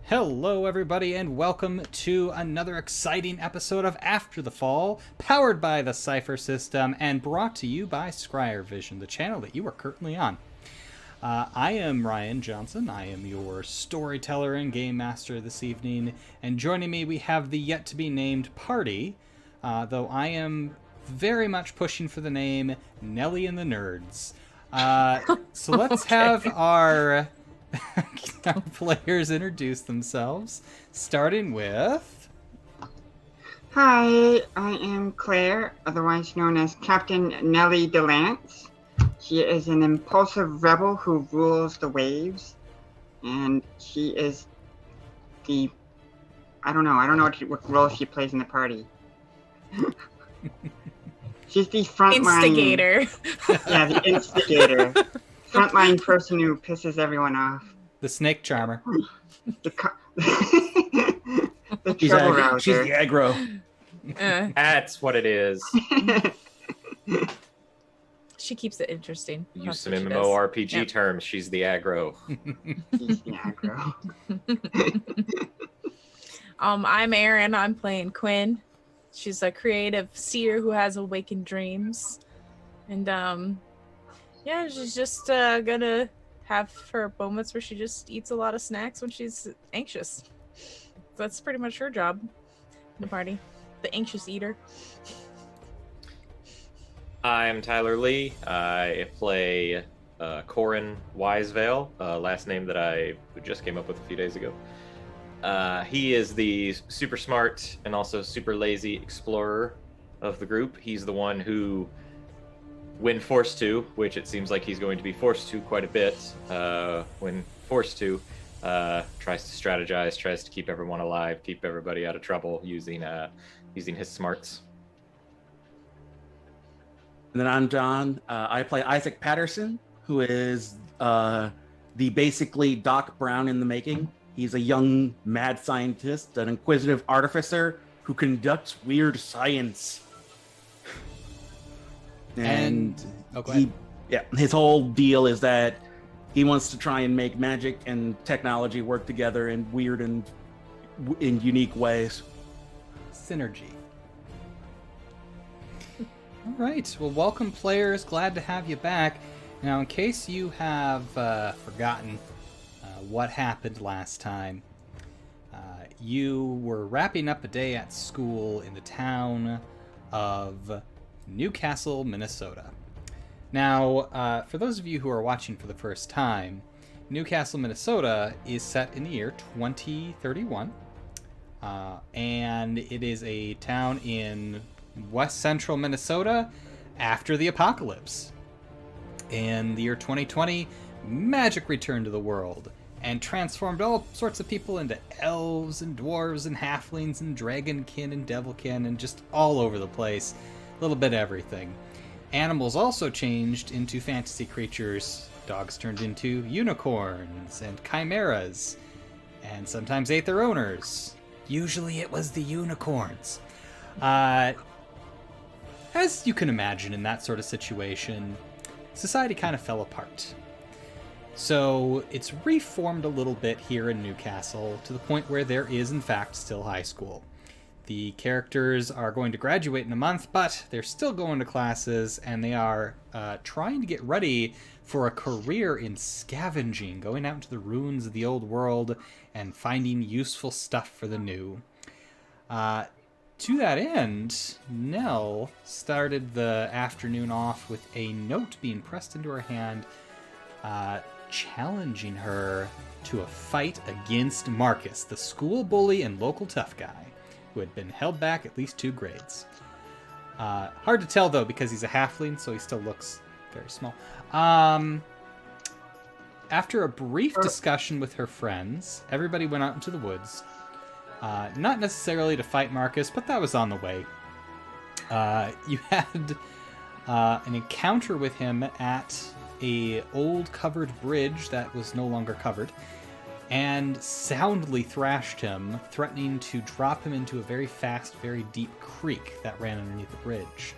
Hello, everybody, and welcome to another exciting episode of After the Fall, powered by the Cypher System and brought to you by Scryer Vision, the channel that you are currently on. I am Ryan Johnson. I am your storyteller and game master this evening, and joining me we have the yet-to-be-named party, though I am very much pushing for the name Nelly and the Nerds. So let's have our players introduce themselves, starting with... Hi, I am Claire, otherwise known as Captain Nellie DeLance. She is an impulsive rebel who rules the waves, and she is the... I don't know what role she plays in the party. She's the frontline... Instigator. Yeah, the instigator. Frontline person who pisses everyone off. The snake charmer. The trouble rouser. She's the aggro. That's what it is. She keeps it interesting. Use some MMORPG terms. She's the aggro. She's the aggro. I'm Erin. I'm playing Quinn. She's a creative seer who has awakened dreams. And yeah, she's just gonna have her moments where she just eats a lot of snacks when she's anxious. That's pretty much her job in the party. The anxious eater. I'm Tyler Lee. I play Corin Wisevale, last name that I just came up with a few days ago. He is the super smart and also super lazy explorer of the group. He's the one who, when forced to, which it seems like he's going to be forced to quite a bit, when forced to, tries to strategize, tries to keep everyone alive, keep everybody out of trouble using his smarts. And then I'm John. I play Isaac Patterson, who is the basically Doc Brown in the making. He's a young mad scientist, an inquisitive artificer who conducts weird science. And his whole deal is that he wants to try and make magic and technology work together in weird and in unique ways. Synergy. All right. Well, welcome, players. Glad to have you back. Now, in case you have forgotten what happened last time, you were wrapping up a day at school in the town of Newcastle, Minnesota. Now, for those of you who are watching for the first time, Newcastle, Minnesota is set in the year 2031, and it is a town in west central Minnesota after the apocalypse. In the year 2020, magic returned to the world and transformed all sorts of people into elves and dwarves and halflings and dragonkin and devilkin and just all over the place. A little bit of everything. Animals also changed into fantasy creatures. Dogs turned into unicorns and chimeras, and sometimes ate their owners. Usually it was the unicorns. As you can imagine, in that sort of situation, society kind of fell apart. So it's reformed a little bit here in Newcastle to the point where there is, in fact, still high school. The characters are going to graduate in a month, but they're still going to classes, and they are trying to get ready for a career in scavenging, going out into the ruins of the old world and finding useful stuff for the new. To that end, Nell started the afternoon off with a note being pressed into her hand, challenging her to a fight against Marcus, the school bully and local tough guy, who had been held back at least 2 grades. Hard to tell, though, because he's a halfling, so he still looks very small. After a brief discussion with her friends, everybody went out into the woods. Not necessarily to fight Marcus, but that was on the way. You had an encounter with him at a old covered bridge that was no longer covered. and soundly thrashed him, threatening to drop him into a very fast, very deep creek that ran underneath the bridge.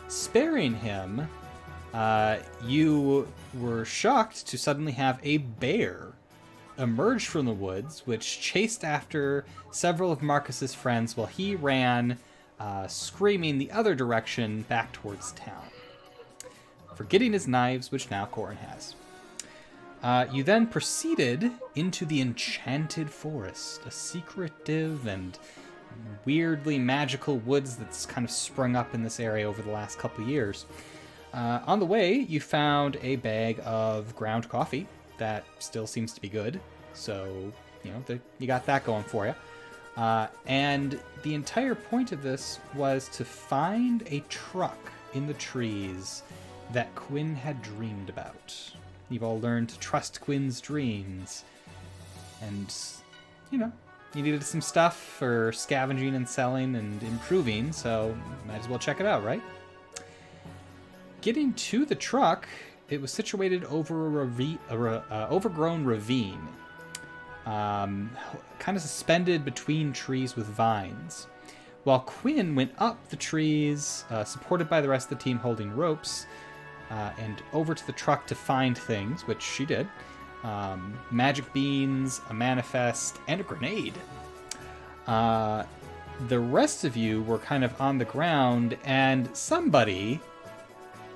Sparing him, you were shocked to suddenly have a bear emerge from the woods, which chased after several of Marcus's friends while he ran, screaming the other direction back towards town, forgetting his knives, which now Corin has. You then proceeded into the Enchanted Forest, a secretive and weirdly magical woods that's kind of sprung up in this area over the last couple of years. On the way, you found a bag of ground coffee that still seems to be good, so you got that going for you. And the entire point of this was to find a truck in the trees that Quinn had dreamed about. You've all learned to trust Quinn's dreams. And, you needed some stuff for scavenging and selling and improving, so might as well check it out, right? Getting to the truck, it was situated over a overgrown ravine, kind of suspended between trees with vines. While Quinn went up the trees, supported by the rest of the team holding ropes, and over to the truck to find things, which she did. Magic beans, a manifest, and a grenade. The rest of you were kind of on the ground, and somebody,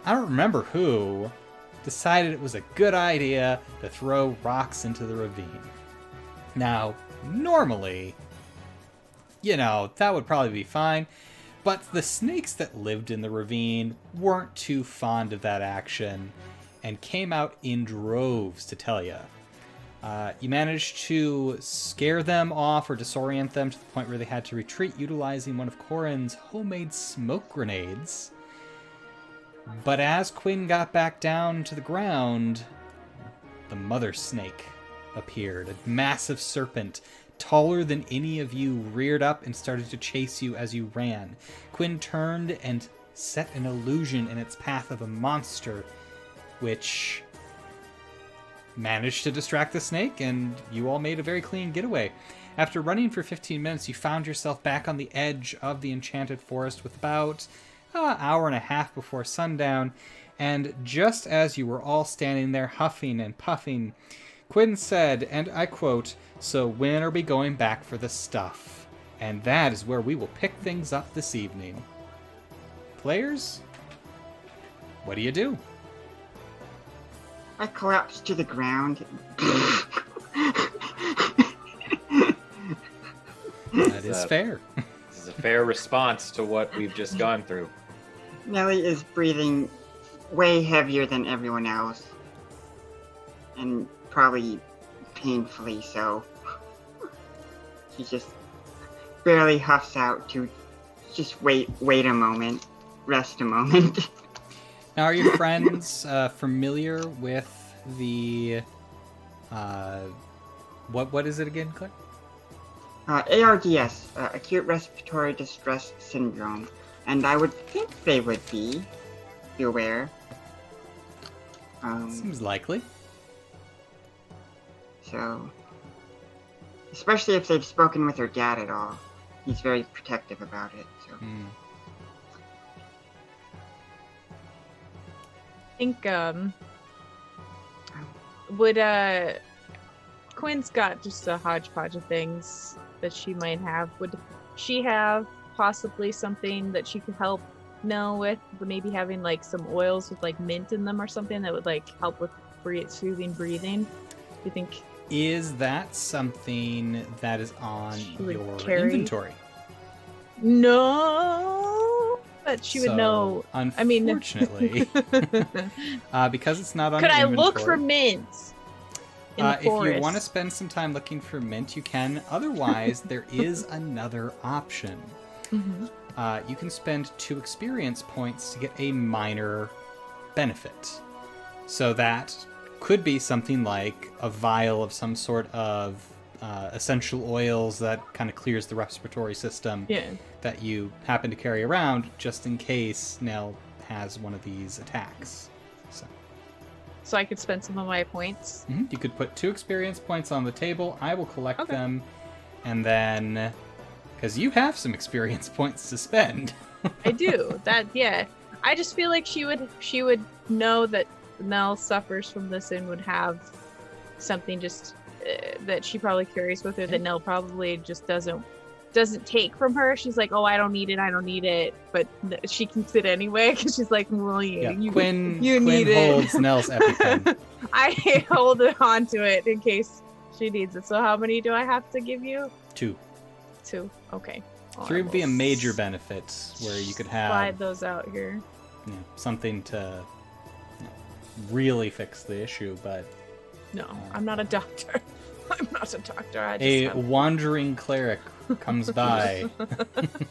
I don't remember who, decided it was a good idea to throw rocks into the ravine. Now, normally, that would probably be fine, but the snakes that lived in the ravine weren't too fond of that action and came out in droves to tell you. You managed to scare them off or disorient them to the point where they had to retreat utilizing one of Corin's homemade smoke grenades. But as Quinn got back down to the ground, the mother snake appeared, a massive serpent taller than any of you reared up and started to chase you as you ran. Quinn turned and set an illusion in its path of a monster, which managed to distract the snake, and you all made a very clean getaway. After running for 15 minutes, you found yourself back on the edge of the Enchanted Forest with about an hour and a half before sundown, and just as you were all standing there huffing and puffing, Quinn said, and I quote, "So when are we going back for the stuff? And that is where we will pick things up this evening." Players, what do you do? I collapsed to the ground. That is fair. This is a fair response to what we've just gone through. Nellie is breathing way heavier than everyone else. And probably painfully so. She just barely huffs out to just wait a moment, rest a moment. Now, are your friends familiar with the what is it again, Claire? ARDS, acute respiratory distress syndrome, and I would think they would be aware. Seems likely. So, especially if they've spoken with her dad at all, he's very protective about it. So. I think would Quinn's got just a hodgepodge of things that she might have. Would she have possibly something that she could help Nell with? Maybe having like some oils with like mint in them or something that would like help with soothing breathing. Do you think? Is that something that is on your inventory? No, but she would know. Unfortunately, because it's not on could your I inventory. look for mint in the forest? If you want to spend some time looking for mint, you can. Otherwise, there is another option. Mm-hmm. You can spend 2 experience points to get a minor benefit. So that could be something like a vial of some sort of essential oils that kind of clears the respiratory system that you happen to carry around just in case Nell has one of these attacks. so I could spend some of my points. You could put 2 experience points on the table. I will collect Okay. them, and then, because you have some experience points to spend. I do. Yeah. I just feel like she would know that Nell suffers from this and would have something just that she probably carries with her that Nell probably just doesn't take from her. She's like, oh, I don't need it, but she keeps it anyway because she's like, well, Quinn need holds it. Nell's EpiPen. I hold on to it in case she needs it. So how many do I have to give you? 2. 2. Okay. 3 would be a major benefit where you could have slide those out here. Something to really fix the issue, but No, I'm not a doctor. I'm not a doctor. I just a have... wandering cleric comes by.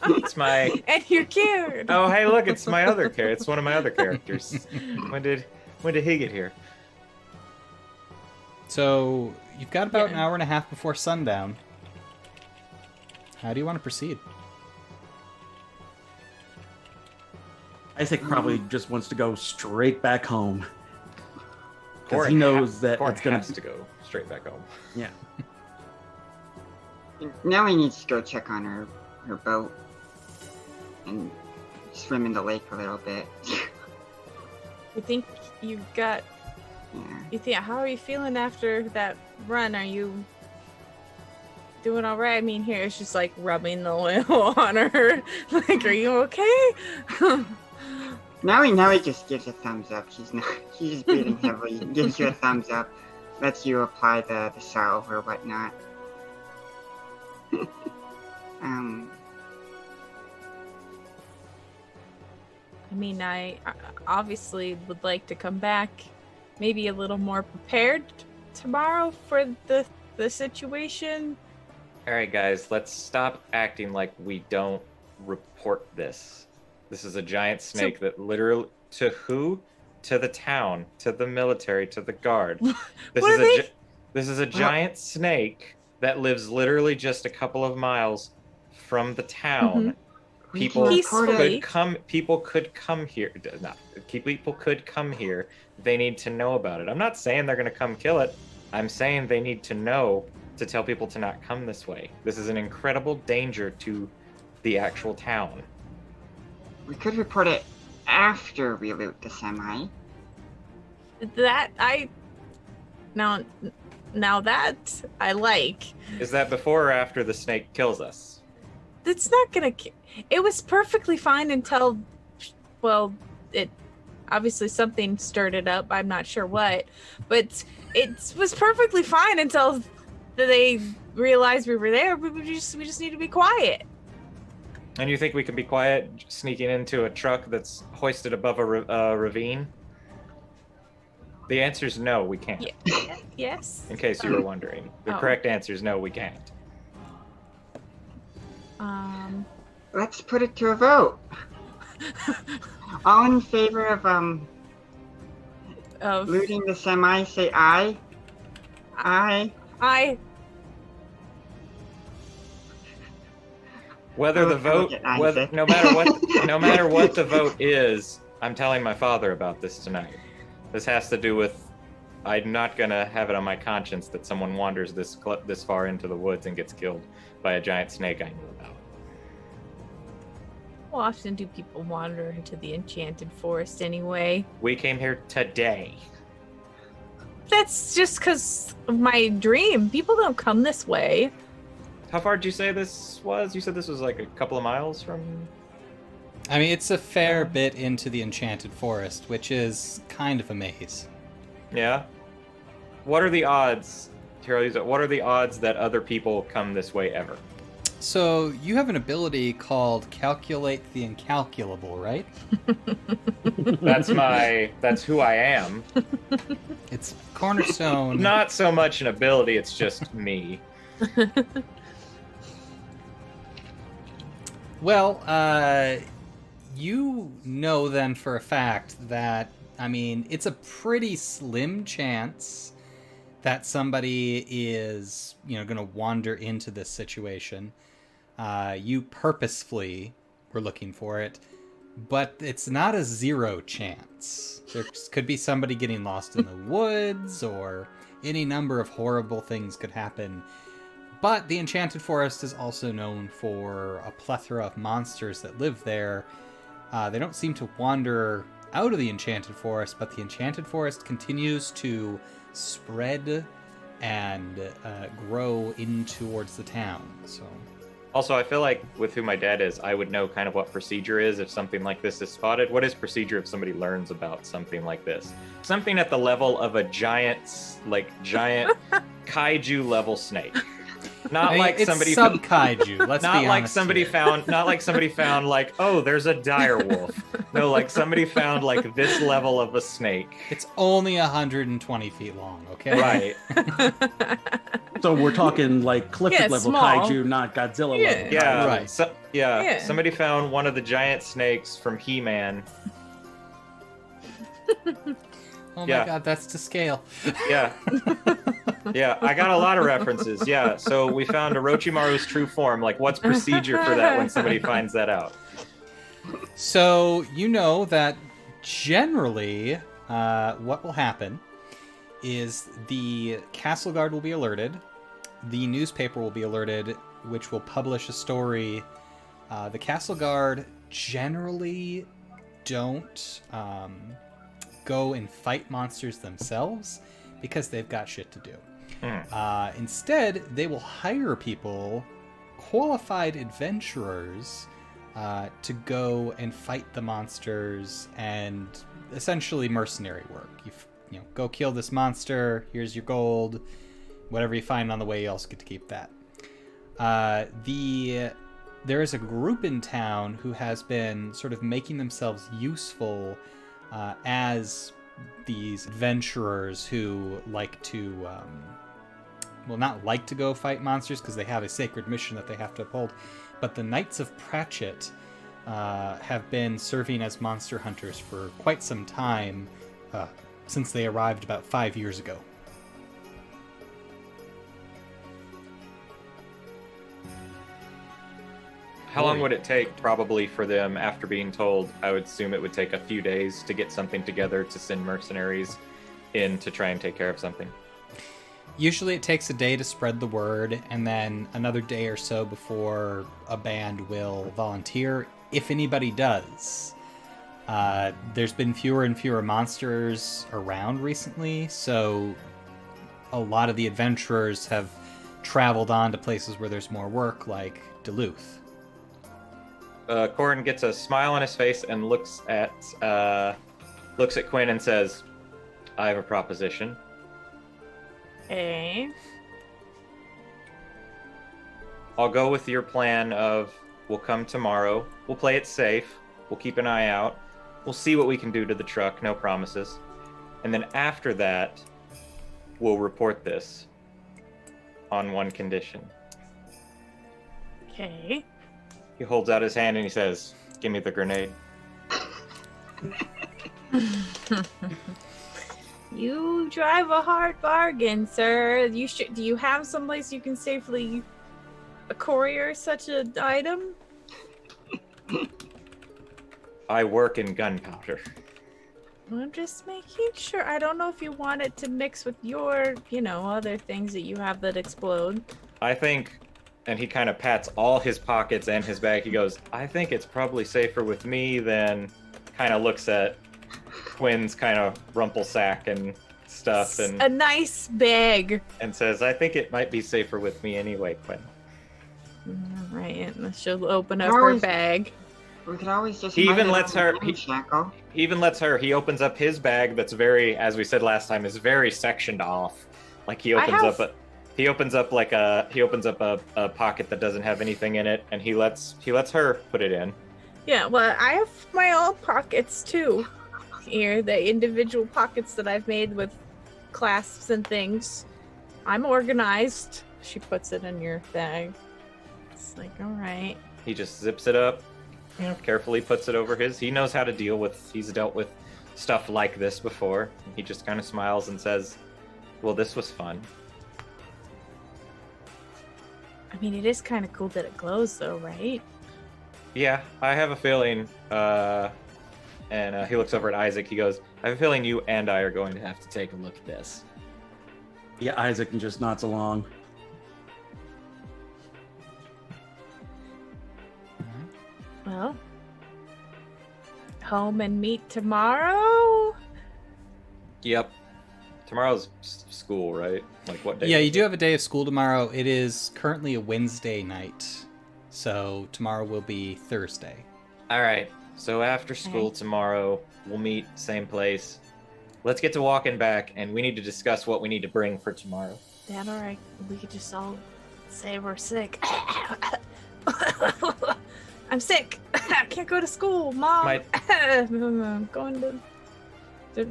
It's my. And you're cute. Oh, hey, look! It's my other character. It's one of my other characters. When did he get here? So you've got about an hour and a half before sundown. How do you want to proceed? Isaac probably just wants to go straight back home. Because Corin he knows that Corin it's going has to go straight back home. Yeah. Nellie needs to go check on her boat and swim in the lake a little bit. You think you've got... Yeah. How are you feeling after that run? Are you doing all right? I mean, here it's just like rubbing the oil on her. Like, are you okay? Nellie just gives a thumbs up. She's just breathing heavily. Gives you a thumbs up. Lets you apply the salve or whatnot. I mean, I obviously would like to come back maybe a little more prepared tomorrow for the situation. All right, guys, let's stop acting like we don't report this. This is a giant snake that literally... To who? To the town, to the military, to the guard. This is a giant snake that lives literally just a couple of miles from the town. People could come here. No, people could come here. They need to know about it. I'm not saying they're going to come kill it. I'm saying they need to know to tell people to not come this way. This is an incredible danger to the actual town. We could report it after we loot the semi. Now that I like. Is that before or after the snake kills us? It's not gonna. It was perfectly fine until, well, it obviously something stirred it up. I'm not sure what, but it was perfectly fine until they realized we were there. We just need to be quiet. And you think we can be quiet, sneaking into a truck that's hoisted above a ravine? The answer is no, we can't. Yeah. Yes. In case you were wondering, the correct answer is no, we can't. Let's put it to a vote. All in favor of looting the semi, say aye. Aye. Aye. Whether the vote, no matter what the vote is, I'm telling my father about this tonight. This has to do with, I'm not gonna have it on my conscience that someone wanders this far into the woods and gets killed by a giant snake I knew about. How often do people wander into the Enchanted Forest anyway? We came here today. That's just because of my dream. People don't come this way. How far did you say this was? You said this was like a couple of miles from... I mean, it's a fair bit into the Enchanted Forest, which is kind of a maze. Yeah? What are the odds, what are the odds that other people come this way ever? So, you have an ability called Calculate the Incalculable, right? That's who I am. It's cornerstone. Not so much an ability, it's just me. Well, you know then for a fact that, I mean, it's a pretty slim chance that somebody is, going to wander into this situation. You purposefully were looking for it, but it's not a zero chance. There could be somebody getting lost in the woods, or any number of horrible things could happen. But the Enchanted Forest is also known for a plethora of monsters that live there. They don't seem to wander out of the Enchanted Forest, but the Enchanted Forest continues to spread and grow in towards the town. So, Also, I feel like with who my dad is, I would know kind of what procedure is if something like this is spotted. What is procedure if somebody learns about something like this? Something at the level of a giant kaiju level snake. Not like it's somebody sub kaiju. Let's not be like honest somebody here. found not like somebody found like, oh, there's a dire wolf. No, like somebody found like this level of a snake. It's only 120 feet long. Okay. Right. So we're talking like Clifford Yeah, level small. kaiju, not Godzilla Yeah. level. Yeah. Right. So, Yeah. Somebody found one of the giant snakes from He-Man. Oh my Yeah. god, that's to scale. Yeah. Yeah, I got a lot of references. Yeah, so we found Orochimaru's true form. Like, what's procedure for that when somebody finds that out? So you know that generally, what will happen is the castle guard will be alerted, the newspaper will be alerted, which will publish a story. The castle guard generally don't go and fight monsters themselves because they've got shit to do. Instead, they will hire people, qualified adventurers, to go and fight the monsters, and essentially mercenary work. You know, go kill this monster. Here's your gold. Whatever you find on the way, you also get to keep that. There is a group in town who has been sort of making themselves useful as these adventurers who like to, not like to go fight monsters because they have a sacred mission that they have to uphold, but the Knights of Pratchett have been serving as monster hunters for quite some time, since they arrived about 5 years ago. How long would it take, probably, for them, after being told? I would assume it would take a few days to get something together to send mercenaries in to try and take care of something. Usually it takes a day to spread the word, and then another day or so before a band will volunteer, if anybody does. There's been fewer and fewer monsters around recently, so a lot of the adventurers have traveled on to places where there's more work, like Duluth. Corin gets a smile on his face and looks at Quinn and says, "I have a proposition. Okay. I'll go with your plan of we'll come tomorrow, we'll play it safe, we'll keep an eye out, we'll see what we can do to the truck, no promises. And then after that, we'll report this on one condition." Okay. He holds out his hand and he says, "Give me the grenade." You drive a hard bargain, sir. Do you have someplace you can safely courier such an item? I work in gunpowder. I'm just making sure. I don't know if you want it to mix with your, other things that you have that explode. I think, and he kind of pats all his pockets and his bag. He goes, "I think it's probably safer with me," than kind of looks at Quinn's kind of rumple sack and stuff A nice bag. and says, "I think it might be safer with me anyway, Quinn." Right, and she'll open up her bag. We could always just. He even invite lets her. her- He even lets her. He opens up his bag that's very, as we said last time, is very sectioned off. Like he opens up a pocket that doesn't have anything in it, and he lets her put it in. Yeah, well, I have my own pockets too. Here, the individual pockets that I've made with clasps and things. I'm organized. She puts it in your bag. It's like, all right. He just zips it up, carefully puts it over his. He knows how to deal with. He's dealt with stuff like this before. He just kind of smiles and says, "Well, this was fun." I mean, it is kind of cool that it glows, though, right? Yeah, I have a feeling. And he looks over at Isaac. He goes, "I have a feeling you and I are going to have to take a look at this." Yeah, Isaac just nods along. Well, home and meet tomorrow? Yep. Tomorrow's school, right? Like what day? Yeah, is you do it? have a day of school tomorrow. It is currently a Wednesday night, so tomorrow will be Thursday. All right. So after school Okay. tomorrow, we'll meet same place. Let's get to walking back, and we need to discuss what we need to bring for tomorrow. That alright? We could just all say we're sick. I'm sick. I can't go to school, Mom. I'm going to.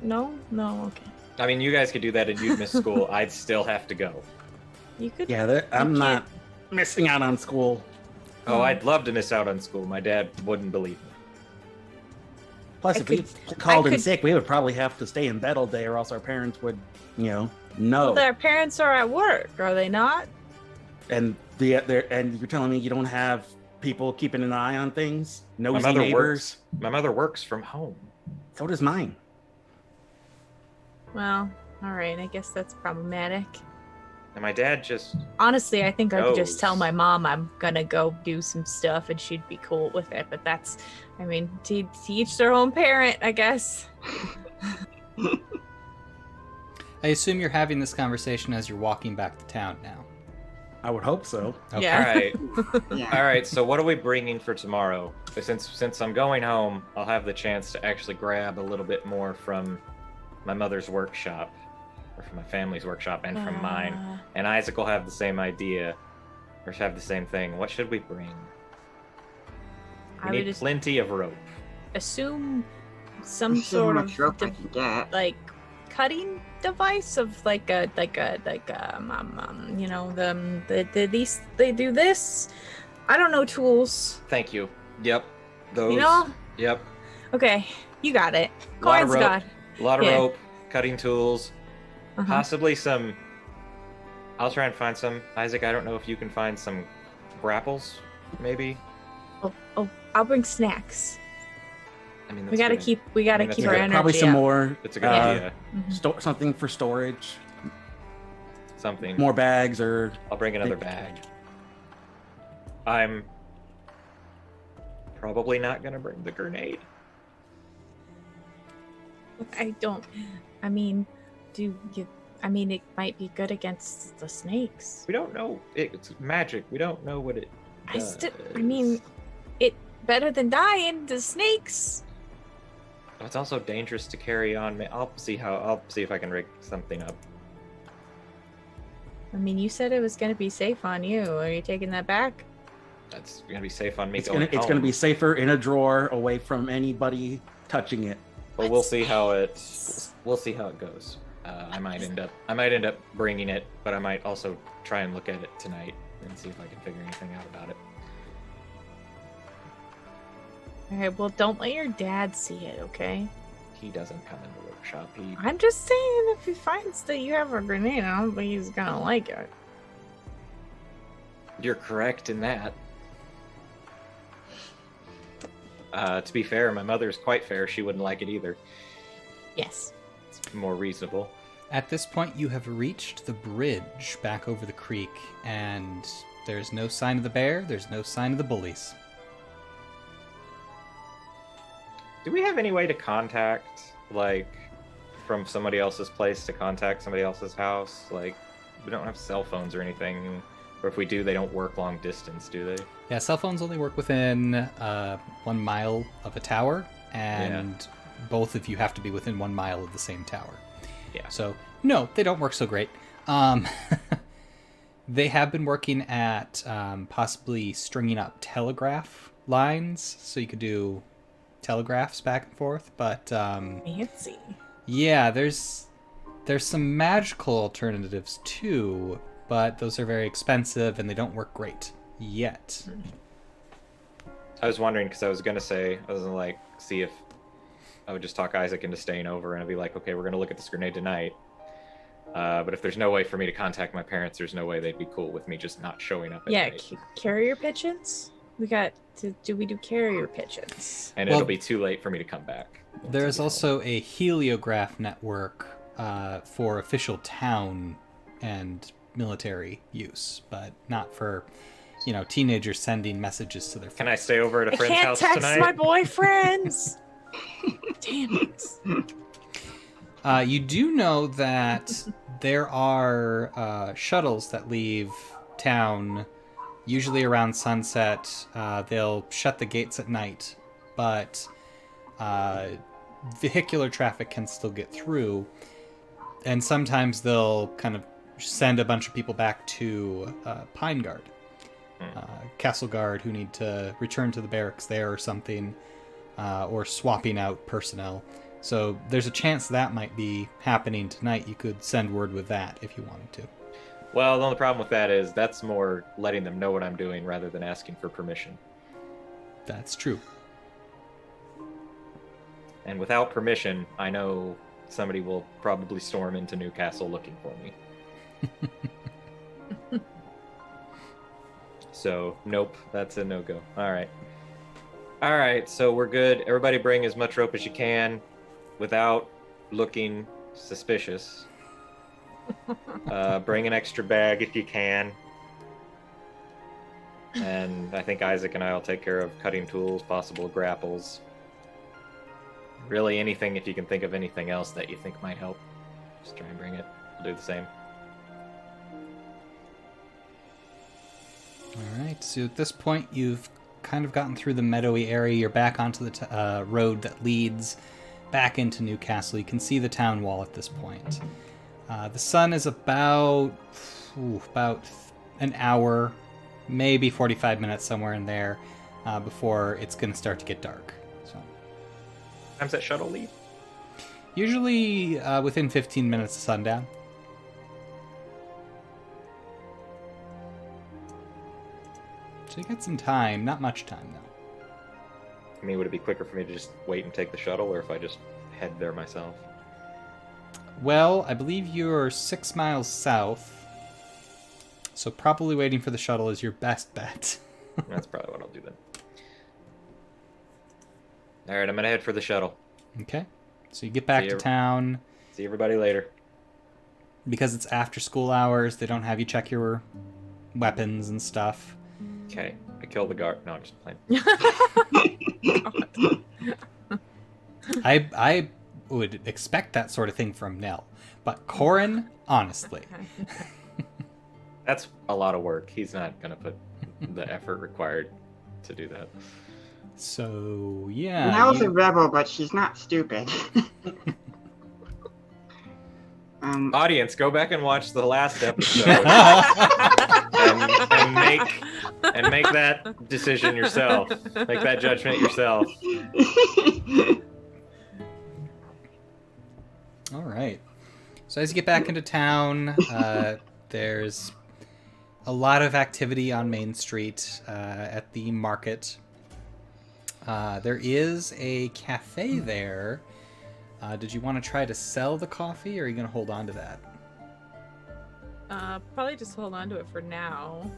No? No, okay. I mean, you guys could do that, and you'd miss school. I'd still have to go. You could. Yeah, I'm You not can't- missing out on school. Oh, I'd love to miss out on school. My dad wouldn't believe me. Plus, I if we could- called I in could- sick, we would probably have to stay in bed all day, or else our parents would, know. Well, their parents are at work, are they not? And and you're telling me you don't have people keeping an eye on things? Nosy mother neighbors? My mother works from home. So does mine. Well, alright, I guess that's problematic. And my dad just... Honestly, I think I could just tell Goes. my mom I'm gonna go do some stuff and she'd be cool with it, but that's, I mean, to each their own parent, I guess. I assume you're having this conversation as you're walking back to town now. I would hope so. Okay. Yeah. All right. Yeah. All right, so what are we bringing for tomorrow? Since I'm going home, I'll have the chance to actually grab a little bit more from my mother's workshop, or from my family's workshop, and from mine. And Isaac will have the same idea, or have the same thing. What should we bring? I We would need just plenty of rope. assume some Let's see how sort much of rope I can get. like cutting device of the these they do this. I don't know tools. Thank you. Yep. Those. You know? Yep. Okay, you got it. Lot of Coins rope. got. A lot of Yeah. rope, cutting tools, Uh-huh. possibly some. I'll try and find some. Isaac, I don't know if you can find some grapples, maybe. Oh, I'll bring snacks. I mean, We gotta good. keep I mean, that's keep good. our Yeah, energy Probably some up. more. It's a good uh, idea. Mhm. Something for storage. Something. More bags or. I'll bring another bag. I'm probably not gonna bring the grenade. I don't. I mean, do you? I mean, it might be good against the snakes. We don't know. It's magic. We don't know what it does. I mean, it better than dying. The snakes. It's also dangerous to carry on. I'll see if I can rig something up. I mean, you said it was gonna be safe on you. Are you taking that back? That's gonna be safe on me It's going gonna home. be safer in a drawer away from anybody touching it. But we'll see how it goes. I might end up bringing it, but I might also try and look at it tonight and see if I can figure anything out about it. All right. Well, don't let your dad see it, okay? He doesn't come in the workshop. I'm just saying, if he finds that you have a grenade, I don't think he's gonna like it. You're correct in that. To be fair, my mother's quite fair. She wouldn't like it either. Yes. It's more reasonable. At this point, you have reached the bridge back over the creek, and there's no sign of the bear, there's no sign of the bullies. Do we have any way to contact, like, from somebody else's place to contact somebody else's house? Like, we don't have cell phones or anything. Or if we do, they don't work long distance, do they? Yeah, cell phones only work within 1 mile of a tower, and both of you have to be within 1 mile of the same tower. Yeah. So, no, they don't work so great. They have been working at possibly stringing up telegraph lines, so you could do telegraphs back and forth, but Fancy. yeah, there's some magical alternatives too, but those are very expensive and they don't work great yet. I was wondering, because I was going to say, I was going to, like, see if I would just talk Isaac into staying over, and I'd be like, okay, we're going to look at this grenade tonight. But if there's no way for me to contact my parents, there's no way they'd be cool with me just not showing up at Yeah, night. carrier pigeons. do we do carrier pigeons? And Well- it'll be too late for me to come back. There's also a heliograph network for official town and military use, but not for, teenagers sending messages to their friends. Can I stay over at a I friend's can't house text tonight? my boyfriends. Damn it. You do know that there are shuttles that leave town usually around sunset. They'll shut the gates at night, but vehicular traffic can still get through. And sometimes they'll kind of send a bunch of people back to Pine Guard, Castle Guard, who need to return to the barracks there or something, or swapping out personnel. So there's a chance that might be happening tonight. You could send word with that if you wanted to. Well, the only problem with that is that's more letting them know what I'm doing rather than asking for permission. That's true. And without permission, I know somebody will probably storm into Newcastle looking for me. So, nope, that's a no-go. All right, so we're good. Everybody bring as much rope as you can without looking suspicious. Bring an extra bag if you can. And I think Isaac and I will take care of cutting tools, possible grapples. Really anything, if you can think of anything else that you think might help. Just try and bring it. We'll do the same. All right, so at this point, you've kind of gotten through the meadowy area. You're back onto the road that leads back into Newcastle. You can see the town wall at this point. The sun is about an hour, maybe 45 minutes, somewhere in there, before it's going to start to get dark. So, Time's that shuttle leave? usually within 15 minutes of sundown. So you got some time, not much time though. I mean, would it be quicker for me to just wait and take the shuttle, or if I just head there myself? Well, I believe you're 6 miles south, so probably waiting for the shuttle is your best bet. That's probably what I'll do then. All right, I'm gonna head for the shuttle. Okay, so you get back See to you. town. See everybody later. Because it's after school hours, they don't have you check your weapons and stuff. Okay, I kill the guard. No, I'm just playing. I would expect that sort of thing from Nell. But Corin, honestly. That's a lot of work. He's not gonna put the effort required to do that. So, yeah. Nell's a rebel, but she's not stupid. Audience, go back and watch the last episode and make that decision yourself. Make that judgment yourself. All right. So as you get back into town, there's a lot of activity on Main Street at the market. There is a cafe there. Did you want to try to sell the coffee, or are you going to hold on to that? Probably just hold on to it for now.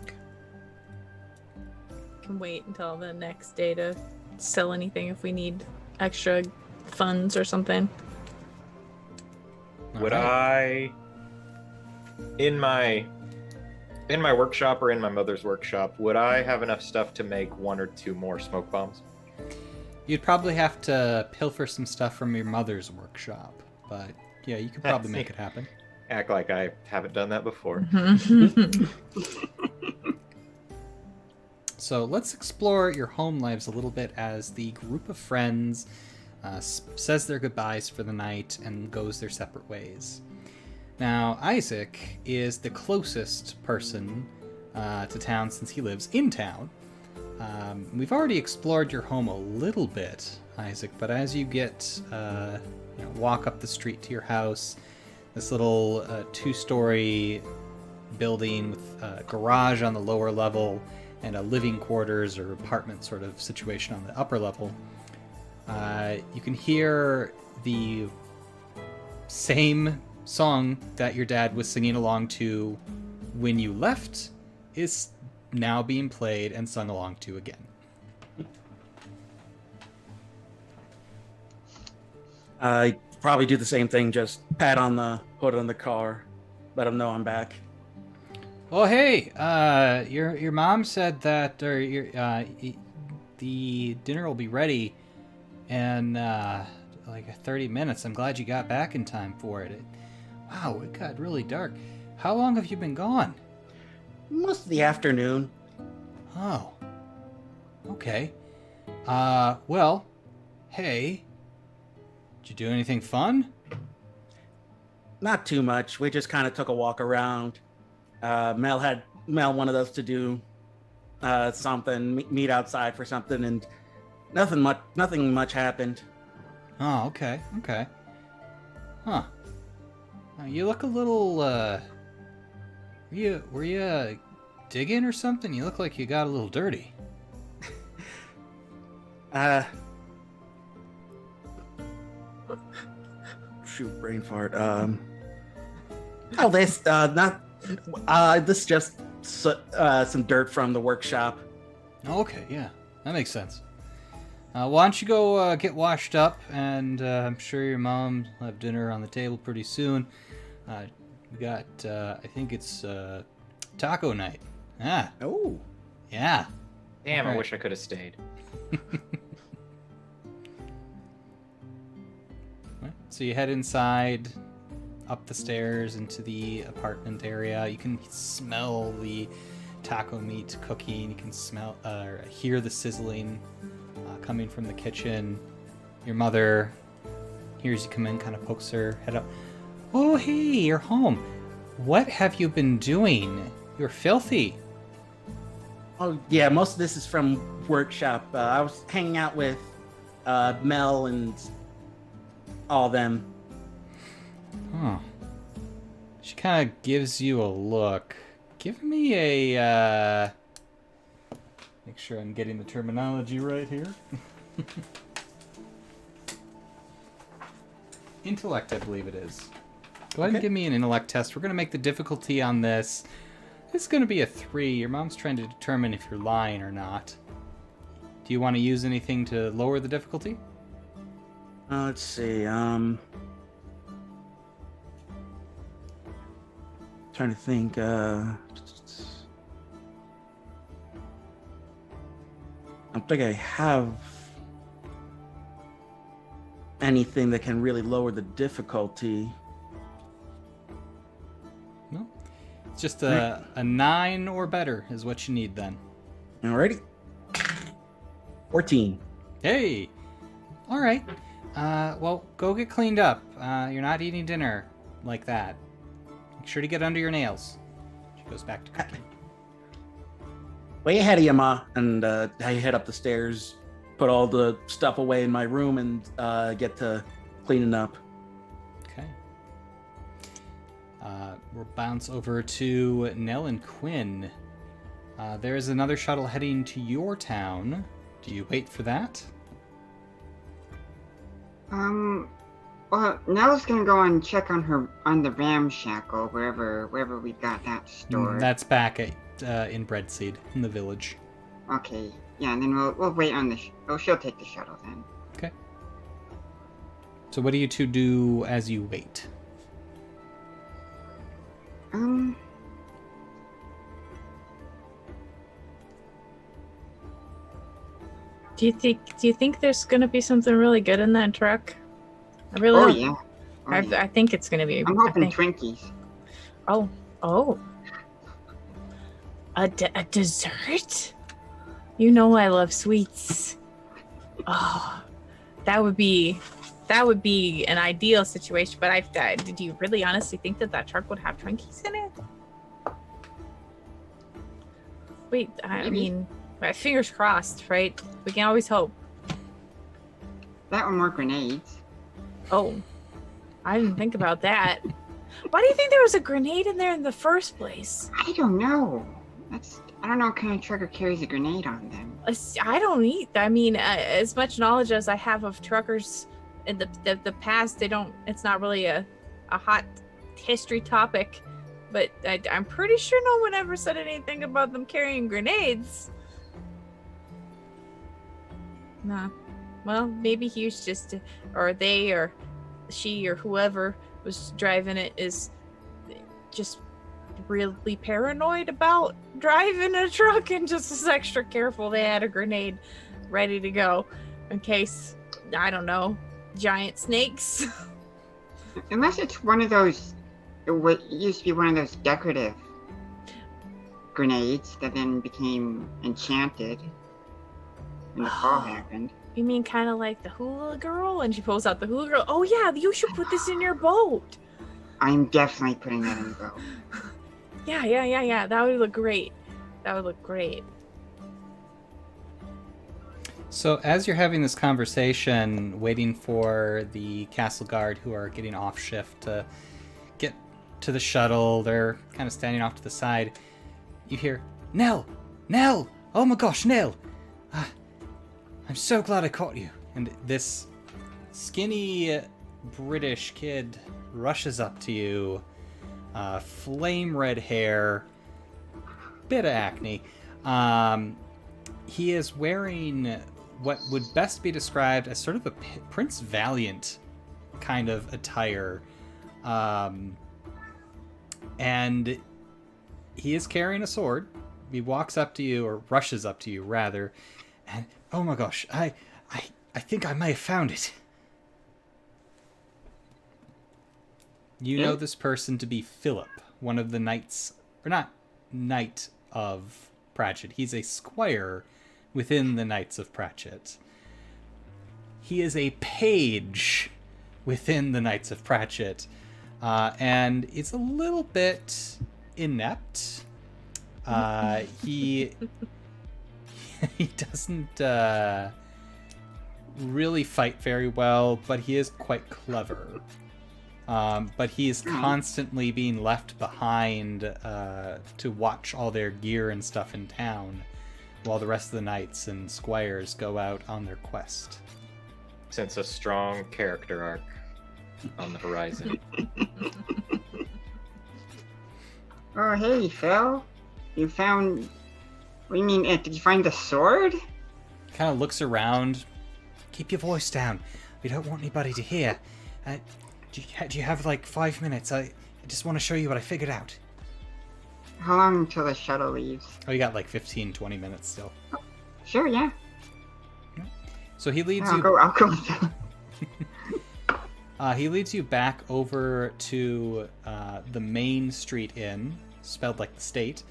Can wait until the next day to sell anything if we need extra funds or something. Would Alright. in my workshop or in my mother's workshop, would I have enough stuff to make 1 or 2 more smoke bombs? You'd probably have to pilfer some stuff from your mother's workshop, but yeah, you could probably make it happen. Act like I haven't done that before. So let's explore your home lives a little bit as the group of friends says their goodbyes for the night and goes their separate ways. Now, Isaac is the closest person to town since he lives in town. We've already explored your home a little bit, Isaac, but as you walk up the street to your house, this little 2-story building with a garage on the lower level and a living quarters or apartment sort of situation on the upper level, you can hear the same song that your dad was singing along to when you left is now being played and sung along to again. I probably do the same thing, just pat on the hood on the car, let them know I'm back. Oh, hey, your mom said that the dinner will be ready in like 30 minutes. I'm glad you got back in time for it. Wow, it got really dark. How long have you been gone? Most of the afternoon. Oh, okay. Well, hey, did you do anything fun? Not too much. We just kind of took a walk around. Mel wanted us to do something, meet outside for something, and nothing much happened. Oh, okay. Huh. You look a little, were you digging or something? You look like you got a little dirty. Shoot, brain fart. This is just some dirt from the workshop. Okay, yeah, that makes sense. Why don't you go get washed up, and I'm sure your mom will have dinner on the table pretty soon. We got, I think it's taco night. Ah, Oh, yeah. Damn, I Alright. wish I could have stayed. So you head inside, up the stairs into the apartment area. You can smell the taco meat cooking. You can smell or hear the sizzling coming from the kitchen. Your mother hears you come in, kind of pokes her head up. Oh, hey, you're home. What have you been doing? You're filthy. oh yeah. Most of this is from workshop. I was hanging out with Mel and all them. Huh. She kind of gives you a look. Give me a, make sure I'm getting the terminology right here. Intellect, I believe it is. Go ahead and Okay. give me an intellect test. We're going to make the difficulty on this. It's going to be a 3. Your mom's trying to determine if you're lying or not. Do you want to use anything to lower the difficulty? Let's see. Trying to think. I don't think I have anything that can really lower the difficulty. No. It's just a 9 or better is what you need then. Alrighty. 14. Hey! Alright. Well, go get cleaned up. You're not eating dinner like that. Make sure to get under your nails. She goes back to cooking. Way ahead of you, Ma. And I head up the stairs, put all the stuff away in my room, and get to cleaning up. Okay. We'll bounce over to Nell and Quinn. There is another shuttle heading to your town. Do you wait for that? Well, Nell's gonna go and check on the ramshackle wherever we got that stored. That's back at in Breadseed in the village. Okay, yeah, and then we'll wait on she'll take the shuttle then. Okay. So what do you two do as you wait? Do you think there's gonna be something really good in that truck? I really Oh don't. yeah. Oh, yeah. I think it's gonna be. I'm I hoping think- Twinkies. Oh. A dessert? You know I love sweets. Oh, that would be an ideal situation. But did you really honestly think that truck would have Twinkies in it? Wait, I Maybe. mean, fingers crossed, right? We can always hope. That or more grenades. Oh, I didn't think about that. Why do you think there was a grenade in there in the first place? I don't know. I don't know what kind of trucker carries a grenade on them. I don't eat. I mean, as much knowledge as I have of truckers in the past, they don't. It's not really a hot history topic, but I'm pretty sure no one ever said anything about them carrying grenades. Nah. Well, maybe he was just, or they, or she or whoever was driving it is just really paranoid about driving a truck and just is extra careful. They had a grenade ready to go in case, I don't know, giant snakes. Unless it's one of those, what used to be one of those decorative grenades that then became enchanted when the fall happened. You mean kind of like the hula girl? And she pulls out the hula girl. Oh yeah, you should put this in your boat. I'm definitely putting that in the boat. Yeah. That would look great. So as you're having this conversation, waiting for the castle guard who are getting off shift to get to the shuttle, they're kind of standing off to the side. You hear, Nell! Oh my gosh, Nell! I'm so glad I caught you. And this skinny British kid rushes up to you, flame red hair, bit of acne. He is wearing what would best be described as sort of a Prince Valiant kind of attire. And he is carrying a sword. He walks up to you, or rushes up to you, rather, and, oh my gosh, I think I may have found it. You know this person to be Philip, one of the knights, or not knight of Pratchett. He's a squire within the Knights of Pratchett. He is a page within the Knights of Pratchett, and is a little bit inept. He doesn't really fight very well, but he is quite clever. But he is constantly being left behind to watch all their gear and stuff in town, while the rest of the knights and squires go out on their quest. Sense a strong character arc on the horizon. Oh, hey, Phil. You found... What do you mean, did you find the sword? Kind of looks around. Keep your voice down. We don't want anybody to hear. Do you have like 5 minutes? I just want to show you what I figured out. How long until the shuttle leaves? Oh, you got like 15, 20 minutes still. Sure, yeah. So he leads I'll you... go with that. He leads you back over to the Main Street Inn, spelled like the state,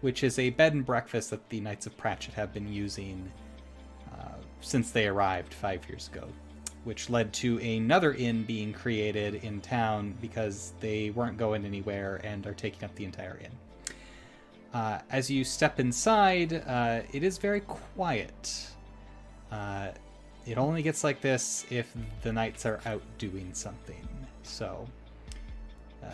which is a bed and breakfast that the Knights of Pratchett have been using since they arrived 5 years ago, which led to another inn being created in town because they weren't going anywhere and are taking up the entire inn. As you step inside, it is very quiet. It only gets like this if the knights are out doing something. So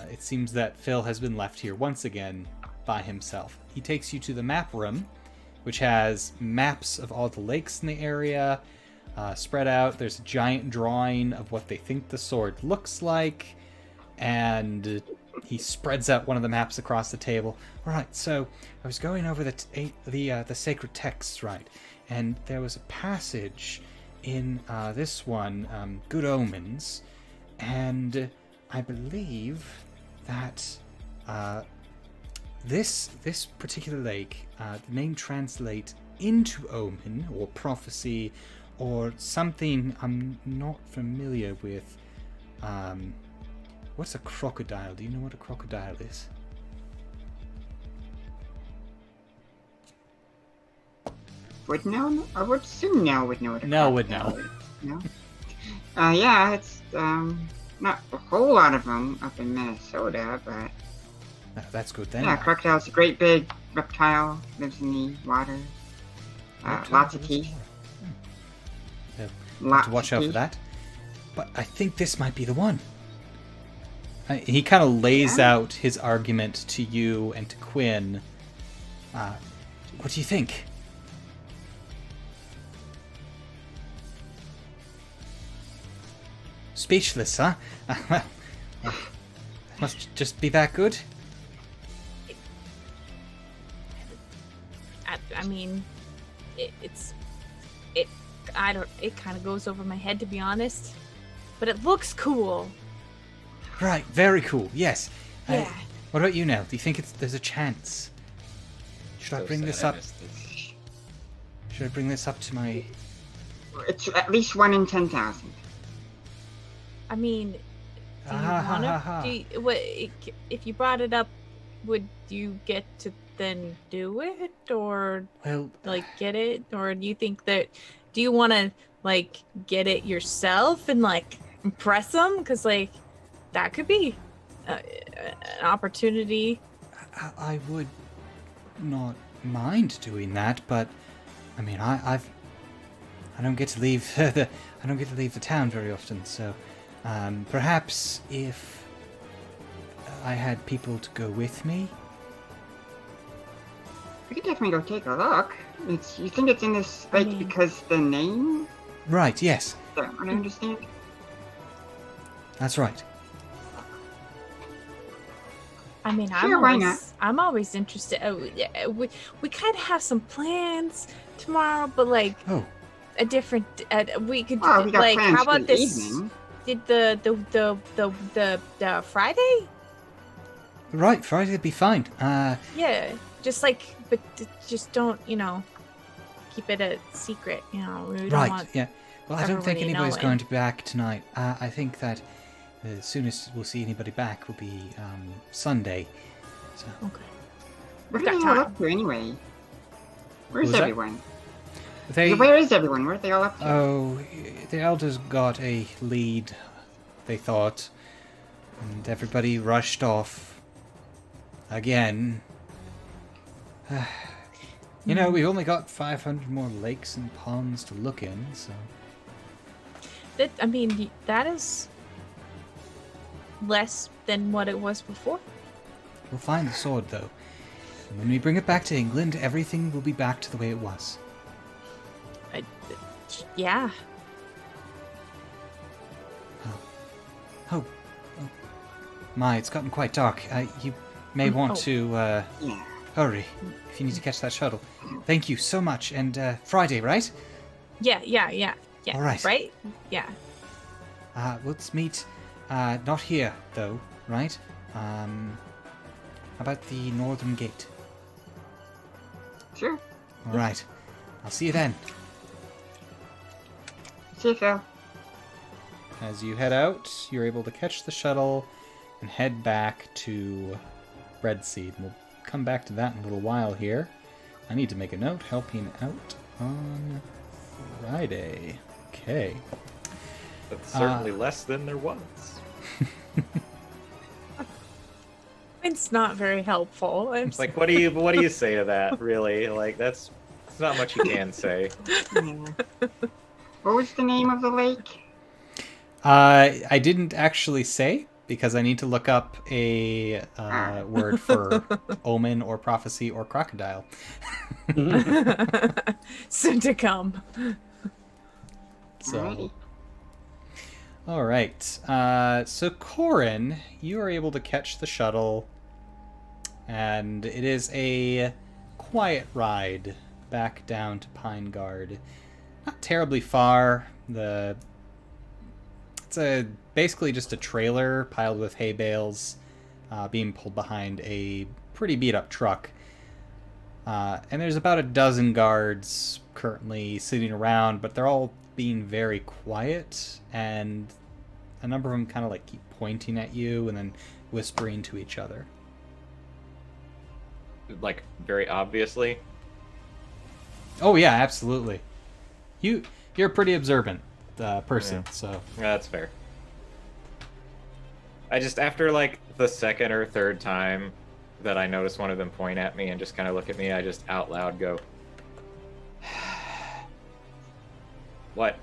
it seems that Phil has been left here once again by himself. He takes you to the map room, which has maps of all the lakes in the area spread out. There's a giant drawing of what they think the sword looks like, and he spreads out one of the maps across the table. All right, so I was going over the sacred texts, right, and there was a passage in this one, Good Omens, and I believe that this particular lake, the name translate into omen or prophecy or something I'm not familiar with. What's a crocodile? Do you know what a crocodile is? Would know? I would assume Nell would know what a Nell would crocodile know. is. No? Yeah, it's not a whole lot of them up in Minnesota, but That's good then. yeah, crocodile's a great big reptile, lives in the water. Lots of teeth. Have to watch out for that. But I think this might be the one. He kind of lays out his argument to you and to Quinn. What do you think? Speechless, huh? Well, must just be that good. I mean, it kind of goes over my head, to be honest. but it looks cool. Right, very cool. Yes. Yeah. What about you, Nell? Do you think there's a chance? Should I So bring sad this I up? missed this. Should I bring this up to my? It's at least 1 in 10,000. I mean, do you wanna? If you brought it up, would you get to then do it, or Well, like get it, or do you think that? Do you want to like get it yourself and like impress them? Because like that could be an opportunity. I would not mind doing that, but I mean, I don't get to leave the town very often, so perhaps if I had people to go with me. We could definitely go take a look. You think it's in this lake because the name? Right. Yes, Is that what I understand? that's right. I mean, Sure, why not? I'm always interested. We kind of have some plans tomorrow, but like Oh, a different. We could Well, we got like. plans How for about the this? evening. Did the Friday? right. Friday'd be fine. Yeah, just like, but just don't keep it a secret. We don't Right. want. Yeah. Well, I don't think everybody anybody's knowing. going to be back tonight. I think that the soonest we'll see anybody back will be Sunday. So. Okay. What We've are got they all time. up to anyway? Where's was that? everyone? They. Where is everyone? Where are they all up to? Oh, the elders got a lead, they thought, and everybody rushed off. Again. We've only got 500 more lakes and ponds to look in, so... That is less than what it was before. We'll find the sword, though. And when we bring it back to England, everything will be back to the way it was. Yeah. Oh. My, it's gotten quite dark. You may want to Yeah. hurry if you need to catch that shuttle. Thank you so much. And Friday, right? Yeah. All right. Right? Yeah. Let's meet, not here, though, right? How about the northern gate? Sure. All right. I'll see you then. See you, Phil. As you head out, you're able to catch the shuttle and head back to Red Seed. We'll come back to that in a little while here. I need to make a note. Helping out on Friday. Okay. That's certainly less than there was. It's not very helpful. It's like, what do you say to that? Really, like it's not much you can say. Yeah. What was the name of the lake? I didn't actually say because I need to look up a word for omen or prophecy or crocodile. Soon to come. So, all right. So Corin, you are able to catch the shuttle, and it is a quiet ride back down to Pine Guard. Not terribly far. It's basically just a trailer piled with hay bales, being pulled behind a pretty beat up truck. And there's about a dozen guards currently sitting around, but they're all being very quiet, and a number of them kind of like keep pointing at you and then whispering to each other. Like very obviously. Oh yeah, absolutely. You're a pretty observant person, Yeah. so That's fair. I just, after like the second or third time that I notice one of them point at me and just kind of look at me, I just out loud go, "What?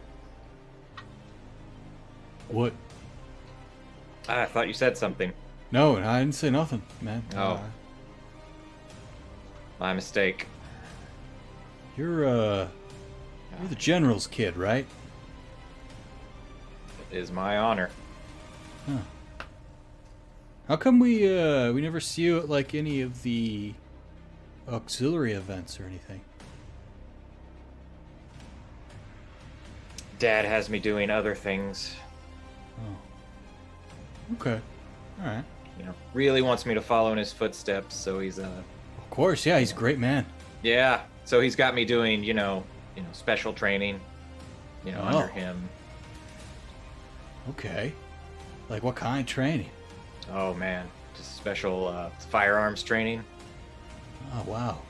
what? I thought you said something. No, I didn't say nothing, man. Oh. My mistake." You're the general's kid, right? It is my honor. Huh. How come we never see you at like any of the auxiliary events or anything? Dad has me doing other things. Okay. All right. You know, really wants me to follow in his footsteps. So he's Of course, yeah, he's a great man. yeah. So he's got me doing special training. Under Oh. him. Okay. Like what kind of training? Oh man, just special firearms training. Oh wow.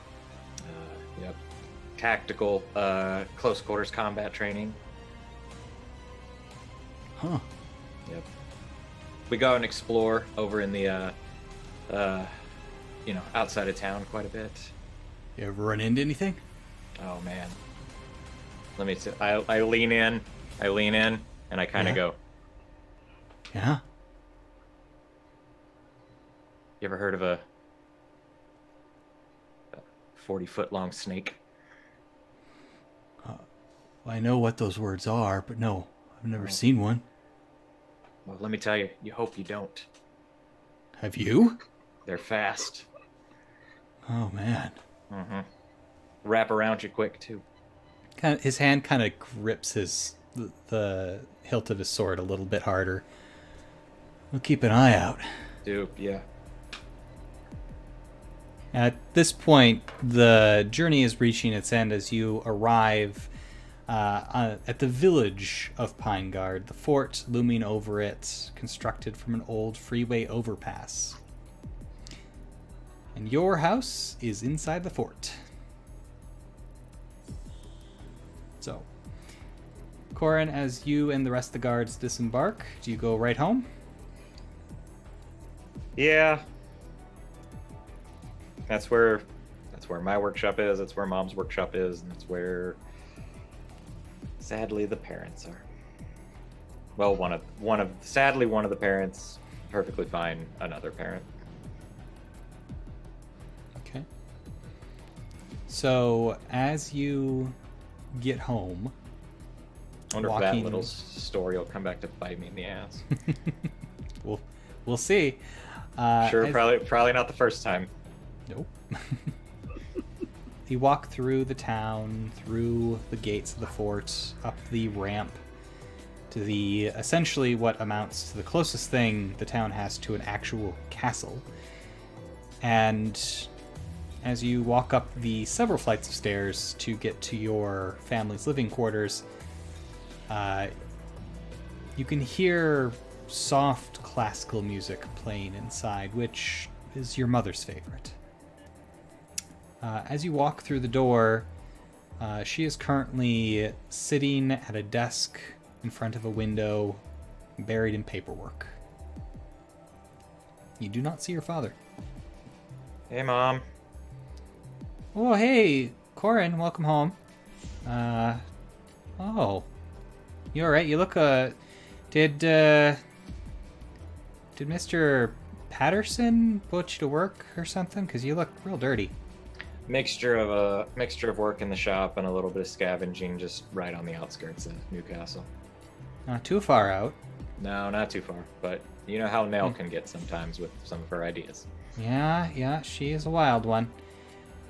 Yep. Tactical close quarters combat training. Huh. Yep. We go and explore over in the outside of town quite a bit. You ever run into anything? Oh man. Let me see. I lean in, and I kind of Yeah. go. Yeah. You ever heard of a 40-foot long snake? Well, I know what those words are, but no, I've never Oh. seen one. Well, let me tell you. You hope you don't. Have you? They're fast. Oh man. Mm-hmm. Wrap around you quick too. His hand kind of grips the hilt of his sword a little bit harder. We'll keep an eye out. Dude, yeah. At this point, the journey is reaching its end as you arrive at the village of Pine Guard, the fort looming over it, constructed from an old freeway overpass. And your house is inside the fort. So, Corin, as you and the rest of the guards disembark, do you go right home? Yeah. That's where my workshop is. That's where Mom's workshop is, and that's where, sadly, the parents are. Well, sadly one of the parents, perfectly fine. Another parent. Okay. So, as you get home, I wonder if walking- that little story will come back to bite me in the ass. we'll see. Sure, as- probably not the first time. Nope. You walk through the town, through the gates of the fort, up the ramp to the essentially what amounts to the closest thing the town has to an actual castle. And as you walk up the several flights of stairs to get to your family's living quarters, you can hear soft classical music playing inside, which is your mother's favorite. As you walk through the door, she is currently sitting at a desk in front of a window, buried in paperwork. You do not see your father. Hey, Mom. Oh, hey, Corin, welcome home. Oh, you all right? You look, did Mr. Patterson put you to work or something? Because you look real dirty. Mixture of work in the shop and a little bit of scavenging, just right on the outskirts of Newcastle. Not too far out. No, not too far, but you know how Nell can get sometimes with some of her ideas. Yeah, she is a wild one.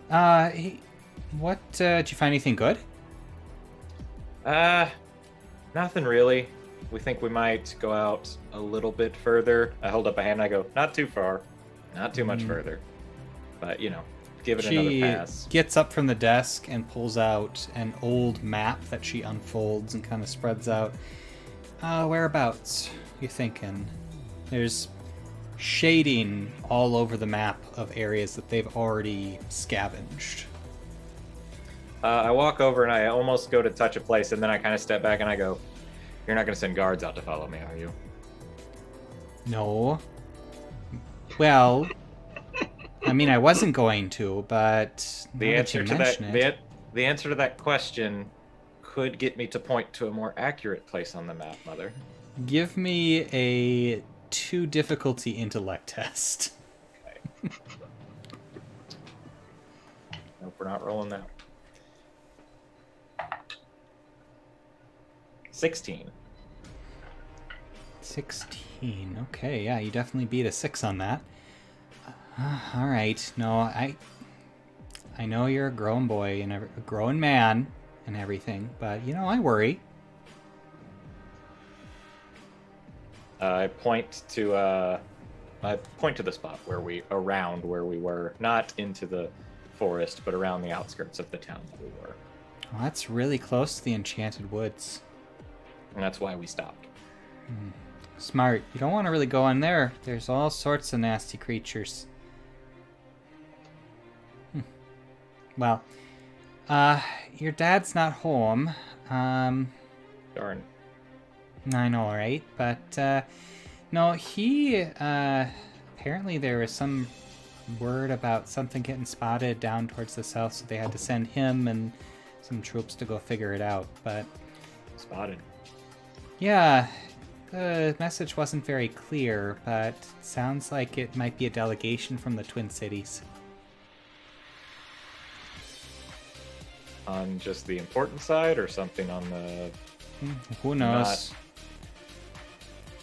What, did you find anything good? Nothing really. We think we might go out a little bit further. I hold up a hand and I go, not too far, not too much further, but give it another She pass. gets up from the desk and pulls out an old map that she unfolds and kind of spreads out. Whereabouts, you thinking? There's shading all over the map of areas that they've already scavenged. I walk over and I almost go to touch a place, and then I kind of step back and I go, "You're not going to send guards out to follow me, are you?" No. Well, I mean, I wasn't going to, but The answer to the answer to that question could get me to point to a more accurate place on the map, Mother. Give me a 2 difficulty intellect test. Okay. Nope, we're not rolling that. 16. 16. Okay, yeah, you definitely beat a 6 on that. All right. No, I know you're a grown boy and a grown man and everything, but I worry. I point to the spot where we were, not into the forest, but around the outskirts of the town that we were. Well, that's really close to the Enchanted Woods. And that's why we stopped. Smart. You don't want to really go in there. There's all sorts of nasty creatures. Well, your dad's not home. Darn. I know, right? But, no, he, apparently there was some word about something getting spotted down towards the south, so they had to send him and some troops to go figure it out, but... Spotted. Yeah, the message wasn't very clear, but it sounds like it might be a delegation from the Twin Cities. On just the important side, or something on the... Who knows?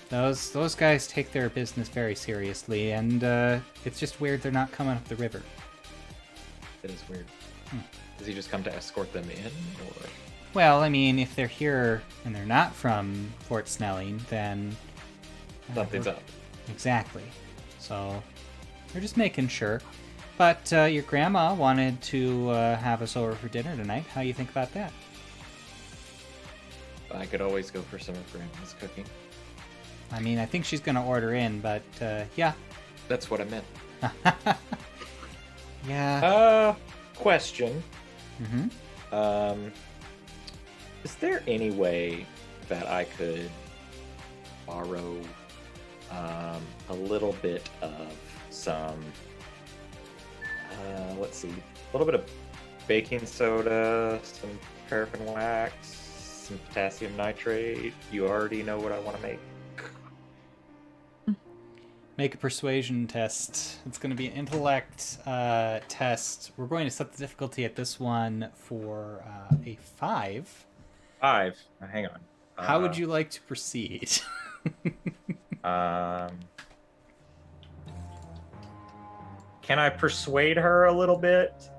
Those guys take their business very seriously, and it's just weird they're not coming up the river. It is weird. Does he just come to escort them in, or...? Well, I mean, if they're here and they're not from Fort Snelling, then... Something's up. Exactly. So, we're just making sure. But your grandma wanted to have us over for dinner tonight. How do you think about that? I could always go for some of Grandma's cooking. I mean, I think she's going to order in, but yeah. That's what I meant. Yeah. Question. Mm-hmm. Is there any way that I could borrow a little bit of some, let's see, a little bit of baking soda, some paraffin wax, some potassium nitrate? You already know what I want to make. Make a persuasion test. It's going to be an intellect test. We're going to set the difficulty at this one for a 5. 5. Hang on. How would you like to proceed? Can I persuade her a little bit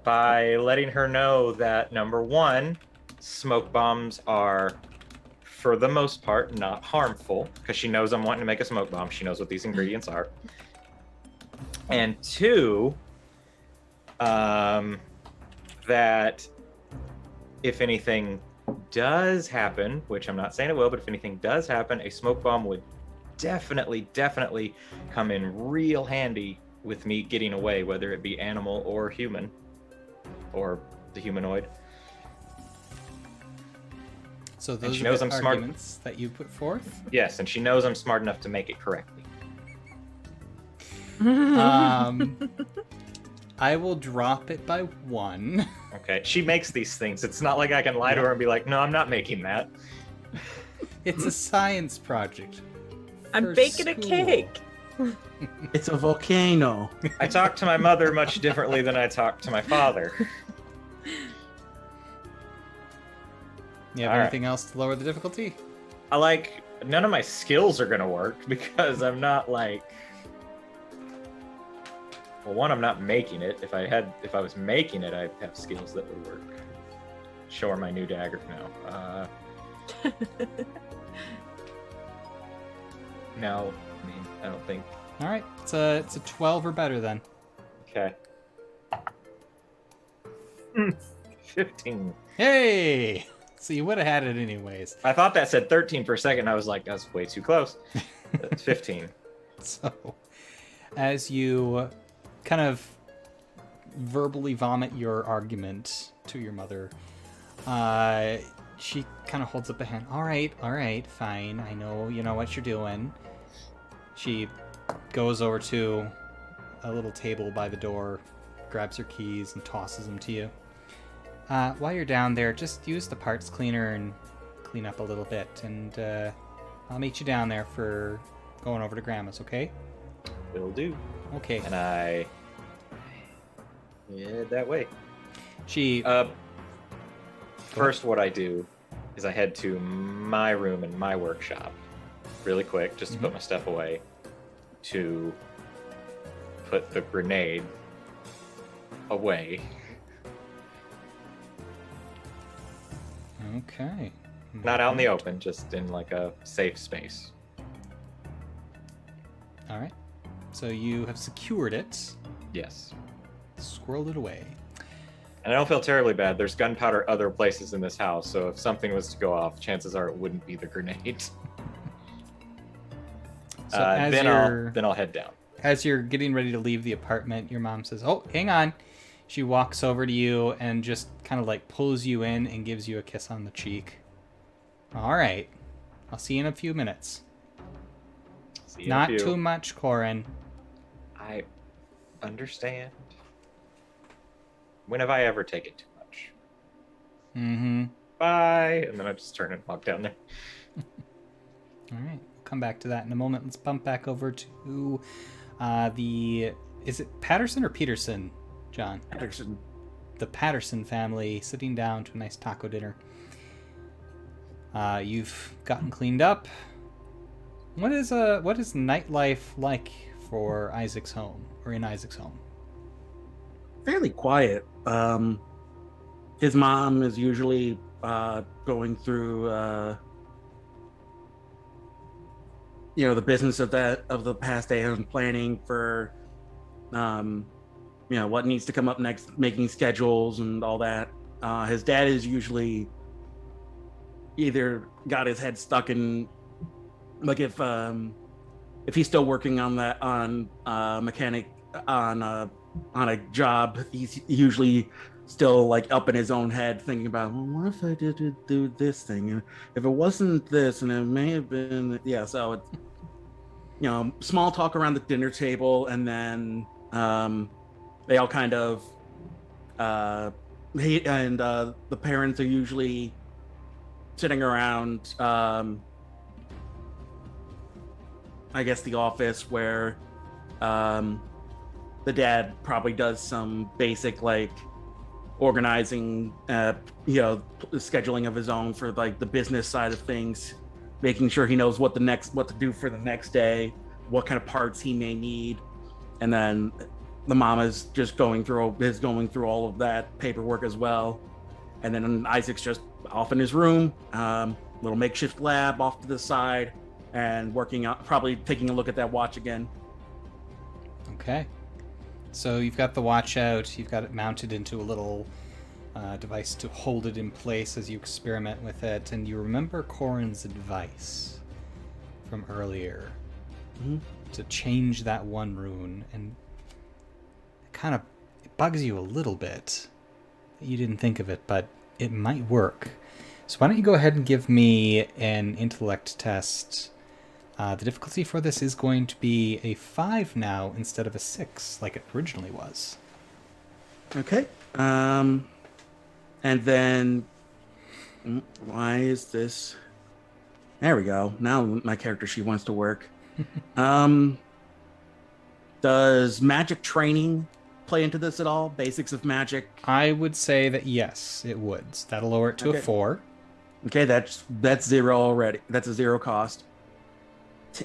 by letting her know that, number one, smoke bombs are, for the most part, not harmful, because she knows I'm wanting to make a smoke bomb. She knows what these ingredients are. And 2, that if anything does happen, which I'm not saying it will, but if anything does happen, a smoke bomb would definitely come in real handy with me getting away, whether it be animal or human, or the humanoid. So those she are knows the I'm smart. arguments that you put forth? Yes, and she knows I'm smart enough to make it correctly. I will drop it by 1. Okay, she makes these things. It's not like I can lie to her and be like, no, I'm not making that. It's a science project. I'm for baking a school. cake. It's a volcano. I talk to my mother much differently than I talk to my father. You have All anything else to lower the difficulty? None of my skills are gonna work because I'm not like... Well, one, I'm not making it. If I was making it, I'd have skills that would work. Show her my new dagger. No. No, I mean, I don't think. All right, it's a 12 or better then. Okay. 15. Hey! So you would have had it anyways. I thought that said 13 for a second. I was like, that's way too close. It's 15. So, as you kind of verbally vomit your argument to your mother, she kind of holds up a hand. All right, fine. I know you know what you're doing. She goes over to a little table by the door, grabs her keys, and tosses them to you. While you're down there, just use the parts cleaner and clean up a little bit, and I'll meet you down there for going over to Grandma's, okay? Will do. Okay. And I head that way. She... First, what I do is I head to my room and my workshop really quick, just to put my stuff away, to put the grenade away. Okay. Not out in the open, just in like a safe space. All right. So you have secured it, Yes. squirreled it away. And I don't feel terribly bad. There's gunpowder other places in this house, so if something was to go off, chances are it wouldn't be the grenade. So as then you're I'll head down. as you're getting ready to leave the apartment, your mom says, "Oh, hang on." She walks over to you and just kind of like pulls you in and gives you a kiss on the cheek. All right. I'll see you in a few minutes. See you in a Not few. too much, Corin. I understand. When have I ever taken too much? Mm-hmm. Bye. And then I just turn and walk down there. All right. We'll come back to that in a moment. Let's bump back over to is it Patterson or Peterson, John? Patterson. The Patterson family sitting down to a nice taco dinner. You've gotten cleaned up. What is nightlife like for Isaac's home, or in Isaac's home? Fairly quiet. His mom is usually going through the business of the past day and planning for what needs to come up next, making schedules and all that. His dad is usually either got his head stuck in, like, if he's still working on mechanic on a job, he's usually still like up in his own head thinking about, well, what if I did do this thing? If it wasn't this, and it may have been, yeah. So it's small talk around the dinner table, and then they all kind of the parents are usually sitting around I guess the office, where the dad probably does some basic like organizing, scheduling of his own for like the business side of things, making sure he knows what to do for the next day, what kind of parts he may need, and then the mom is just going through all of that paperwork as well, and then Isaac's just off in his room, little makeshift lab off to the side, and working out, probably taking a look at that watch again. Okay. So you've got the watch out, you've got it mounted into a little device to hold it in place as you experiment with it, and you remember Corin's advice from earlier to change that one rune, and it bugs you a little bit that you didn't think of it, but it might work. So why don't you go ahead and give me an intellect test. The difficulty for this is going to be a 5 now instead of a 6 like it originally was. Okay. And then why is this? There we go. Now my character sheet wants to work. Does magic training play into this at all? Basics of magic? I would say that yes, it would. That'll lower it to a 4. Okay, that's 0 already. That's a 0 cost.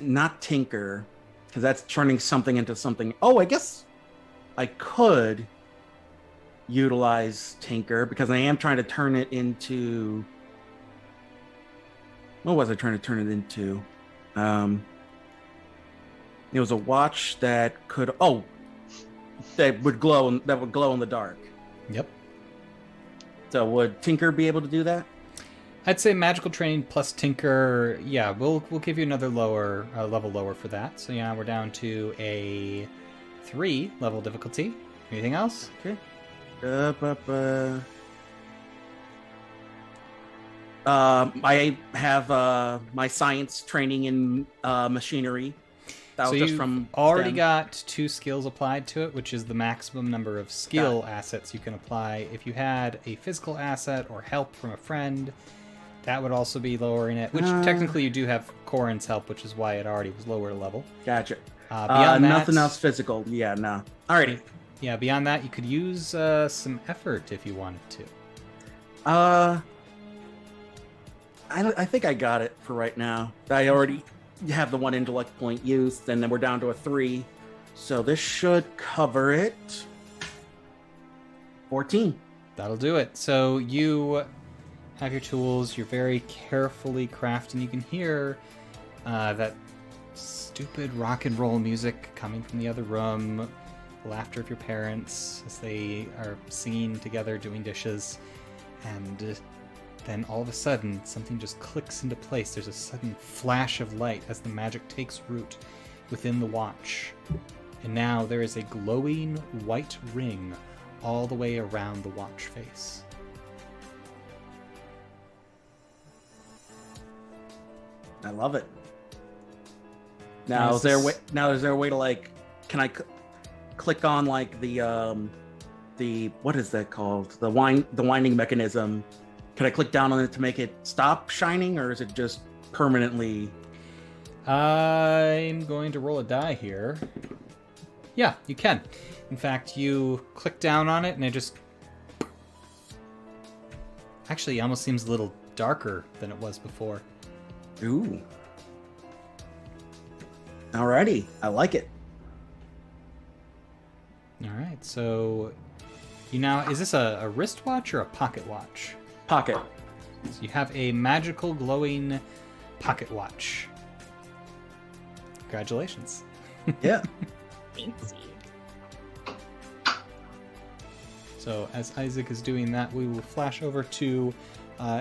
Not tinker, because that's turning something into something. Oh, I guess I could utilize tinker, because I am trying to turn it into. What was I trying to turn it into? It was a watch that could. Oh, that would glow in the dark. Yep. So would tinker be able to do that? I'd say magical training plus tinker. Yeah, we'll give you another level lower for that. So yeah, we're down to a 3 level difficulty. Anything else? Okay. I have my science training in machinery. That So was just you've from already STEM. got 2 skills applied to it, which is the maximum number of skill assets you can apply. If you had a physical asset or help from a friend, that would also be lowering it. Which technically you do have Corin's help, which is why it already was lower level. Gotcha. Beyond that, Nothing else physical. Yeah, no. Alrighty. Yeah, beyond that, you could use some effort if you wanted to. I think I got it for right now. I already have the 1 intellect point used, and then we're down to a 3. So this should cover it. 14. That'll do it. So you have your tools. You're very carefully crafting. You can hear that stupid rock and roll music coming from the other room, laughter of your parents as they are singing together, doing dishes, and then all of a sudden, something just clicks into place. There's a sudden flash of light as the magic takes root within the watch. And now there is a glowing white ring all the way around the watch face. I love it. Now, is there a way to like? Can I click on like the what is that called? The winding mechanism. Can I click down on it to make it stop shining, or is it just permanently? I'm going to roll a die here. Yeah, you can. In fact, you click down on it and it just... Actually, it almost seems a little darker than it was before. Ooh. Alrighty, I like it. Alright, so... You now... Is this a wristwatch or a pocket watch? Pocket. So you have a magical glowing pocket watch. Congratulations. Yeah. Fancy. So as Isaac is doing that, we will flash over to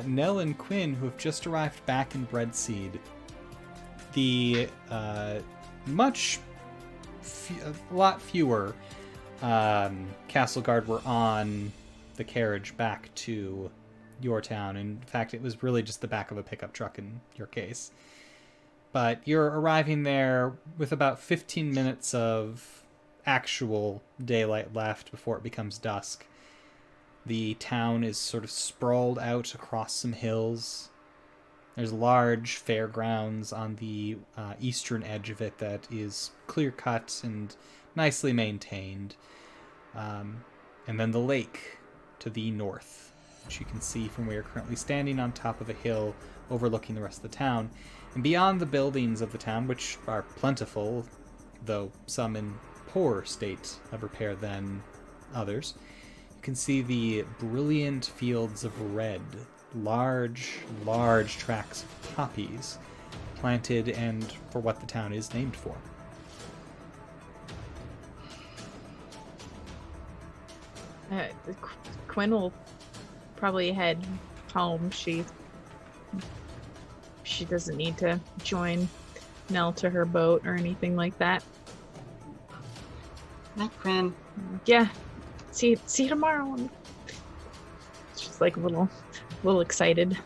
Nell and Quinn, who have just arrived back in Breadseed. The a lot fewer Castle Guard were on the carriage back to your town. In fact, it was really just the back of a pickup truck in your case. But you're arriving there with about 15 minutes of actual daylight left before it becomes dusk. The town is sort of sprawled out across some hills. There's large fairgrounds on the eastern edge of it that is clear-cut and nicely maintained. And then the lake to the north, which you can see from where you're currently standing on top of a hill overlooking the rest of the town. And beyond the buildings of the town, which are plentiful, though some in poorer state of repair than others, you can see the brilliant fields of red, large tracts of poppies planted and for what the town is named for. Quinn will probably head home. She doesn't need to join Nell to her boat or anything like that. Hi, Quinn. Yeah. See you tomorrow. She's like a little excited.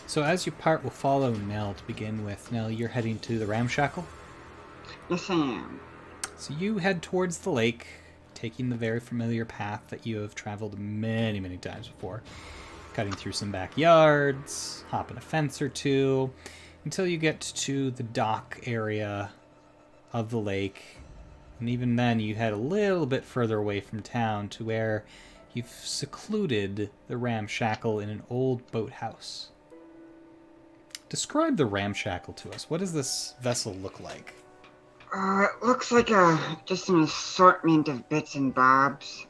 So as you part, we'll follow Nell to begin with. Nell, you're heading to the Ramshackle? Yes, I am. So you head towards the lake, taking the very familiar path that you have traveled many, many times before. Cutting through some backyards, hopping a fence or two, until you get to the dock area of the lake. And even then, you head a little bit further away from town to where you've secluded the Ramshackle in an old boathouse. Describe the Ramshackle to us. What does this vessel look like? It looks like just an assortment of bits and bobs,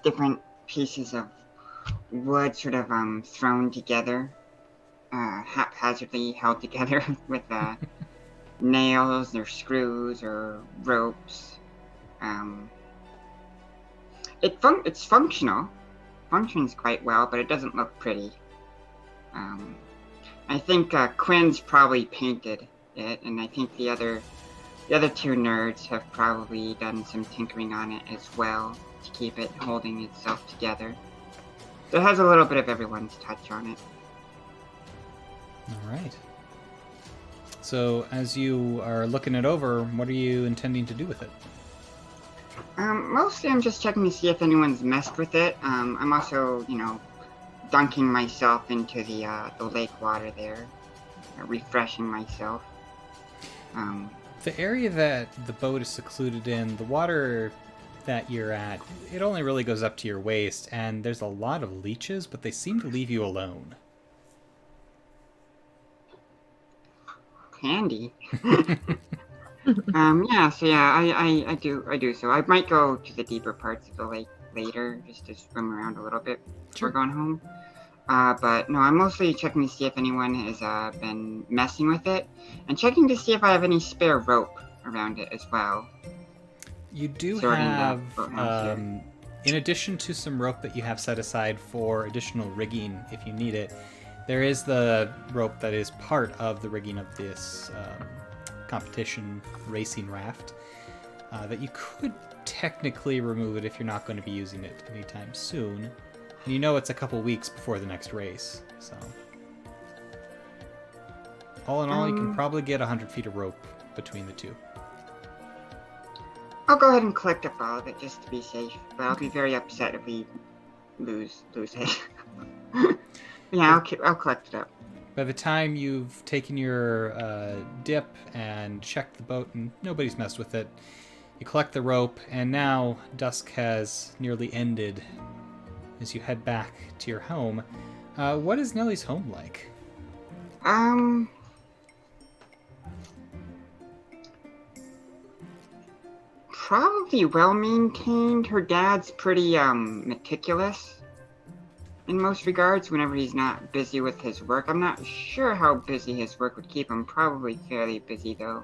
different pieces of wood sort of thrown together, haphazardly held together with nails or screws or ropes. It's functional, functions quite well, but it doesn't look pretty. I think Quinn's probably painted it, and I think the other two nerds have probably done some tinkering on it as well to keep it holding itself together. So it has a little bit of everyone's touch on it. All right. So as you are looking it over, what are you intending to do with it? Mostly I'm just checking to see if anyone's messed with it. I'm also, dunking myself into the lake water there, refreshing myself. The area that the boat is secluded in, the water that you're at, it only really goes up to your waist, and there's a lot of leeches, but they seem to leave you alone. Handy. I do. So I might go to the deeper parts of the lake later, just to swim around a little bit before going home. But no, I'm mostly checking to see if anyone has been messing with it, and checking to see if I have any spare rope around it as well. You do Sorting the have, boathouse here. in addition to some rope that you have set aside for additional rigging if you need it, there is the rope that is part of the rigging of this competition racing raft that you could technically remove it if you're not going to be using it anytime soon. And you know it's a couple weeks before the next race, so... All in all, you can probably get 100 feet of rope between the two. I'll go ahead and collect up all of it just to be safe, but I'll be very upset if we lose it. Yeah, I'll collect it up. By the time you've taken your dip and checked the boat and nobody's messed with it, you collect the rope, and now dusk has nearly ended as you head back to your home. What is Nellie's home like? Probably well maintained. Her dad's pretty meticulous in most regards whenever he's not busy with his work. I'm not sure how busy his work would keep him. Probably fairly busy though.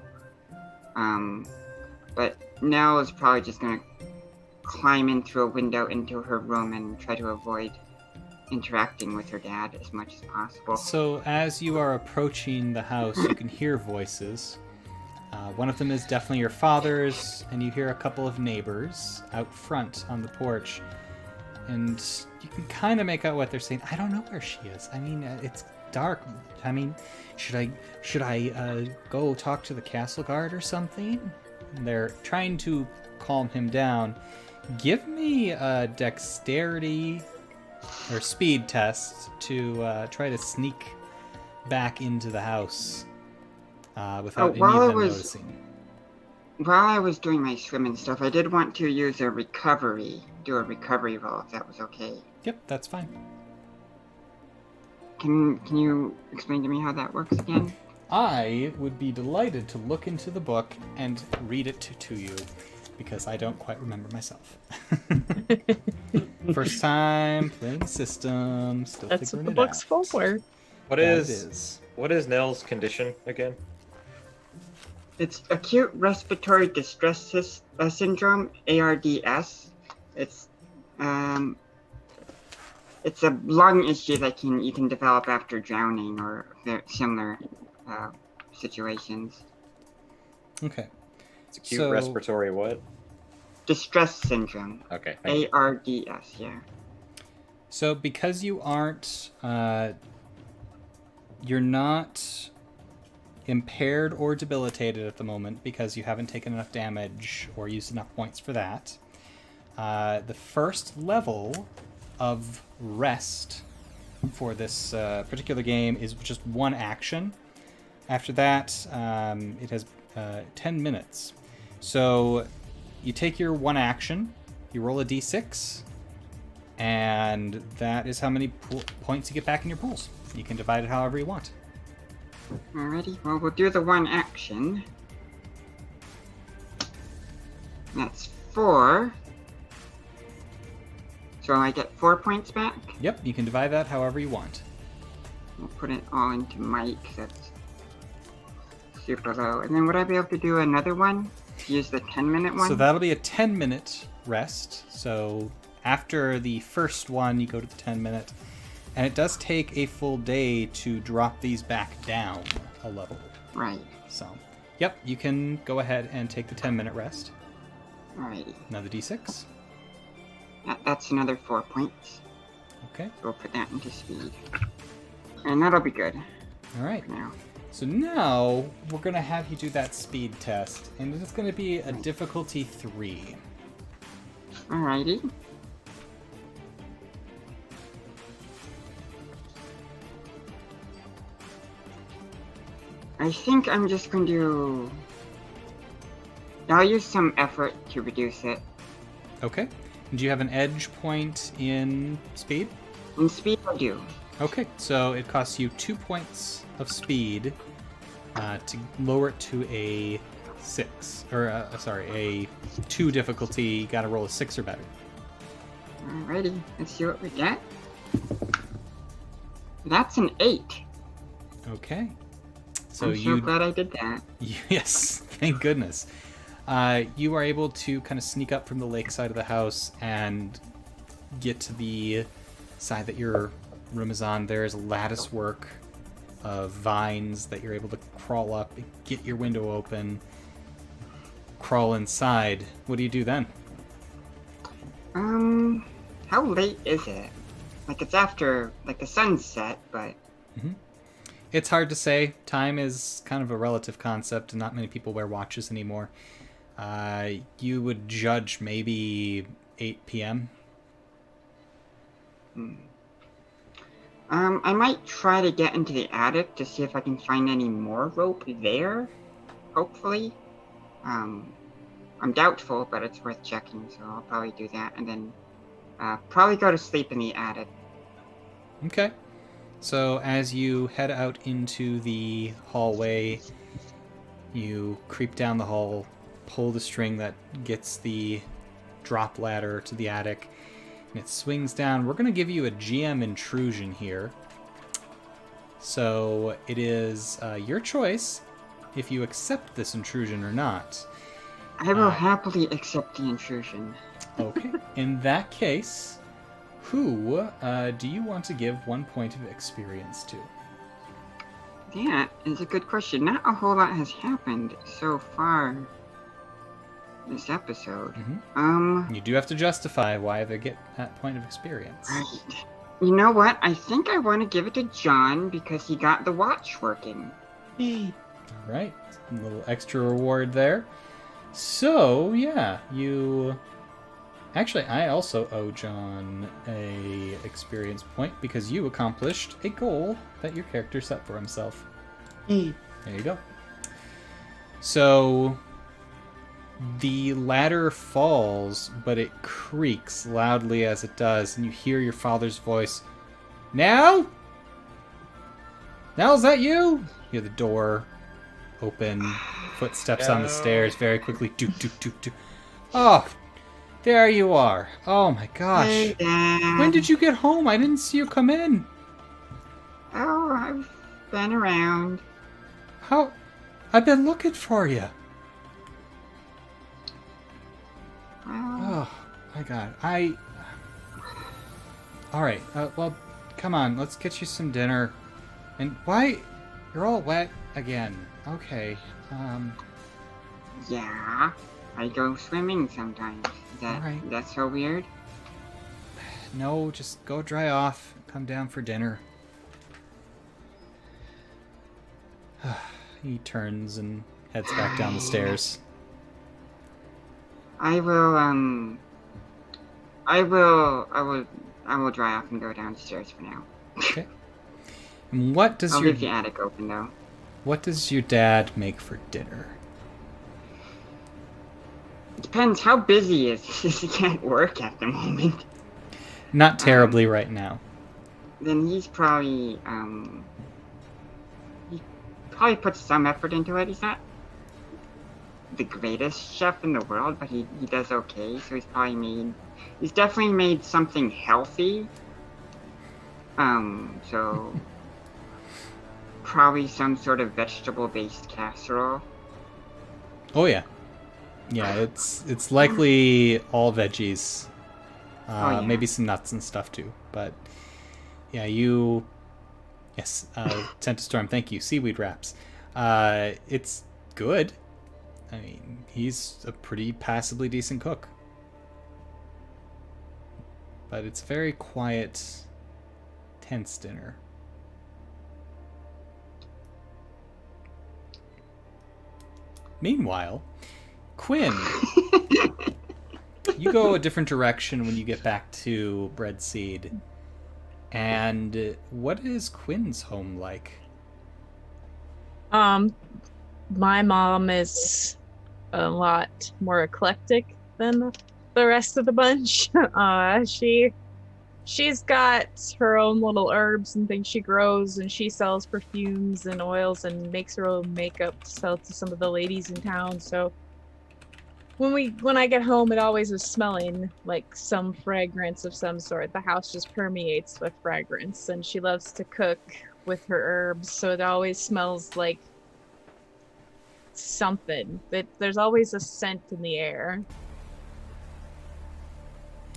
But Nell is probably just gonna climb in through a window into her room and try to avoid interacting with her dad as much as possible. So as you are approaching the house, you can hear voices. One of them is definitely your father's, and you hear a couple of neighbors out front on the porch. And you can kind of make out what they're saying. I don't know where she is. I mean, it's dark. I mean, should I go talk to the castle guard or something? And they're trying to calm him down. Give me a dexterity or speed test to try to sneak back into the house without any of them noticing. While I was doing my swimming stuff, I did want to use do a recovery roll if that was okay. Yep, that's fine. Can you explain to me how that works again? I would be delighted to look into the book and read it to you, because I don't quite remember myself. First time playing the system, still That's figuring what the it book's out. for. What is Nell's condition again? It's acute respiratory distress syndrome, ARDS. It's a lung issue that you can develop after drowning or similar situations. Okay. It's acute respiratory what? Distress syndrome. Okay. ARDS, yeah. So because you aren't, you're not impaired or debilitated at the moment because you haven't taken enough damage or used enough points for that. The first level of rest for this particular game is just one action. After that, it has 10 minutes. So you take your one action, you roll a d6, and that is how many points you get back in your pools. You can divide it however you want. Alrighty, well, we'll do the one action. That's 4. So I get 4 points back? Yep, you can divide that however you want. We'll put it all into Mike, that's super low. And then would I be able to do another one? Use the 10-minute one? So that'll be a 10-minute rest. So after the first one, you go to the 10-minute. And it does take a full day to drop these back down a level. Right. So, yep, you can go ahead and take the 10-minute rest. Alrighty. Another d6. That's another 4 points. Okay. We'll put that into speed. And that'll be good. All right. For now. So now we're going to have you do that speed test. And it's going to be a difficulty 3. Alrighty. I think I'm just going to... I'll use some effort to reduce it. Okay. Do you have an edge point in speed? In speed, I do. Okay, so it costs you 2 points of speed to lower it to a 6. Or, a 2 difficulty. You gotta roll a 6 or better. Alrighty, let's see what we get. That's an 8. Okay. So I'm so glad I did that. Yes, thank goodness. You are able to kind of sneak up from the lake side of the house and get to the side that your room is on. There is lattice work of vines that you're able to crawl up, get your window open, crawl inside. What do you do then? How late is it? Like, it's after, like, the sun's set, but... It's hard to say. Time is kind of a relative concept, and not many people wear watches anymore. You would judge maybe 8 p.m. I might try to get into the attic to see if I can find any more rope there, hopefully. I'm doubtful, but it's worth checking, so I'll probably do that, and then probably go to sleep in the attic. Okay. So as you head out into the hallway, you creep down the hall, pull the string that gets the drop ladder to the attic, and it swings down. We're going to give you a GM intrusion here. So it is your choice if you accept this intrusion or not. I will happily accept the intrusion. Okay. In that case, who do you want to give 1 point of experience to? That is a good question. Not a whole lot has happened so far this episode. You do have to justify why they get that point of experience. Right. You know what? I think I want to give it to John because he got the watch working. All right. A little extra reward there. So, yeah, you... Actually, I also owe John a experience point because you accomplished a goal that your character set for himself. There you go. So, the ladder falls, but it creaks loudly as it does, and you hear your father's voice. Now? Now, is that you? You hear the door open, footsteps on the stairs very quickly. Doot, doot, doot, doot. Oh, there you are. Oh my gosh. Hey, Dad. When did you get home? I didn't see you come in. Oh, I've been around. How? I've been looking for you. Well, Oh my god. Alright, well, come on. Let's get you some dinner. And why? You're all wet again. Okay. yeah. I go swimming sometimes. Alright. That's so weird? No, just go dry off. Come down for dinner. He turns and heads back down the stairs. I will dry off and go downstairs for now. Okay. And what does I'll leave the attic open though. What does your dad make for dinner? It depends how busy he is. He can't work at the moment. Not terribly right now. Then he's probably he probably puts some effort into it. He's not the greatest chef in the world, but he does okay. So he's definitely made something healthy. So probably some sort of vegetable-based casserole. Oh yeah. Yeah, it's likely all veggies. Yeah. Maybe some nuts and stuff too. But yeah, yes, Storm, thank you. Seaweed wraps. It's good. I mean, he's a pretty passably decent cook. But it's a very quiet, tense dinner. Meanwhile, Quinn, you go a different direction when you get back to Breadseed. And what is Quinn's home like? My mom is a lot more eclectic than the rest of the bunch. She's got her own little herbs and things she grows, and she sells perfumes and oils and makes her own makeup to sell to some of the ladies in town. So when I get home, it always is smelling like some fragrance of some sort. The house just permeates with fragrance, and she loves to cook with her herbs, so it always smells like something. There's always a scent in the air.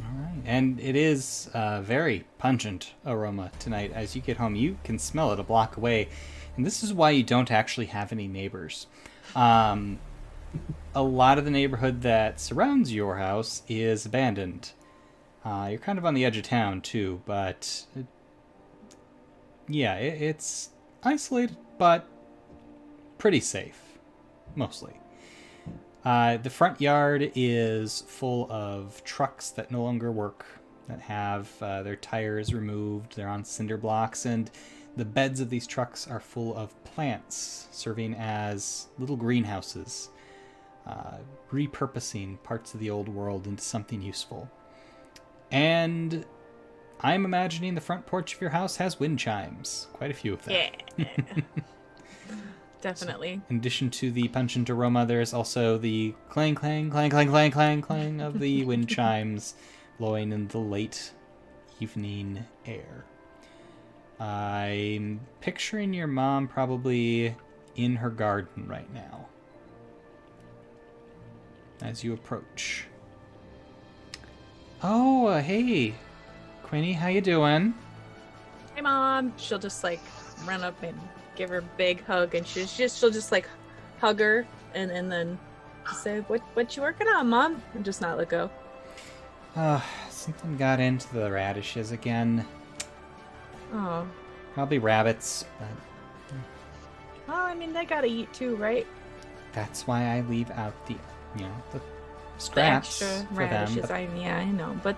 All right, and it is a very pungent aroma tonight. As you get home, you can smell it a block away, and this is why you don't actually have any neighbors. A lot of the neighborhood that surrounds your house is abandoned. You're kind of on the edge of town too, but it's isolated, but pretty safe, mostly. The front yard is full of trucks that no longer work, that have their tires removed. They're on cinder blocks, and the beds of these trucks are full of plants, serving as little greenhouses, repurposing parts of the old world into something useful. And I'm imagining the front porch of your house has wind chimes. Quite a few of them. Yeah. Definitely. So, in addition to the pungent aroma, there's also the clang, clang, clang, clang, clang, clang, clang of the wind chimes blowing in the late evening air. I'm picturing your mom probably in her garden right now as you approach. Oh, hey, Quinny, how you doing? Hey, Mom. She'll just like run up and give her a big hug, and she'll just like hug her and then say, what you working on, Mom? And just not let go. Something got into the radishes again. Oh. Probably rabbits, but Well, I mean, they gotta eat too, right? that's why I leave out the The scraps extra for radishes. them. But I know, but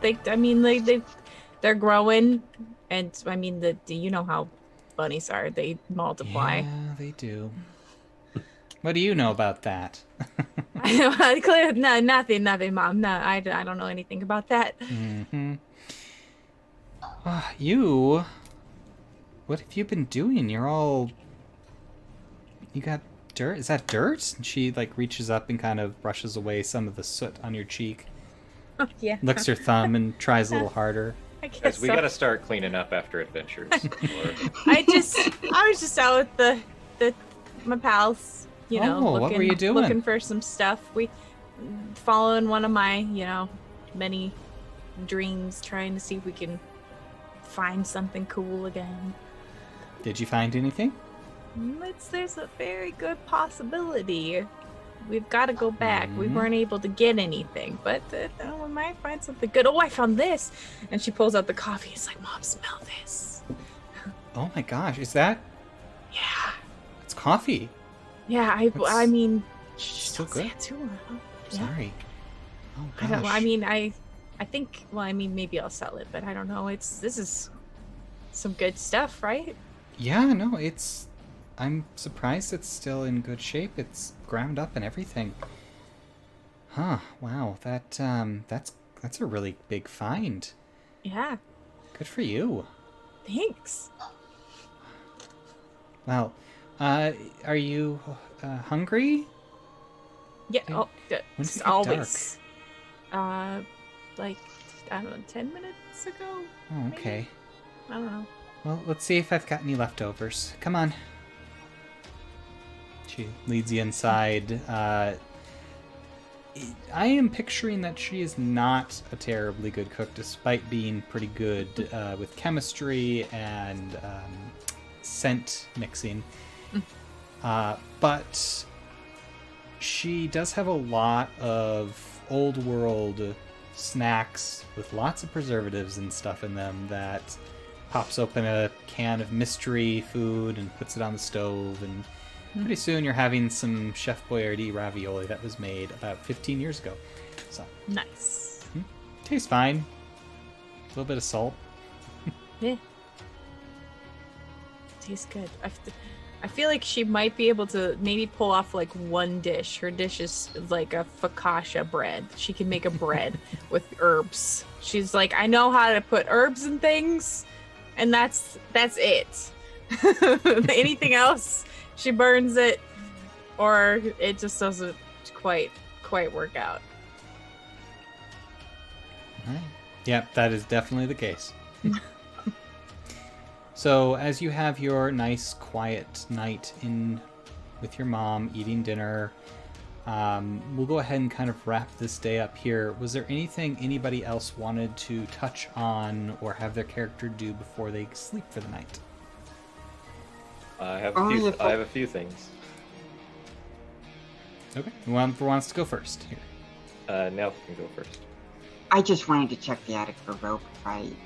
they're growing, and I mean, you know how bunnies are. They multiply. yeah, they do. What do you know about that? No, nothing, Mom. No, I don't know anything about that. Mm-hmm. What have you been doing? You got dirt? Is that dirt? And she like reaches up and kind of brushes away some of the soot on your cheek. Oh, yeah. Licks her thumb and tries a little harder. I guess Guys, we so. gotta start cleaning up after adventures. I was just out with my pals, what were you doing? looking for some stuff. We following one of my, many dreams, trying to see if we can find something cool again. Did you find anything? There's a very good possibility. We've got to go back. We Mhm. weren't able to get anything, but we might find something good. Oh, I found this! And she pulls out the coffee. It's like, Mom, smell this. Oh my gosh, is that? Yeah. It's coffee. Yeah, I That's mean, so don't say good. it to her. huh? Yeah. Sorry. Oh I don't. gosh. I mean, I think. Well, I mean, maybe I'll sell it, but I don't know. This is some good stuff, right? Yeah, no, I'm surprised it's still in good shape. It's ground up and everything. Huh, wow, that's a really big find. Yeah. Good for you. Thanks. Well, are you hungry? Yeah. When- Oh, when did it's it get always. Like I don't know, 10 minutes ago. Oh, maybe? okay. I don't know. Well, let's see if I've got any leftovers. Come on. She leads you inside. I am picturing that she is not a terribly good cook, despite being pretty good with chemistry and scent mixing. But she does have a lot of old world snacks with lots of preservatives and stuff in them that pops open a can of mystery food and puts it on the stove, and pretty soon you're having some Chef Boyardee ravioli that was made about 15 years ago. So, Nice. tastes fine. A little bit of salt. Yeah. Tastes good. I feel like she might be able to maybe pull off like one dish. Her dish is like a focaccia bread. She can make a bread with herbs. She's like, I know how to put herbs and things, and that's it. Anything else, she burns it, or it just doesn't quite work out. All right. Yep, that is definitely the case. So, as you have your nice, quiet night in with your mom, eating dinner, we'll go ahead and kind of wrap this day up here. Was there anything anybody else wanted to touch on or have their character do before they sleep for the night? I have a few things. Okay. Who wants to go first here? Nell can go first. I just wanted to check the attic for rope.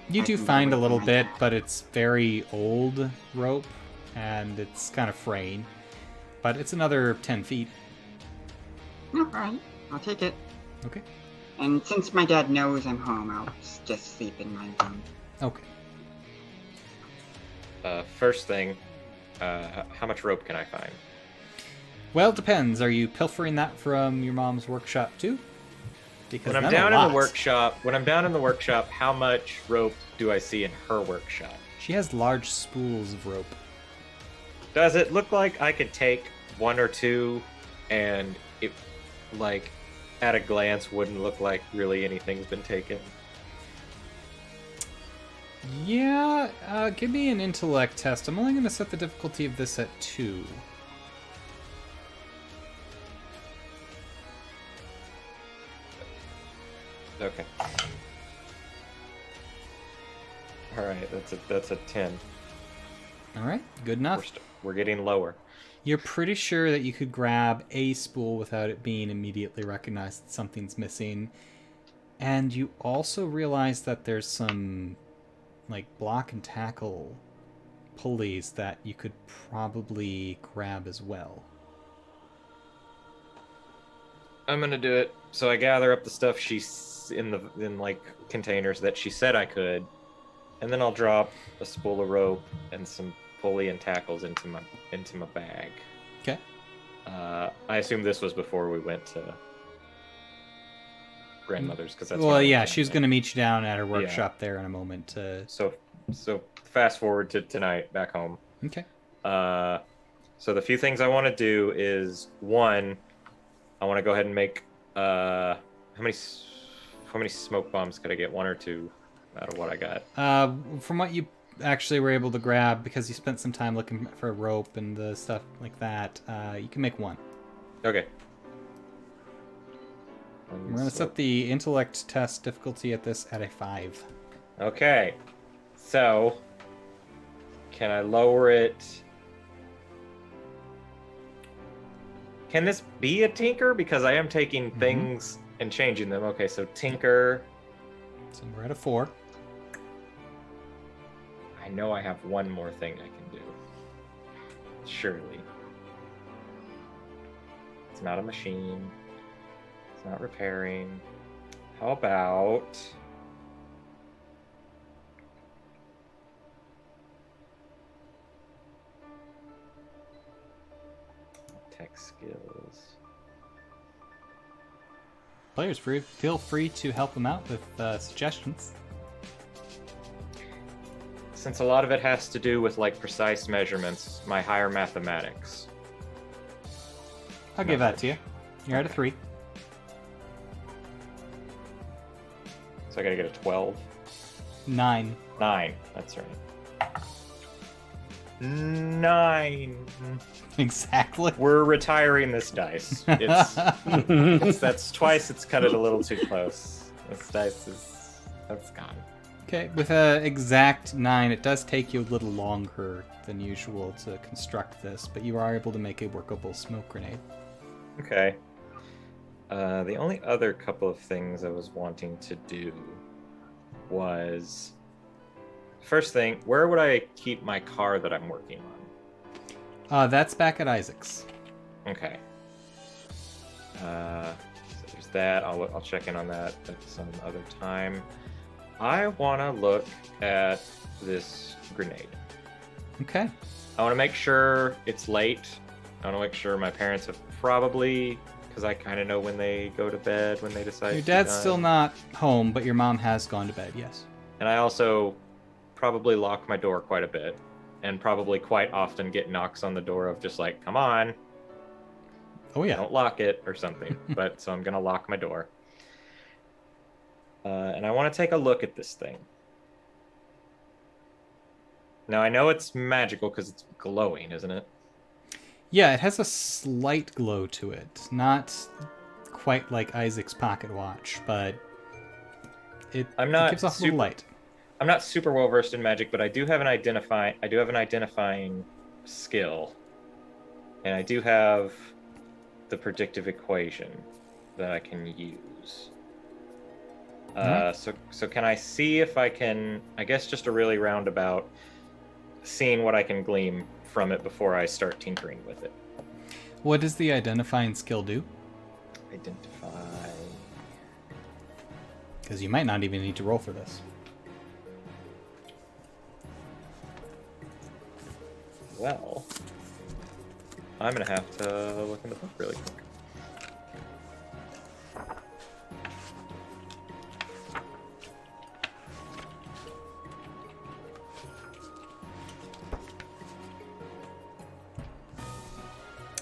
You do find a little bit, but it's very old rope, and it's kind of fraying. But it's another 10 feet. Alright, I'll take it. Okay. And since my dad knows I'm home, I'll just sleep in my room. Okay. First thing, how much rope can I find? Well, it depends. Are you pilfering that from your mom's workshop too? Because When I'm down in the workshop, how much rope do I see in her workshop? She has large spools of rope. Does it look like I could take one or two and it, like, at a glance wouldn't look like really anything's been taken? Yeah, give me an intellect test. I'm only going to set the difficulty of this at 2. Okay. All right, that's a 10. All right, good enough. We're getting lower. You're pretty sure that you could grab a spool without it being immediately recognized that something's missing. And you also realize that there's some, like, block and tackle pulleys that you could probably grab as well. I'm gonna do it. So I gather up the stuff she's in like containers that she said I could, and then I'll drop a spool of rope and some pulley and tackles into my bag. Okay. I assume this was before we went to grandmother's, because that's well, yeah, she's going to meet you down at her workshop there in a moment. So fast forward to tonight back home. Okay. So the few things I want to do is, one, I want to go ahead and make how many smoke bombs could I get? 1 or 2 out of what I got? From what you actually were able to grab, because you spent some time looking for rope and the stuff like that, you can make 1. Okay. We're going to set the intellect test difficulty at this at a 5. Okay. So, can I lower it? Can this be a tinker? Because I am taking things and changing them. Okay, so tinker. So we're at a 4. I know I have one more thing I can do. Surely. It's not a machine. It's not repairing. How about... tech skills. Players, feel free to help them out with suggestions. Since a lot of it has to do with like precise measurements, my higher mathematics. I'll give that to you. You're at a 3. So I gotta get a 12. 9. 9, that's right. 9. Exactly. We're retiring this dice. It's that's twice it's cut it a little too close. This dice that's gone. Okay, with an exact 9, it does take you a little longer than usual to construct this, but you are able to make a workable smoke grenade. Okay. The only other couple of things I was wanting to do was... First thing, where would I keep my car that I'm working on? That's back at Isaac's. Okay. So there's that. I'll check in on that at some other time. I want to look at this grenade. Okay. I want to make sure it's late. I want to make sure my parents have probably, because I kind of know when they go to bed, when they decide Your to dad's be done. still not home, but your mom has gone to bed, yes. And I also probably lock my door quite a bit, and probably quite often get knocks on the door of just like, come on. Oh, yeah. Don't lock it or something. But so I'm going to lock my door. And I want to take a look at this thing. Now, I know it's magical because it's glowing, isn't it? Yeah, it has a slight glow to it. Not quite like Isaac's pocket watch, but it gives off a little light. I'm not super well versed in magic, but I do have an identifying skill. And I do have the predictive equation that I can use. So can I see if I can, I guess just a really roundabout, seeing what I can glean from it before I start tinkering with it. What does the identifying skill do? Identify. Because you might not even need to roll for this. Well, I'm going to have to look in the book really quick.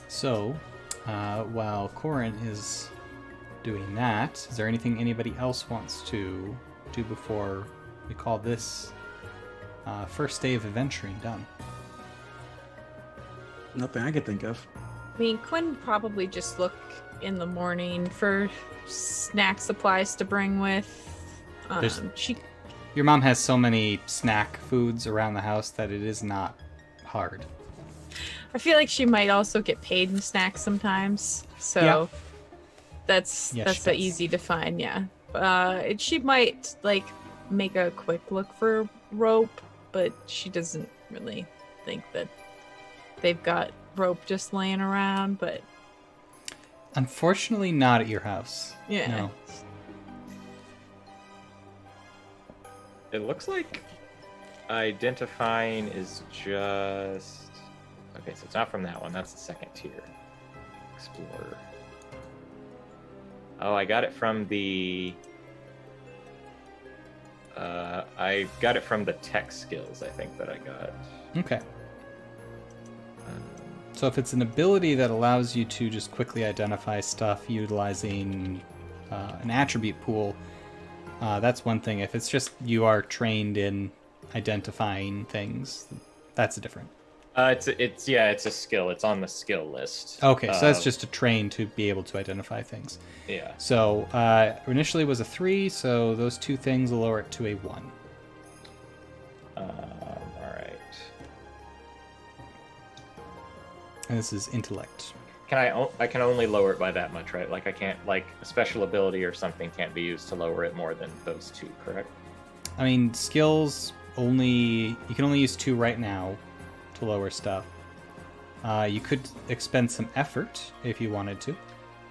So, while Corin is doing that, is there anything anybody else wants to do before we call this first day of adventuring done? Nothing I could think of. I mean, Quinn would probably just look in the morning for snack supplies to bring with. Your mom has so many snack foods around the house that it is not hard. I feel like she might also get paid in snacks sometimes, so Yeah. that's easy to find. Yeah, she might like make a quick look for rope, but she doesn't really think that they've got rope just laying around. But unfortunately, not at your house. Yeah. No. It looks like identifying is just... Okay, so it's not from that one. That's the second tier. Explorer. Oh, I got it from the... I got it from the tech skills, I think, that I got. Okay. So if it's an ability that allows you to just quickly identify stuff utilizing an attribute pool, that's one thing. If it's just you are trained in identifying things, that's different. It's a skill. It's on the skill list. Okay, so that's just a train to be able to identify things. Yeah. So initially it was a 3, so those two things will lower it to a 1. All right. And this is intellect. I can only lower it by that much, right? Like I can't, like a special ability or something can't be used to lower it more than those two, correct? I mean, skills you can only use 2 right now to lower stuff. You could expend some effort if you wanted to.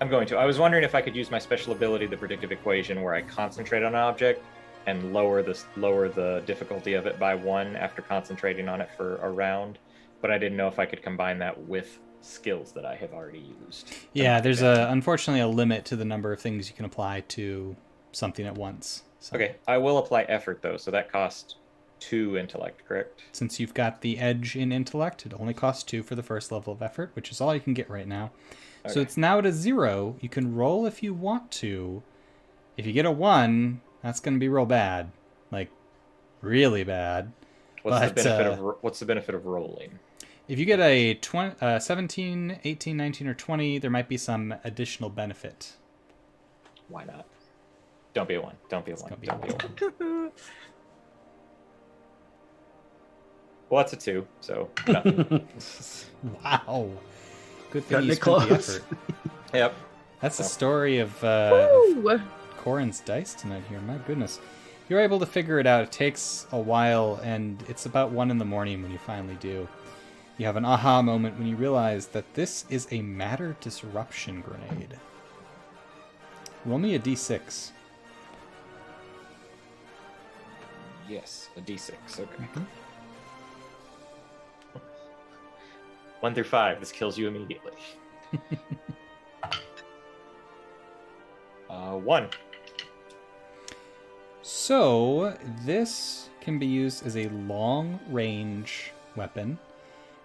I'm going to. I was wondering if I could use my special ability, the predictive equation, where I concentrate on an object and lower the difficulty of it by 1 after concentrating on it for a round. But I didn't know if I could combine that with skills that I have already used. Yeah, there's unfortunately a limit to the number of things you can apply to something at once. So. Okay, I will apply effort though, so that costs 2 intellect, correct? Since you've got the edge in intellect, it only costs 2 for the first level of effort, which is all you can get right now. Okay. So it's now at a 0. You can roll if you want to. If you get a 1, that's going to be real bad. Like, really bad. What's the benefit of rolling? If you get a 17, 18, 19, or 20, there might be some additional benefit. Why not? Don't be a 1. Don't be a 1. Don't be a 1. Well, that's a 2, so nothing. Wow. Good thing Cutting you it spent the close. effort. Yep. That's the story of Corin's dice tonight here. My goodness. You're able to figure it out. It takes a while, and it's about 1 in the morning when you finally do. You have an aha moment when you realize that this is a matter disruption grenade. Roll me a d6. Yes, a d6. Okay. Mm-hmm. 1 through 5. This kills you immediately. 1. So this can be used as a long-range weapon.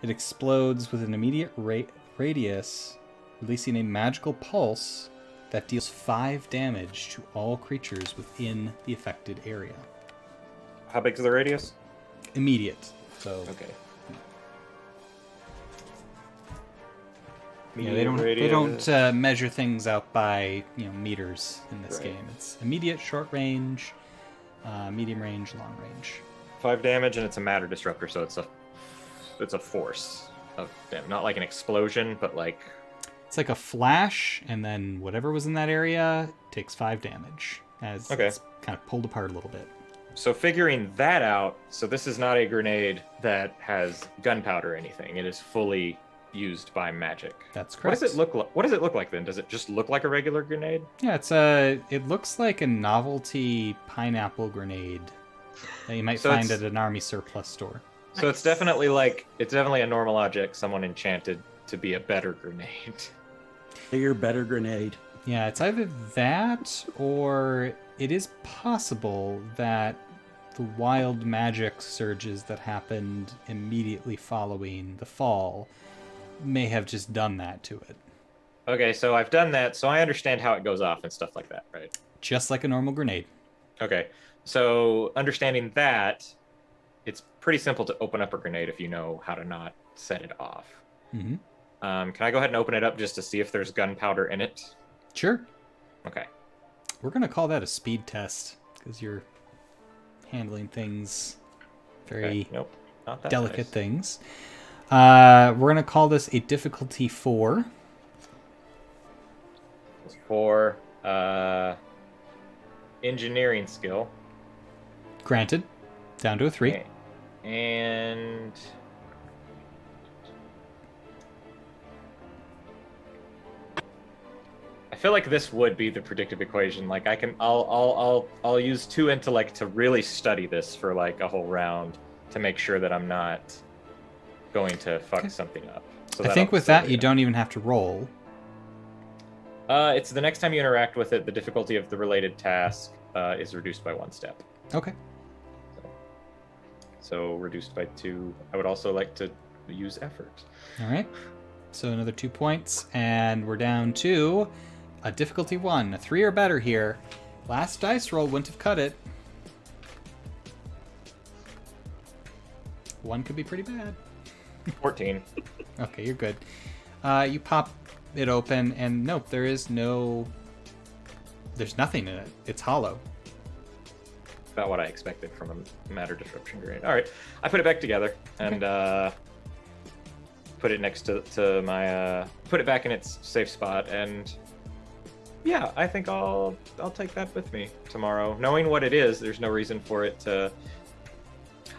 It explodes with an immediate radius, releasing a magical pulse that deals 5 damage to all creatures within the affected area. How big is the radius? Immediate. So Okay. yeah, they don't measure things out by meters in this game. It's immediate, short range, medium range, long range. 5 damage, and it's a matter disruptor, so it's a force of damage, not like an explosion, but like it's like a flash, and then whatever was in that area takes 5 damage as it's kind of pulled apart a little bit. So figuring that out, so this is not a grenade that has gunpowder or anything. It is fully used by magic. That's correct. What does it look like then? Does it just look like a regular grenade? Yeah, it looks like a novelty pineapple grenade that you might find at an army surplus store. So it's definitely a normal object someone enchanted to be a better grenade. Bigger, better grenade. Yeah, it's either that or it is possible that the wild magic surges that happened immediately following the fall may have just done that to it. Okay, so I've done that, so I understand how it goes off and stuff like that, right? Just like a normal grenade. Okay, so understanding that, it's pretty simple to open up a grenade if you know how to not set it off. Mm-hmm. Can I go ahead and open it up just to see if there's gunpowder in it? Sure. Okay. We're going to call that a speed test because you're handling things very Nope, not that delicate nice. things. We're going to call this a difficulty 4. It's for engineering skill. Granted. Down to a 3. Okay. And I feel like this would be the predictive equation. Like I'll use 2 intellect to really study this for like a whole round to make sure that I'm not going to fuck something up. So I think with that you don't even have to roll. It's the next time you interact with it, the difficulty of the related task is reduced by 1 step. Okay. So reduced by 2. I would also like to use effort. All right. So another 2 points, and we're down to a difficulty 1. A 3 or better here. Last dice roll wouldn't have cut it. 1 could be pretty bad. 14. Okay, you're good. You pop it open, and nope, there's nothing in it. It's hollow. About what I expected from a matter disruption grenade. All right, I put it back together and put it next to my put it back in its safe spot, and yeah, I think I'll take that with me tomorrow. Knowing what it is, there's no reason for it to.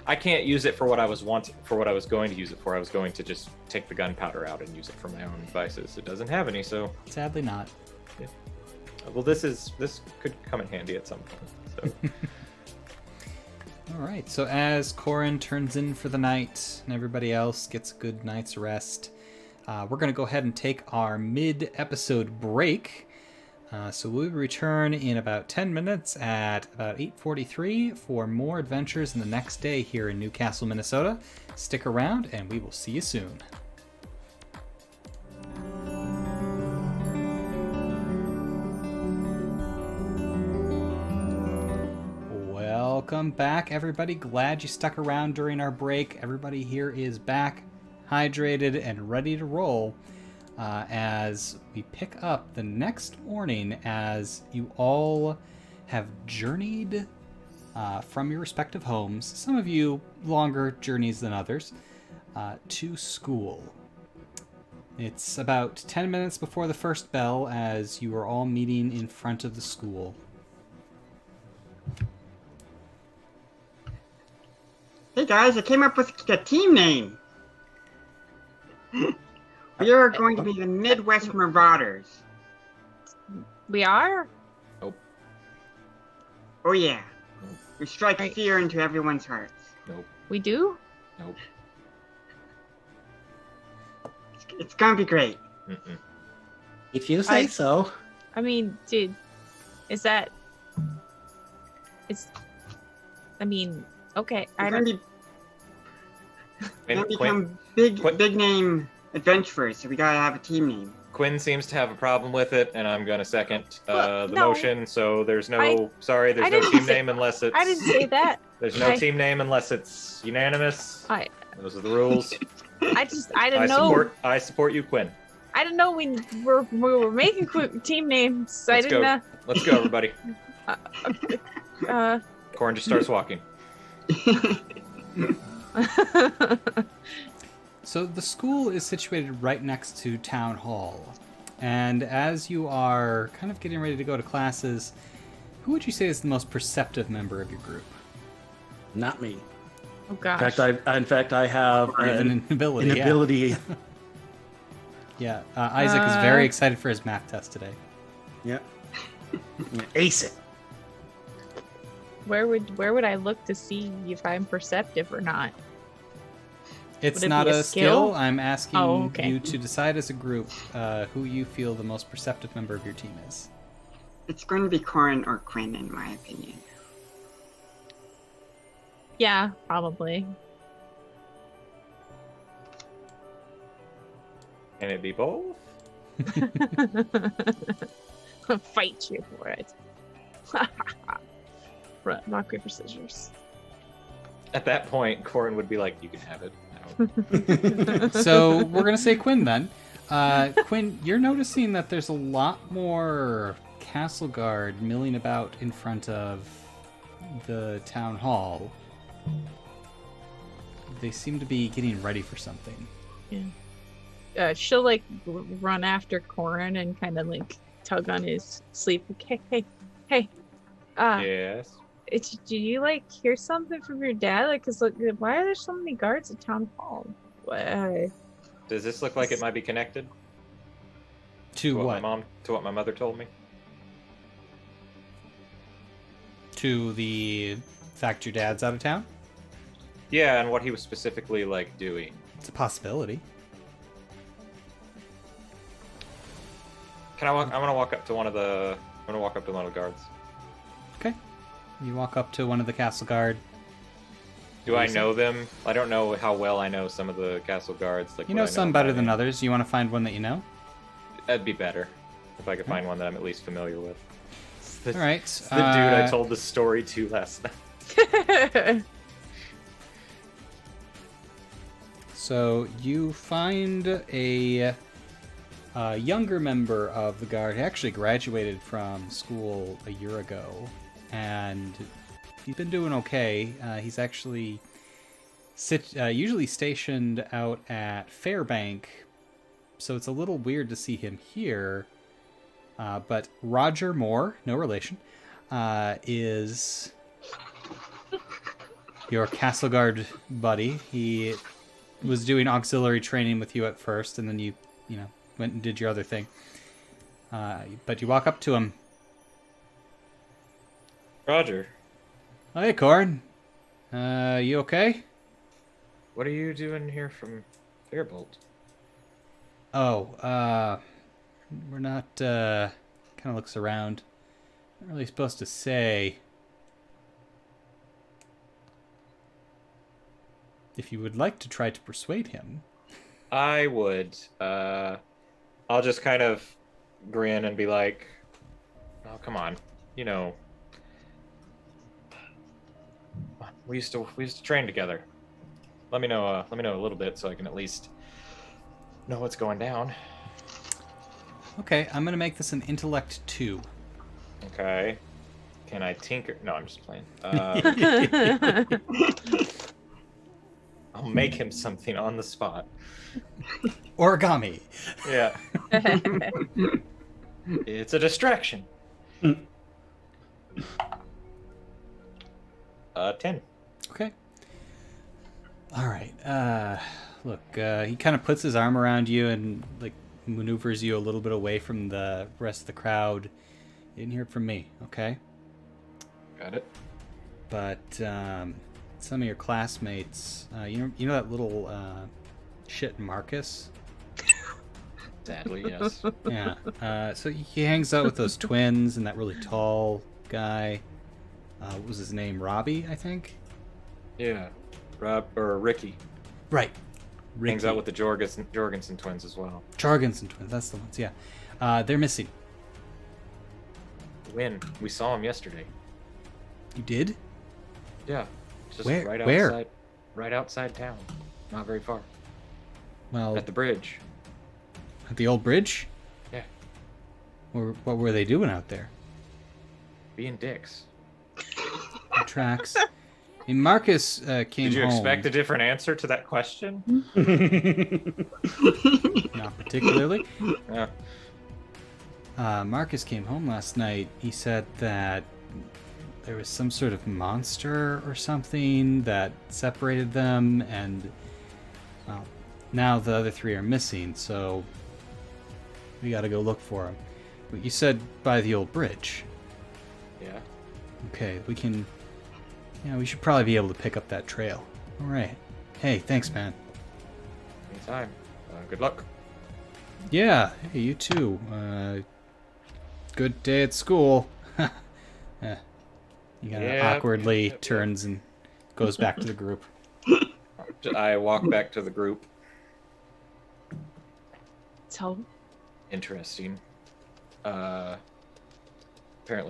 I can't use it for what I was going to use it for. I was going to just take the gunpowder out and use it for my own devices. It doesn't have any, so Sadly not. yeah. Well, this could come in handy at some point. So. All right, so as Corin turns in for the night and everybody else gets a good night's rest, we're going to go ahead and take our mid-episode break. So we'll return in about 10 minutes at about 8:43 for more adventures in the next day here in Newcastle, Minnesota. Stick around and we will see you soon. Welcome back, everybody. Glad you stuck around during our break. Everybody here is back, hydrated, and ready to roll as we pick up the next morning as you all have journeyed from your respective homes, some of you longer journeys than others, to school. It's about 10 minutes before the first bell as you are all meeting in front of the school. Hey guys, I came up with a team name. We are going to be the Midwest Marauders. We are? Oh yeah. We strike fear into everyone's hearts. Nope. We do? Nope. It's gonna be great. Mm-mm. If you say so. I mean, dude, is that... I mean, okay. We're gonna become big name adventurers, so we gotta have a team name. Quinn seems to have a problem with it, and I'm gonna second the no. motion. So there's no I no didn't team say- name unless it's. I didn't say that. There's no team name unless it's unanimous. Those are the rules. I didn't know. I support you, Quinn. I didn't know we were making team names. Let's I didn't. go. Let's go, everybody. Uh, Corin just starts walking. So the school is situated right next to Town Hall. And as you are kind of getting ready to go to classes, who would you say is the most perceptive member of your group? Not me. oh gosh. In fact, I have Or even an ability. an yeah. ability. Yeah, Isaac is very excited for his math test today. Yeah. Ace it. Where would I look to see if I'm perceptive or not? It's Would it not be a a skill? I'm asking Oh, okay. you to decide as a group who you feel the most perceptive member of your team is. It's going to be Corin or Quinn, in my opinion. Yeah, probably. Can it be both? I'll fight you for it. Rock, paper, scissors. At that point, Corin would be like, "You can have it." So we're going to say Quinn then. Quinn, you're noticing that there's a lot more castle guard milling about in front of the town hall. They seem to be getting ready for something. She'll like run after Corin and kind of like tug on his sleeve. Like, hey. Yes. Do you like hear something from your dad? Like, cause like, why are there so many guards at town hall? Why? Does this look like it might be connected To what? To what my mother told me? To the fact your dad's out of town? Yeah, and what he was specifically like doing. It's a possibility. Can I walk? I want to walk up to one of the. I'm gonna walk up to one of the guards. Okay. You walk up to one of the castle guard. Do I know them? I don't know how well I know some of the castle guards. Like You would know I some by better than name? others. You want to find one that you know? That'd be better if I could find one that I'm at least familiar with. It's the, All right. it's the dude I told the story to last night. So you find a younger member of the guard. He actually graduated from school a year ago, and he's been doing okay. He's actually usually stationed out at Fairbank, so it's a little weird to see him here. But Roger Moore, no relation, is your castle guard buddy. He was doing auxiliary training with you at first, and then you went and did your other thing. But you walk up to him. Roger, Hey, Corin. You okay? what are you doing here from Fairbolt? Oh, we're not, kind of looks around. Not really supposed to say. If you would like to try to persuade him. I would. I'll just kind of grin and be like, "Oh, come on, you know, we used to train together. Let me know a little bit so I can at least know what's going down." Okay, I'm gonna make this an intellect 2. Okay. Can I tinker? No, I'm just playing. I'll make him something on the spot. Origami. Yeah. It's a distraction. 10. Okay. All right. Look, he kind of puts his arm around you and like maneuvers you a little bit away from the rest of the crowd. You didn't hear it from me, okay? Got it. But some of your classmates, you know that little shit Marcus? Sadly, yes. Yeah. So he hangs out with those twins and that really tall guy. What was his name? Robbie, I think. Yeah. Rob or Ricky. Right. Hangs out with the Jorgensen twins as well. Jorgensen twins, that's the ones, yeah. They're missing. When? We saw him yesterday. You did? Yeah. Just Where? right Where? outside right outside town. Not very far. Well, At the bridge. at the old bridge? Yeah. Or what were they doing out there? Being dicks. The tracks. And Marcus came Did you home. expect a different answer to that question? Not particularly. Yeah. Marcus came home last night. He said that there was some sort of monster or something that separated them, and well, now the other three are missing, so we gotta go look for them. But you said by the old bridge. Yeah. Okay, we can... Yeah, we should probably be able to pick up that trail. Alright. Hey, thanks, man. Anytime. Good luck. Yeah, hey, you too. Good day at school. Yeah. He kind of awkwardly Yep. turns and goes back to the group. I walk back to the group. So, Interesting. Apparently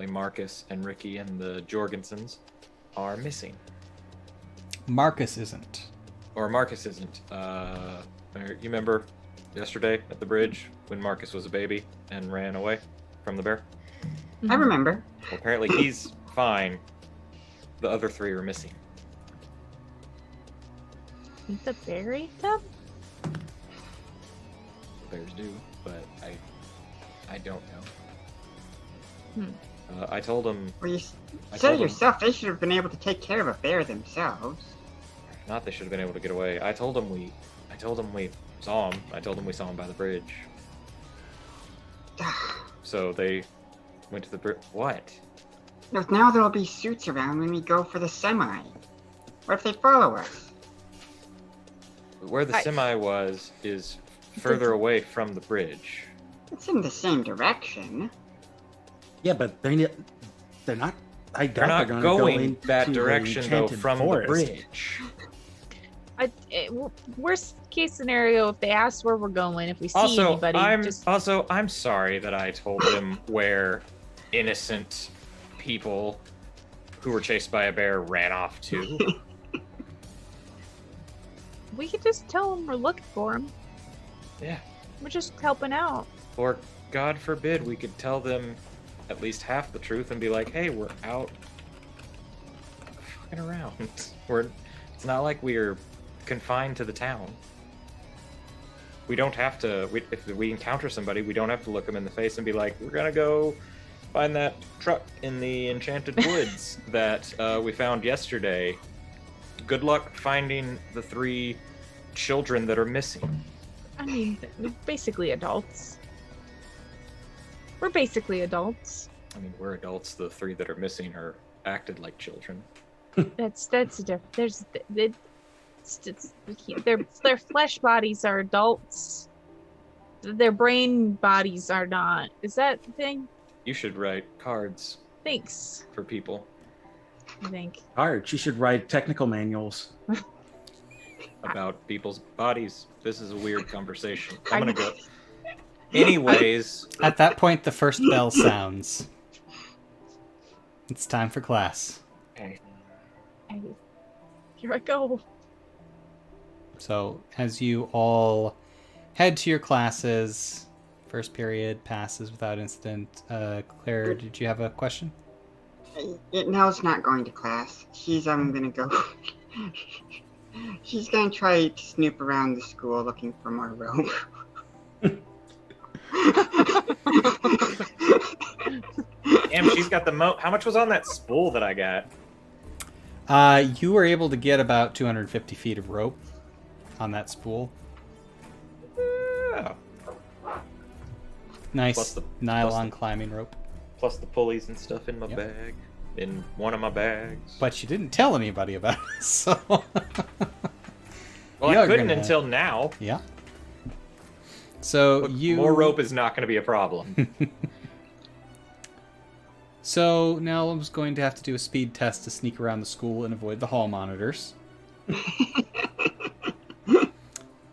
Marcus and Ricky and the Jorgensens are missing. Marcus isn't. Or Marcus isn't. You remember yesterday at the bridge when Marcus was a baby and ran away from the bear? I remember. Well, apparently he's fine. The other three are missing. think the berry them? Bears do, but I don't know. I told him. Well, you I said told it them- yourself. They should have been able to take care of a bear themselves. Not they should have been able to get away. I told him we saw him. I told him we saw him by the bridge. So they went to the bridge. What? No, now there'll be suits around when we go for the semi. What if they follow us? Where the semi was is further away from the bridge. It's in the same direction. Yeah, but they're not. I doubt They're not gonna going go into that the direction though Enchanted from Forest. the bridge. Worst case scenario, if they ask where we're going, if we see Also, anybody, I'm sorry that I told them where innocent people who were chased by a bear ran off to. we could just tell them we're looking for them. Yeah. We're just helping out. Or God forbid we could tell them at least half the truth and be like, "Hey, we're out fucking around. It's not like we're confined to the town. We don't have to. If we encounter somebody, we don't have to look them in the face and be like, "We're gonna go find that truck in the Enchanted Woods that we found yesterday. Good luck finding the 3 children that are missing." I mean, we're basically adults. We're basically adults. I mean, we're adults. The 3 that are missing are acted like children. That's different. Their flesh bodies are adults. Their brain bodies are not. Is that the thing? You should write cards Thanks. for people I think. Art, you should write technical manuals. about people's bodies. This is a weird conversation. I'm gonna go. Anyways, At that point, the first bell sounds. It's time for class. okay. Here I go. So, as you all head to your classes, first period passes without incident. Claire, did you have a question? Nell's not going to class. She's gonna go. She's gonna try to snoop around the school looking for more rope. Damn, she's got the How much was on that spool that I got? You were able to get about 250 feet of rope on that spool. Yeah. Nice Plus the- nylon plus climbing rope. Plus the pulleys and stuff in my Yep. bag. In one of my bags. But you didn't tell anybody about it, so... Well, I You're couldn't gonna- until now. Yeah. So Look, you... more rope is not going to be a problem. So now I'm just going to have to do a speed test to sneak around the school and avoid the hall monitors.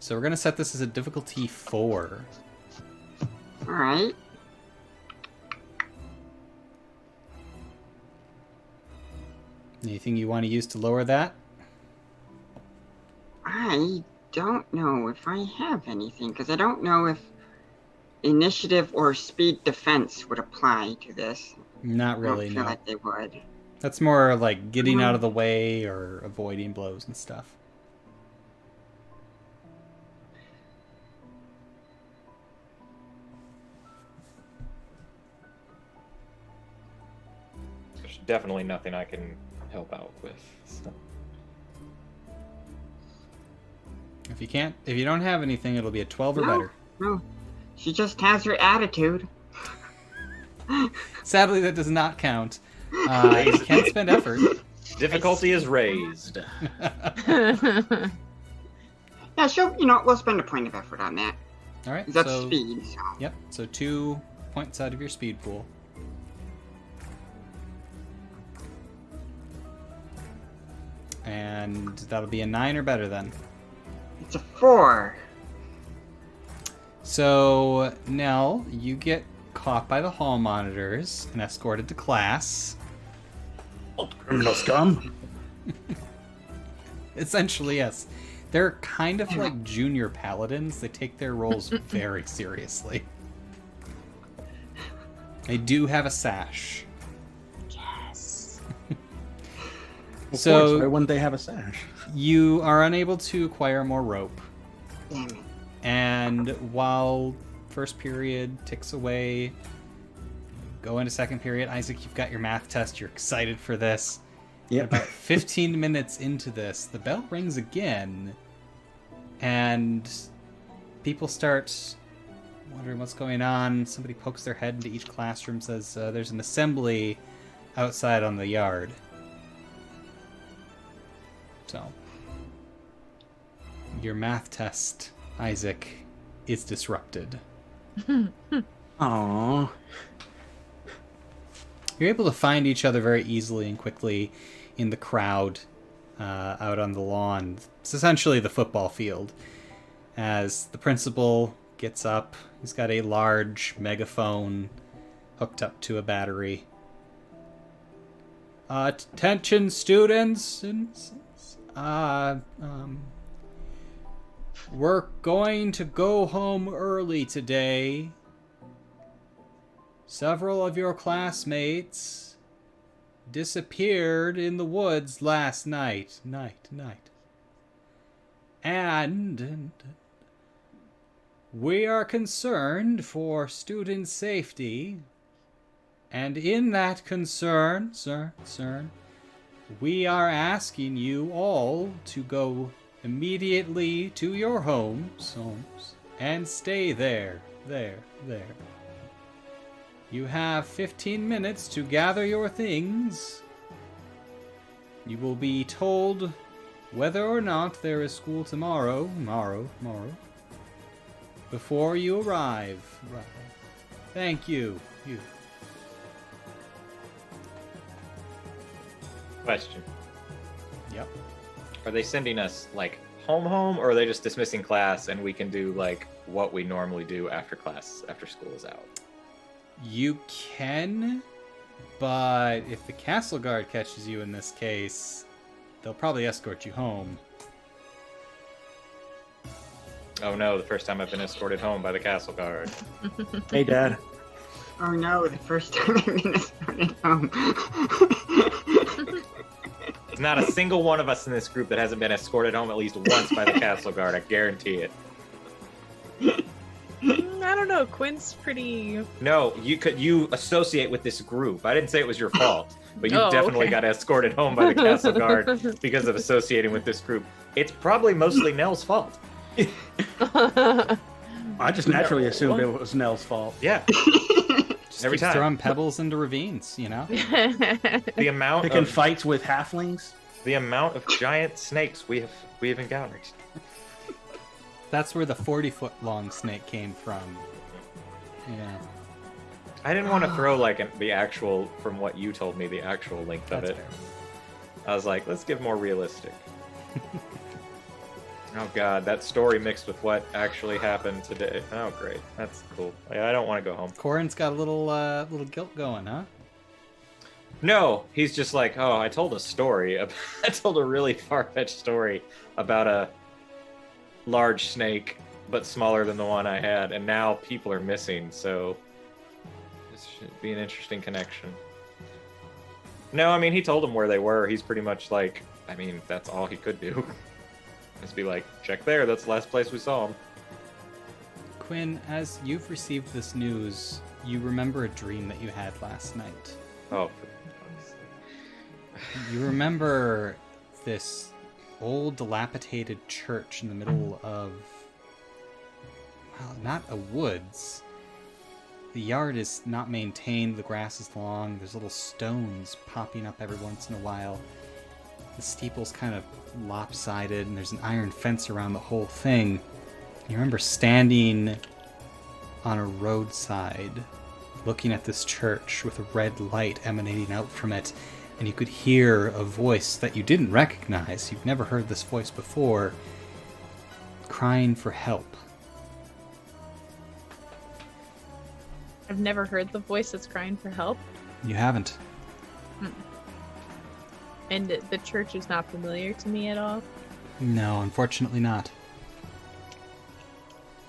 So we're going to set this as a difficulty 4. All right. Anything you want to use to lower that? I don't know if I have anything, because I don't know if initiative or speed defense would apply to this. Not really, I don't feel no. like they would. That's more like getting out of the way or avoiding blows and stuff. There's definitely nothing I can help out with. So. If you don't have anything, it'll be a 12 or better. No, she just has her attitude. Sadly, that does not count. You can't spend effort. Difficulty is raised. Yeah, we'll spend a point of effort on that. All right. That's so, speed, so. Yep. So 2 points out of your speed pool. And that'll be a 9 or better then. It's a 4. So, Nell, you get caught by the hall monitors and escorted to class. Criminal scum. Essentially, yes. They're kind of like junior paladins. They take their roles very seriously. They do have a sash. Yes. Of So- course, why wouldn't they have a sash? You are unable to acquire more rope. Damn it. And while first period ticks away, go into second period. Isaac, you've got your math test. You're excited for this. Yep. About 15 minutes into this, the bell rings again, and people start wondering what's going on. Somebody pokes their head into each classroom, says there's an assembly outside on the yard. So, your math test, Isaac, is disrupted. Aww. You're able to find each other very easily and quickly in the crowd out on the lawn. It's essentially the football field. As the principal gets up, he's got a large megaphone hooked up to a battery. Attention, students! We're going to go home early today. Several of your classmates disappeared in the woods last night. And we are concerned for student safety. And in that concern, sir, we are asking you all to go immediately to your homes, and stay there. You have 15 minutes to gather your things. You will be told whether or not there is school tomorrow, before you arrive. Thank you. Question. Yep. Are they sending us, like, home, or are they just dismissing class and we can do, like, what we normally do after class, after school is out? You can, but if the castle guard catches you in this case, they'll probably escort you home. Oh no, the first time I've been escorted home by the castle guard. Hey, Dad. Oh no, the first time I've been escorted home. There's not a single one of us in this group that hasn't been escorted home at least once by the castle guard, I guarantee it. I don't know. Quinn's pretty. No, you associate with this group. I didn't say it was your fault, but you Oh, definitely okay. got escorted home by the castle guard because of associating with this group. It's probably mostly Nell's fault. I just naturally assumed it was Nell's fault. Yeah, Just Every keeps time. throwing pebbles into ravines, you know? the amount Picking of fights with halflings. giant snakes we have encountered. That's where the 40-foot long snake came from. Yeah, I didn't want to throw like the actual, from what you told me, the actual length of that's it. fair. I was like, let's give more realistic. Oh god, that story mixed with what actually happened today. Oh great, that's cool. I don't want to go home. Corin's got a little guilt going, huh? No, he's just like, oh, I told a story. I told a really far-fetched story about a large snake, but smaller than the one I had, and now people are missing, so this should be an interesting connection. No, I mean, he told them where they were. He's pretty much like, I mean, that's all he could do. Just be like, check there, that's the last place we saw him. Quinn, as you've received this news, you remember a dream that you had last night. Oh, You remember this old, dilapidated church in the middle of, well, not a woods. The yard is not maintained, the grass is long, there's little stones popping up every once in a while. The steeple's kind of lopsided, and there's an iron fence around the whole thing. You remember standing on a roadside, looking at this church with a red light emanating out from it, and you could hear a voice that you didn't recognize. You've never heard this voice before, crying for help. I've never heard the voice that's crying for help. You haven't. And the church is not familiar to me at all. No, unfortunately not.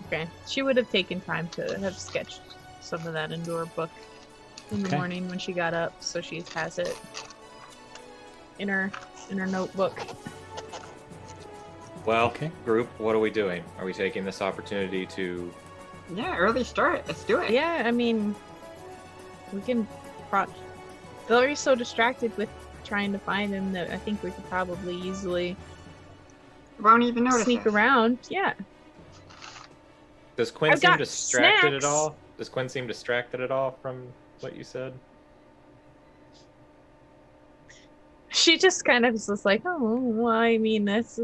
Okay. She would have taken time to have sketched some of that into her book in the Okay. morning when she got up, so she has it in her notebook. well, Okay. group, what are we doing? Are we taking this opportunity to... Yeah, early start. Let's do it. Yeah, I mean, we can. Valerie's so distracted with trying to find him that I think we could probably easily Won't even notice sneak us. around. Yeah. Does Quinn I've seem got distracted snacks. at all? Does Quinn seem distracted at all from what you said? She just kind of is just like, oh, well, I mean, this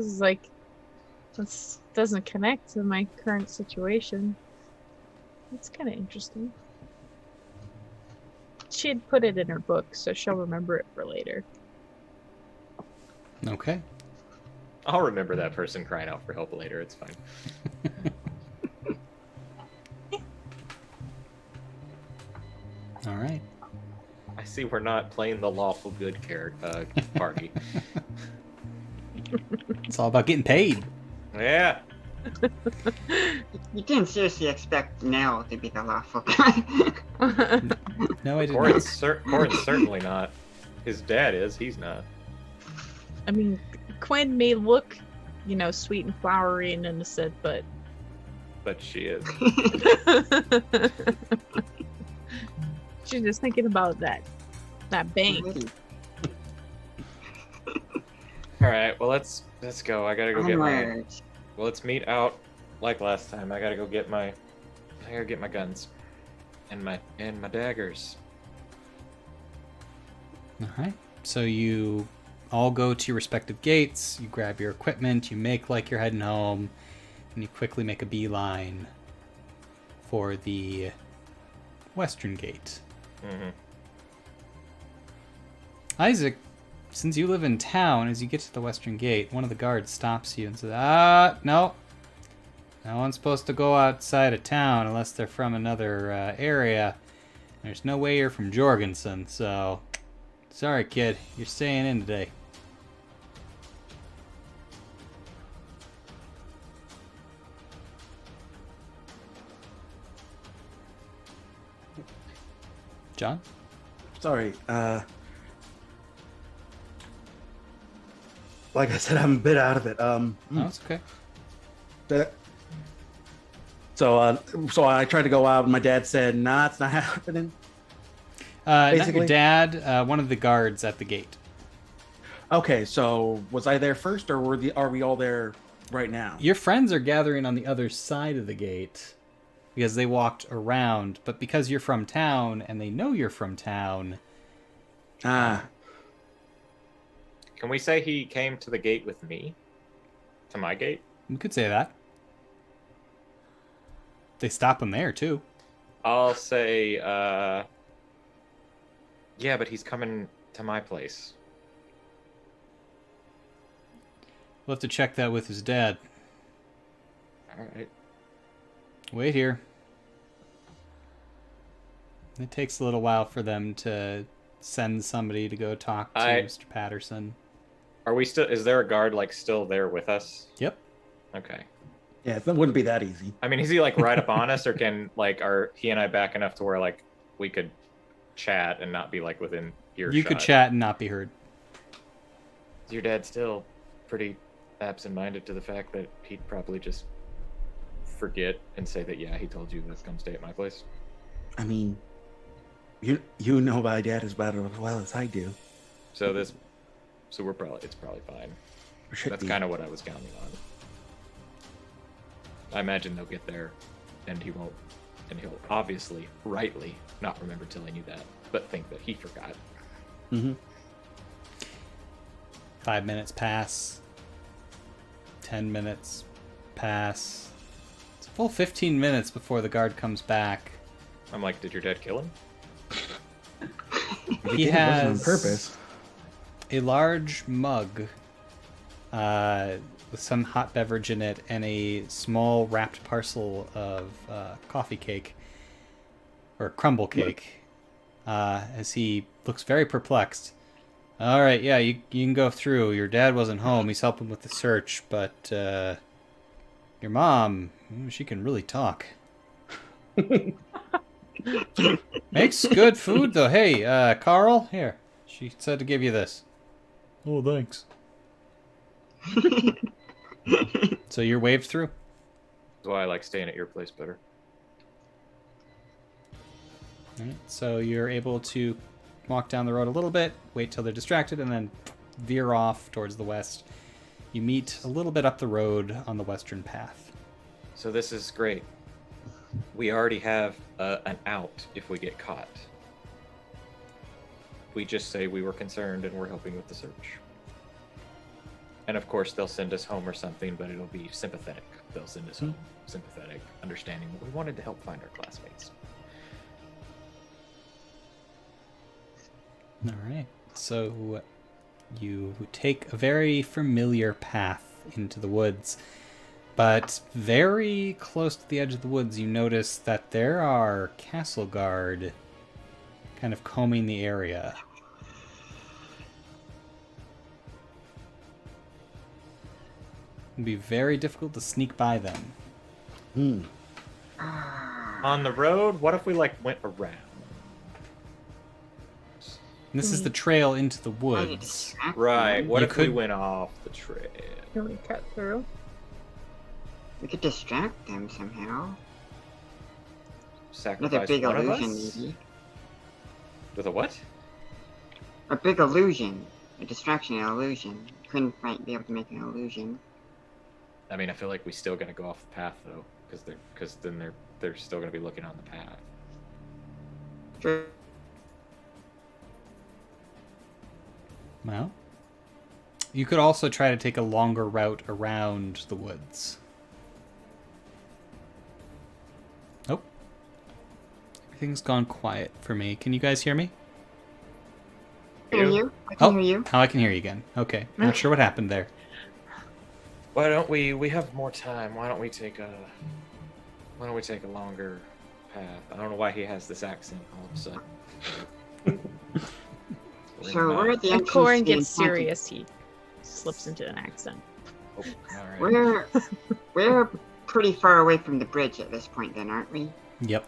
doesn't connect to my current situation. It's kind of interesting. She had put it in her book, so she'll remember it for later. Okay. I'll remember that person crying out for help later. It's fine. All right. I see we're not playing the lawful good party. It's all about getting paid. Yeah. You didn't seriously expect Nell to be the lawful guy. No, I didn't. Corin's certainly not. His dad is. He's not. I mean, Quinn may look, sweet and flowery and innocent, but But she is. she's just thinking about that bank. All right. Well, let's go. I gotta go get my. Onwards. Well, let's meet out like last time. I gotta get my guns and my daggers. All right. So you all go to your respective gates. You grab your equipment. You make like you're heading home, and you quickly make a beeline for the western gate. Mm-hmm. Isaac, since you live in town, as you get to the western gate, one of the guards stops you and says, no. No one's supposed to go outside of town unless they're from another area. There's no way you're from Jorgensen, so... Sorry, kid. You're staying in today. John? Sorry. Like I said, I'm a bit out of it. No, it's okay. So I tried to go out, and my dad said, "Nah, it's not happening." Not your Basically? dad, one of the guards at the gate. Okay, so was I there first, or are we all there right now? Your friends are gathering on the other side of the gate because they walked around, but because you're from town and they know you're from town, Ah, Can we say he came to the gate with me? To my gate? you could say that. They stop him there, too. I'll say, yeah, but he's coming to my place. We'll have to check that with his dad. All right. Wait here. It takes a little while for them to send somebody to go talk to Mr. Patterson. Are we still? Is there a guard like still there with us? Yep. Okay. Yeah, that wouldn't be that easy. I mean, is he like right up on us, or are he and I back enough to where like we could chat and not be like within earshot? You could chat and not be heard. Is your dad still pretty absent-minded to the fact that he'd probably just forget and say that he told you to come stay at my place? I mean, you know my dad as well as I do. So it's probably fine. That's kind of what I was counting on. I imagine they'll get there, and he'll obviously, rightly, not remember telling you that, but think that he forgot. Mm-hmm. 5 minutes pass. 10 minutes pass. It's a full 15 minutes before the guard comes back. I'm like, did your dad kill him? He has on purpose. A large mug with some hot beverage in it and a small wrapped parcel of coffee cake or crumble cake as he looks very perplexed. All right, yeah, you can go through. Your dad wasn't home. He's helping with the search, but your mom, she can really talk. Makes good food, though. Hey, Carl, here. She said to give you this. Oh, thanks. So you're waved through? That's why I like staying at your place better. All right, so you're able to walk down the road a little bit, wait till they're distracted, and then veer off towards the west. You meet a little bit up the road on the western path. So this is great. We already have an out if we get caught. We just say we were concerned and we're helping with the search. And of course, they'll send us home or something, but it'll be sympathetic. They'll send us home, sympathetic, understanding that we wanted to help find our classmates. All right. So you take a very familiar path into the woods, but very close to the edge of the woods, you notice that there are castle guard kind of combing the area. It'd be very difficult to sneak by them. On the road, what if we went around? And this is the trail into the woods. Right. What You if we could- went off the trail? Can we cut through? We could distract them somehow. With a Sacrifice big one of illusion, us? maybe. With a what? A big illusion. A distraction, an illusion. Couldn't quite be able to make an illusion. I mean, I feel like we still gotta go off the path though, because then they're still gonna be looking on the path. Sure. Well, you could also try to take a longer route around the woods. Oh. Everything's gone quiet for me. Can you guys hear me? I can hear you. I can hear you. Now I can hear you again. Okay. Not sure what happened there. Why don't we have more time? Why don't we take a longer path? I don't know why he has this accent all of a sudden. So we're at the When entrance Corin to the gets Enchanted- serious, he slips into an accent. Oh, all right. We're pretty far away from the bridge at this point, then, aren't we? Yep.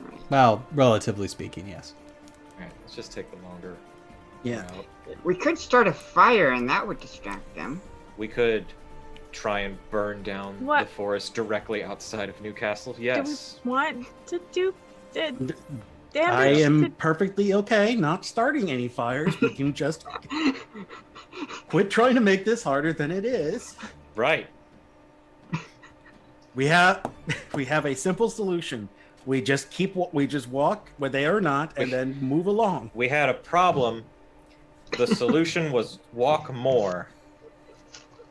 Right. Well, relatively speaking, yes. All right, let's just take the longer Yeah. route. We could start a fire, and that would distract them. We could try and burn down What? the forest directly outside of Newcastle. Yes. Do we want to do damage? I am to- perfectly okay not starting any fires. We can just quit trying to make this harder than it is. Right. We have a simple solution. We just walk where they are not, and then move along. We had a problem. The solution was walk more.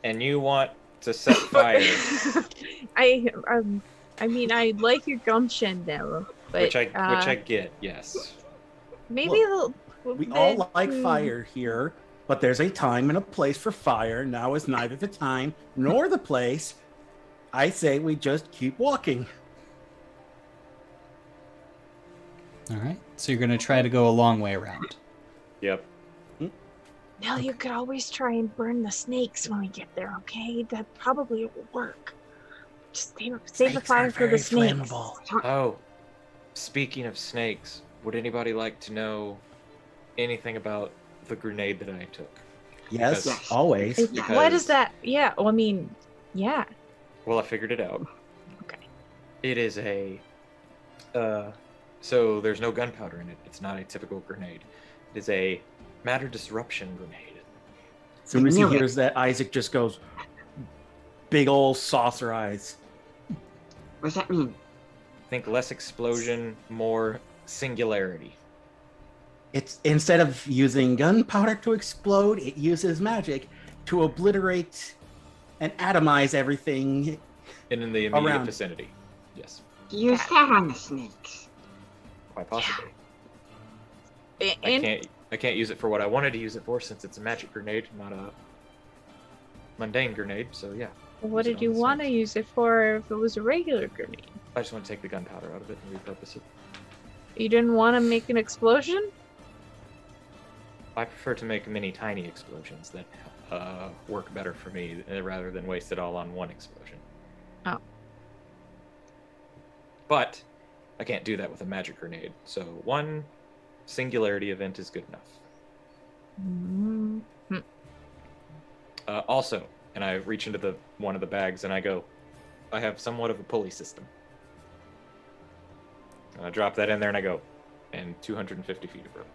And you want to set fire, I mean, I like your gumption though, but which I get. Yes. maybe We all like fire here, but there's a time and a place for fire. Now is neither the time nor the place. I say we just keep walking. All right. So you're going to try to go a long way around. Yep. Now you could always try and burn the snakes when we get there, okay? That probably will work. Just save the fire for the snakes. Flammable. Oh, speaking of snakes, would anybody like to know anything about the grenade that I took? Yes, Because- always. What is that? Yeah, well, I mean, yeah. Well, I figured it out. Okay. It is a. So there's no gunpowder in it. It's not a typical grenade. It is a matter disruption grenade. As soon as he Knew it. hears that, Isaac just goes, big old saucer eyes. What does that mean? Think less explosion, more singularity. It's instead of using gunpowder to explode, it uses magic to obliterate and atomize everything. And in the immediate Around. vicinity. Yes, Use that on the snakes. quite possibly. And I can't use it for what I wanted to use it for since it's a magic grenade, not a mundane grenade. So yeah, what use it did you on the want to snakes. use it for if it was a regular grenade? I just want to take the gunpowder out of it and repurpose it. You didn't want to make an explosion? I prefer to make many tiny explosions that work better for me rather than waste it all on one explosion. Oh. But I can't do that with a magic grenade. So one singularity event is good enough. Mm-hmm. Also, and I reach into one of the bags and I go, I have somewhat of a pulley system. And I drop that in there and I go, and 250 feet of rope.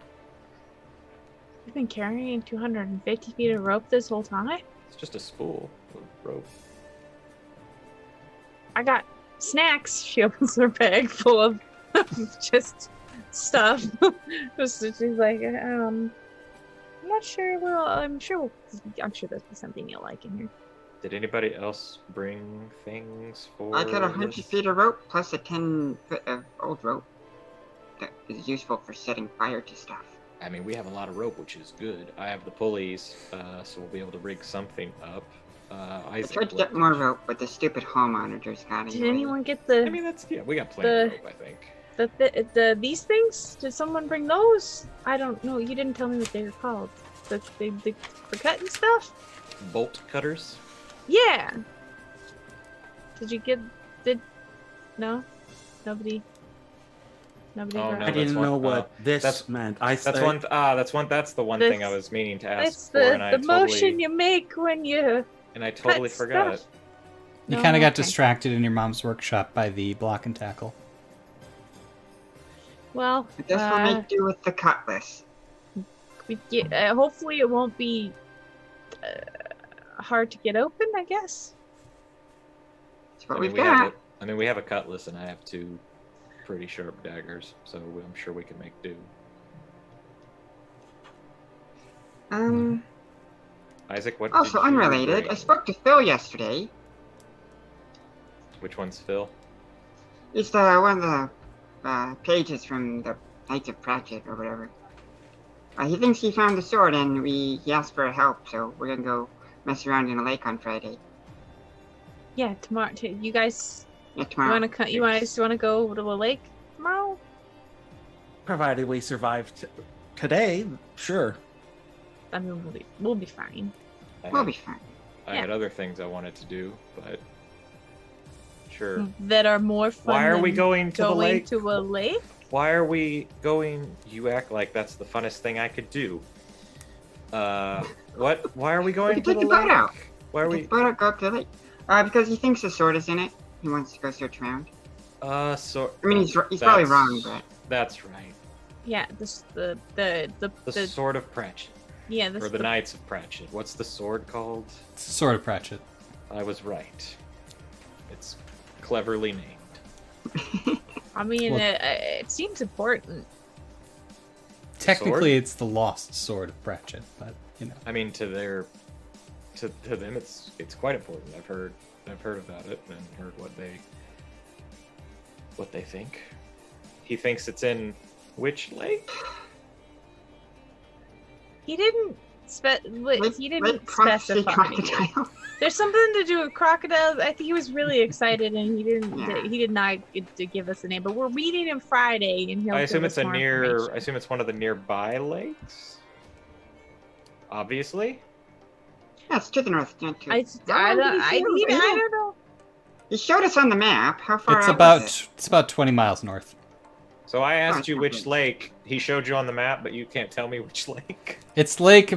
You've been carrying 250 feet of rope this whole time? It's just a spool of rope. I got snacks. She opens her bag full of just stuff. She's like, I'm not sure. Well, I'm sure there's something you'll like in here. Did anybody else bring things for I got 100 this? feet of rope plus a 10 foot of old rope that is useful for setting fire to stuff. I mean, we have a lot of rope, which is good. I have the pulleys, so we'll be able to rig something up. I Isaac, tried to get more rope, but the stupid hall monitors got it. Did anyone get I mean, we got plenty of rope, I think. these things? Did someone bring those? I don't know. You didn't tell me what they were called. The for cutting stuff? Bolt cutters. Yeah. No? Nobody Oh, heard no, I of it? that's didn't one- know what this that's- meant. That's the one This- thing I was meaning to ask It's for, and I the totally motion you make when you cut forgot. stuff. You No, kind of got okay. distracted in your mom's workshop by the block and tackle. Well, I guess we'll make do with the cutlass. hopefully it won't be hard to get open, I guess. That's what I mean, we've got. we have a cutlass, and I have 2 pretty sharp daggers, so I'm sure we can make do. Isaac, what? Also did you unrelated, I bring? spoke to Phil yesterday. Which one's Phil? He's the one of the pages from the Knights of Pratchett or whatever. He thinks he found the sword, and he asked for help, so we're gonna go mess around in a lake on Friday. Yeah, tomorrow. You guys Yeah, tomorrow. you guys want to go to a lake tomorrow? provided we survive today, sure. I mean, we'll be fine. We'll be fine. I had other things I wanted to do, but sure. That are more fun. Why are than we going to the lake? to a lake? Why are we going? You act like that's the funnest thing I could do. What? Why are we going We to can the take the boat lake? out. Why are we? But I'll go up to the lake. Because he thinks the sword is in it. He wants to go search around. So. I mean, he's probably wrong, but That's right. Yeah, the The Sword of Pratchett, yeah, this or the Knights of Pratchett. What's the sword called? It's sort of Pratchett. I was right. It's cleverly named. I mean, Well- it seems important. Technically, it's the lost sword of Pratchett, but you know. I mean, to them, it's quite important. I've heard about it and heard what they think. He thinks it's in which lake? He didn't Lake he didn't Proxy specify. Crocodile. There's something to do with crocodiles. I think he was really excited, and he Yeah. did not get to give us a name. But we're meeting him Friday, and he'll I give assume us it's a more near. I information. assume it's one of the nearby lakes. Obviously. Yeah, it's to the north, not to. I How long did he say it was? I don't know. He showed us on the map. How far It's out was it? about 20 miles north. So I asked it's you not which big. lake. He showed you on the map, but you can't tell me which lake. It's Lake. He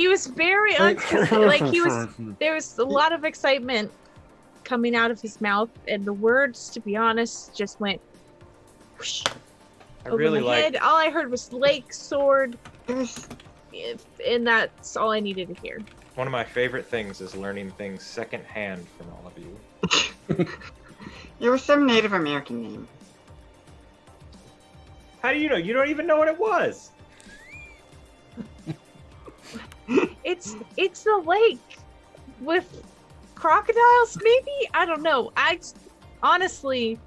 was very like he was. There was a lot of excitement coming out of his mouth, and the words, to be honest, just went whoosh I over really my like. head. All I heard was lake, sword, There's, and that's all I needed to hear. One of my favorite things is learning things secondhand from all of you. there was some Native American name. How do you know? You don't even know what it was. It's the lake with crocodiles, maybe? I don't know. Honestly,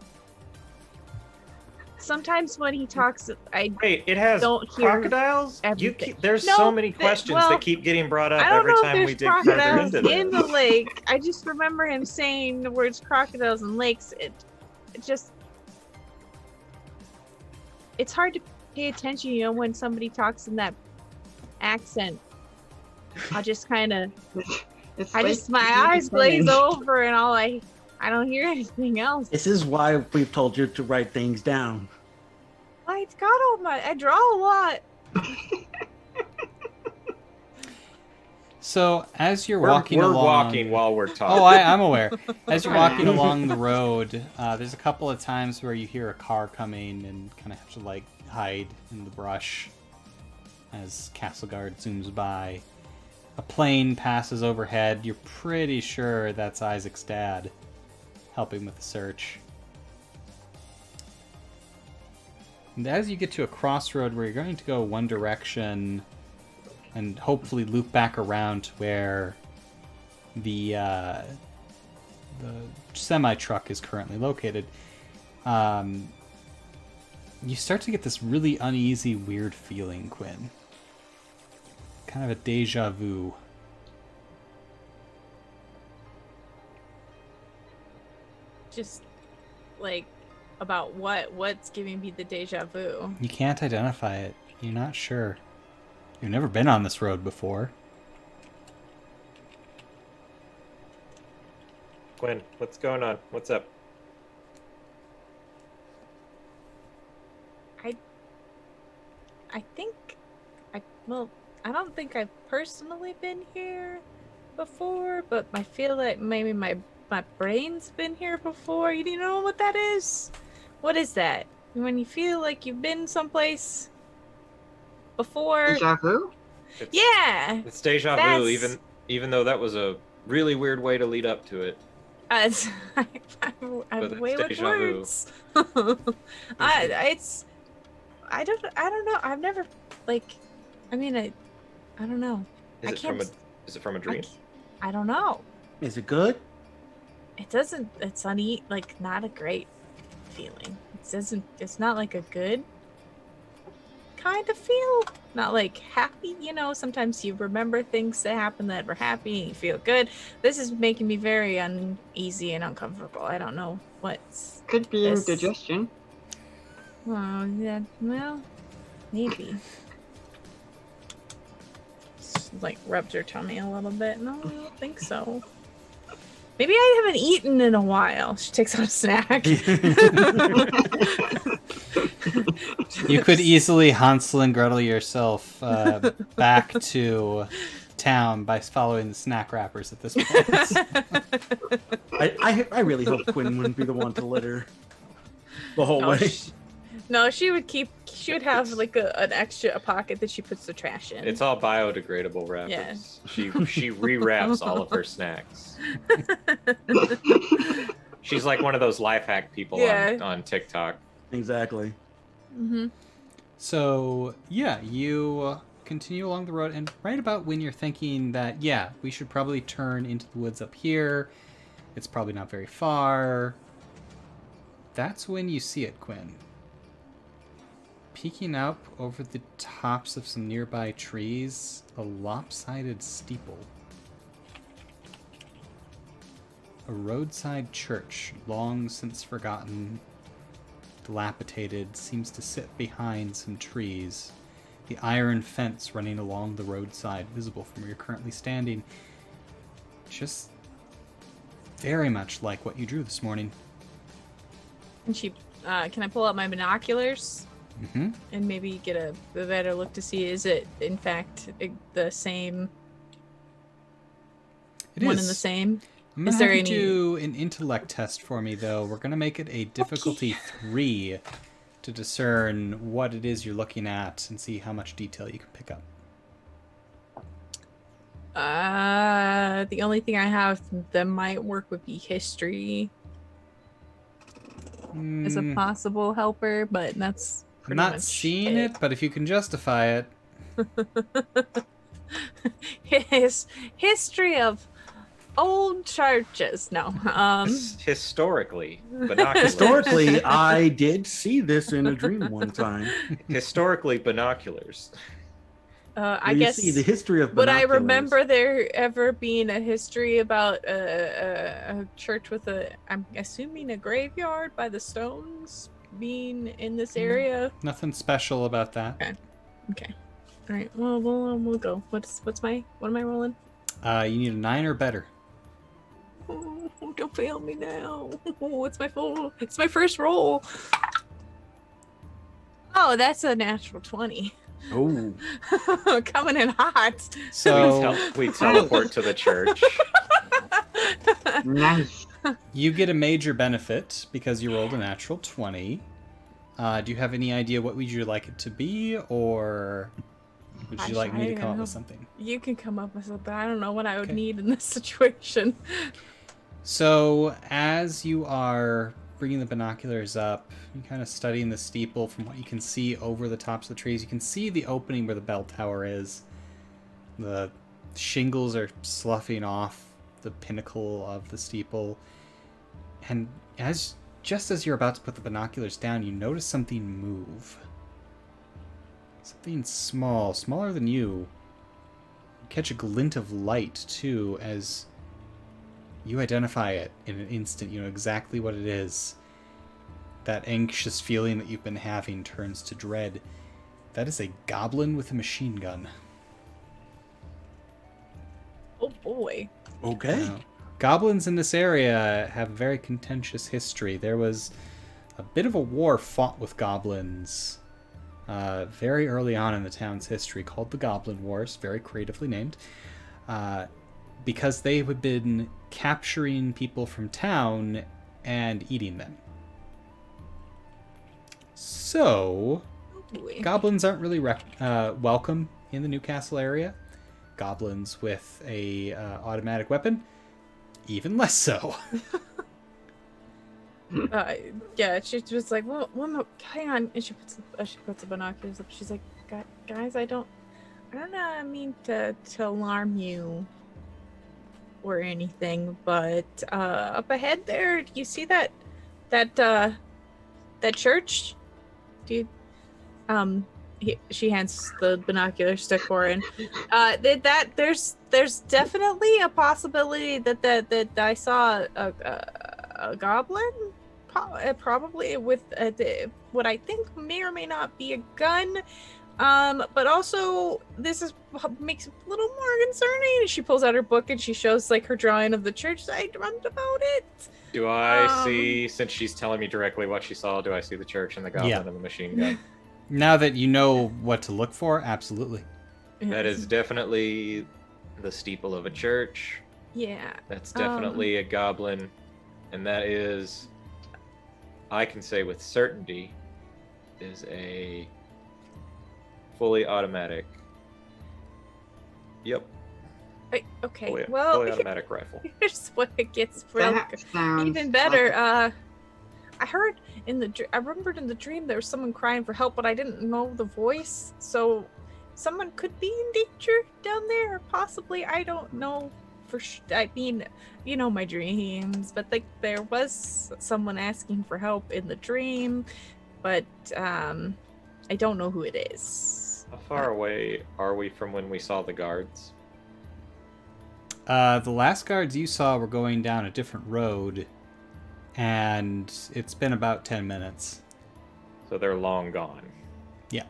sometimes when he talks, I Wait, it has don't hear crocodiles? everything. There's No, so many questions well, that keep getting brought up I don't every know if time we there's dig further crocodiles into in this. the lake. I just remember him saying the words crocodiles and lakes. It just, it's hard to pay attention, when somebody talks in that accent. I just kind of, It's my late eyes glaze 2020. over, and I don't hear anything else. This is why we've told you to write things down. I draw a lot. So as you're We're walking along, walking while we're talking. Oh, I'm aware. As you're walking Yeah. along the road, there's a couple of times where you hear a car coming and kind of have to like hide in the brush as Castle Guard zooms by. A plane passes overhead. You're pretty sure that's Isaac's dad helping with the search. And as you get to a crossroad where you're going to go one direction and hopefully loop back around to where the semi-truck is currently located, you start to get this really uneasy, weird feeling, Quinn. Kind of a deja vu. Just like about what's giving me the deja vu. You can't identify it. You're not sure. You've never been on this road before. Gwen, what's going on? What's up? I think I don't think I've personally been here before, but I feel like maybe my brain's been here before. You know what that is? What is that? When you feel like you've been someplace before? Deja vu? Yeah. It's deja vu, That's- even though that was a really weird way to lead up to it. I'm But way it's with deja vu. words. I don't know. I've never I don't know. Is it from a dream? I don't know. Is it good? It doesn't. It's not a great feeling. It's not like a good kind of feel. Not like happy. Sometimes you remember things that happen that were happy and you feel good. This is making me very uneasy and uncomfortable. I don't know what's. Could be This- indigestion. Well, yeah. Well, maybe. Rubs her tummy a little bit. No, I don't think so. Maybe I haven't eaten in a while. She takes out a snack. You could easily Hansel and Gretel yourself back to town by following the snack wrappers at this point. I really hope Quinn wouldn't be the one to litter the whole No, way. she would have an extra pocket that she puts the trash in. It's all biodegradable wrappers. Yeah. She rewraps all of her snacks. She's like one of those life hack people Yeah. on TikTok. Exactly. Mm-hmm. So, yeah, you continue along the road, and right about when you're thinking that, yeah, we should probably turn into the woods up here, it's probably not very far, that's when you see it, Quinn. Peeking up over the tops of some nearby trees, a lopsided steeple. a roadside church, long since forgotten, dilapidated, seems to sit behind some trees. The iron fence running along the roadside, visible from where you're currently standing, just very much like what you drew this morning. And can I pull out my binoculars Mm-hmm. and maybe get a better look to see, is it in fact the same? It One is. and the same? I'm Is going to there have you any- do an intellect test for me, though. We're going to make it a difficulty 3 to discern what it is you're looking at and see how much detail you can pick up. The only thing I have that might work would be history as a possible helper, but that's I'm pretty not much seeing it, but if you can justify it. His history of old churches. No. Historically, binoculars. Historically, I did see this in a dream one time. Historically, binoculars. I You guess. see the history of Would I binoculars. remember there ever being a history about a church with I'm assuming a graveyard by the stones being in this area? Nothing special about that. Okay. All right. Well, we'll go. What am I rolling? You need a 9 or better. Oh, don't fail me now. It's my first roll. Oh, that's a natural 20. Oh, Coming in hot. So We teleport to the church. Nice. you get a major benefit because you rolled a natural 20. Do you have any idea what would you like it to be, or would you like me to come up with something? You can come up with something. I don't know what I would need in this situation. So as you are bringing the binoculars up, you're kind of studying the steeple from what you can see over the tops of the trees. You can see the opening where the bell tower is. The shingles are sloughing off the pinnacle of the steeple. And just as you're about to put the binoculars down, you notice something move. Something small, smaller than you. You catch a glint of light, too, as you identify it in an instant. You know exactly what it is. That anxious feeling that you've been having turns to dread. That is a goblin with a machine gun. Oh boy. okay. Now, goblins in this area have a very contentious history. There was a bit of a war fought with goblins very early on in the town's history, called the Goblin Wars, very creatively named, because they had been capturing people from town and eating them. So, Oh boy. goblins aren't really welcome in the Newcastle area. Goblins with a automatic weapon, even less so. Yeah, she was like, well, hang on. And she puts the binoculars up. She's like, guys, I don't mean to alarm you or anything, but up ahead there, do you see that church? Do you, she hands the binoculars to Corin. There's definitely a possibility that I saw a goblin, probably with what I think may or may not be a gun. But also this makes it a little more concerning. She pulls out her book and she shows like her drawing of the church that I dreamt about it. Do I see, since she's telling me directly what she saw, do I see the church and the goblin and the machine gun? Now that you know what to look for, absolutely. That is definitely the steeple of a church. Yeah. That's definitely a goblin. And that is, I can say with certainty, is a fully automatic. Yep. Okay. Fully automatic rifle. Here's what it gets broke. That sounds Even better. I heard I remembered in the dream there was someone crying for help, but I didn't know the voice. So someone could be in danger down there, or possibly. I don't know for sure. I mean, you know my dreams, but like there was someone asking for help in the dream, but I don't know who it is. How far away are we from when we saw the guards? The last guards you saw were going down a different road, and it's been about 10 minutes. So they're long gone. Yeah.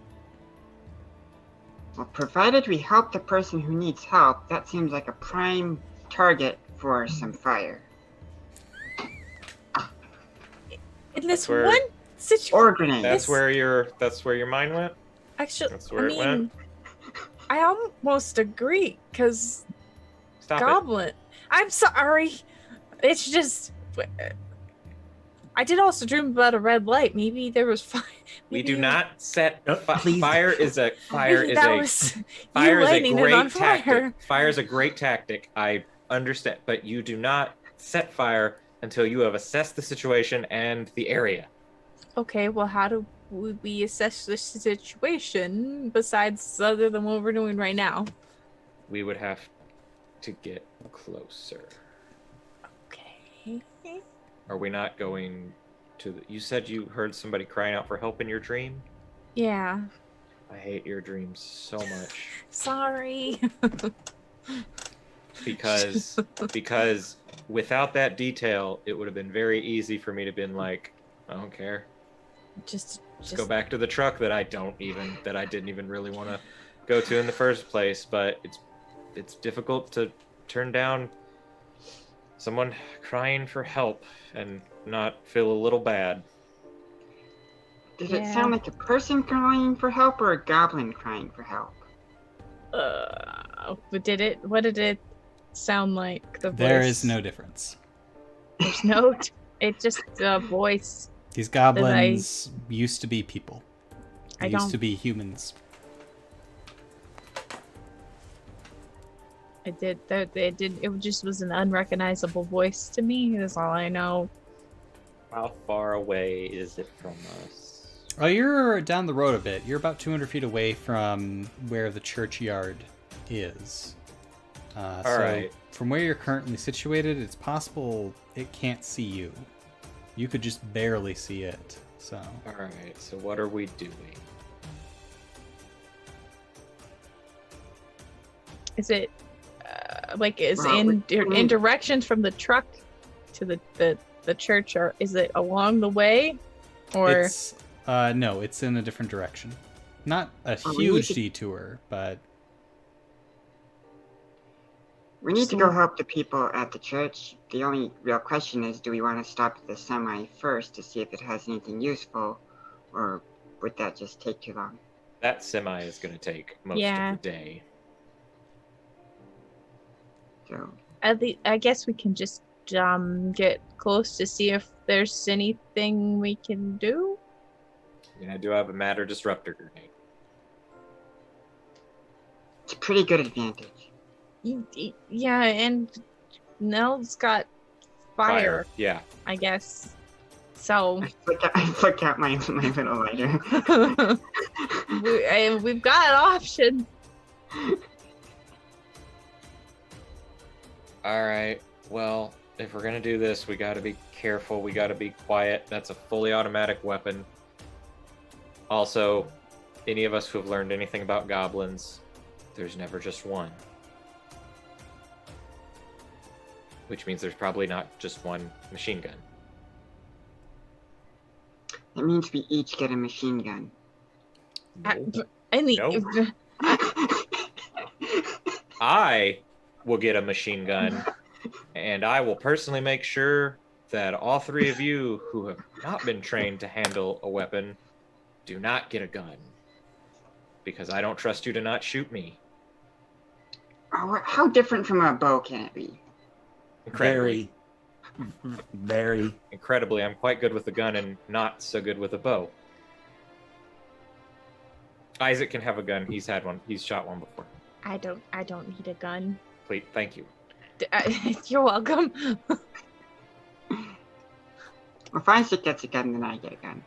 Well, provided we help the person who needs help, that seems like a prime target for some fire. In this where- one situation, Or grenades. That's where your mind went? actually, That's where it went? I almost agree because Stop Goblin. I'm sorry. It's just. I did also dream about a red light. Maybe there was fire. We do not set please. fire is a Fire is great on tactic. fire. Fire is a great tactic. I understand, but you do not set fire until you have assessed the situation and the area. Okay, well, how do we assess the situation besides other than what we're doing right now? We would have to get closer. Okay. Are we not going to you said you heard somebody crying out for help in your dream? Yeah. I hate your dreams so much. Sorry. because without that detail, it would have been very easy for me to been like, I don't care. Just Go back to the truck that I didn't even really want to go to in the first place, but it's difficult to turn down someone crying for help and not feel a little bad. Does it sound like a person crying for help or a goblin crying for help? What did it sound like? The voice? There is no difference. There's no. It's just a voice. These goblins used to be people. They I used don't- to be humans. It did. It just was an unrecognizable voice to me. That's all I know. How far away is it from us? Oh, you're down the road a bit. You're about 200 feet away from where the churchyard is. All So right. from where you're currently situated, it's possible it can't see you. You could just barely see it. So All right. So what are we doing? Is it is Well, in directions from the truck to the church, or is it along the way, or it's no, it's in a different direction. Not a Oh, we huge need to- detour, but We need to go help the people at the church. The only real question is, do we want to stop at the semi first to see if it has anything useful, or would that just take too long? That semi is going to take most Yeah. of the day. So, I guess we can just get close to see if there's anything we can do. And I do have a matter disruptor grenade. it's a pretty good advantage. Yeah, and Nell's got fire, Yeah. I guess. So I flick out my little lighter. we've got an option. All right. Well, if we're going to do this, we got to be careful. We got to be quiet. That's a fully automatic weapon. Also, any of us who have learned anything about goblins, there's never just one. Which means there's probably not just one machine gun. It means we each get a machine gun. I will get a machine gun, and I will personally make sure that all three of you who have not been trained to handle a weapon do not get a gun. Because I don't trust you to not shoot me. Oh, how different from a bow can it be? Incredibly. Very. Incredibly, I'm quite good with the gun and not so good with a bow. Isaac can have a gun. He's had one. He's shot one before. I don't need a gun. Please, thank you. You're welcome. If Isaac gets a gun, then I get a gun.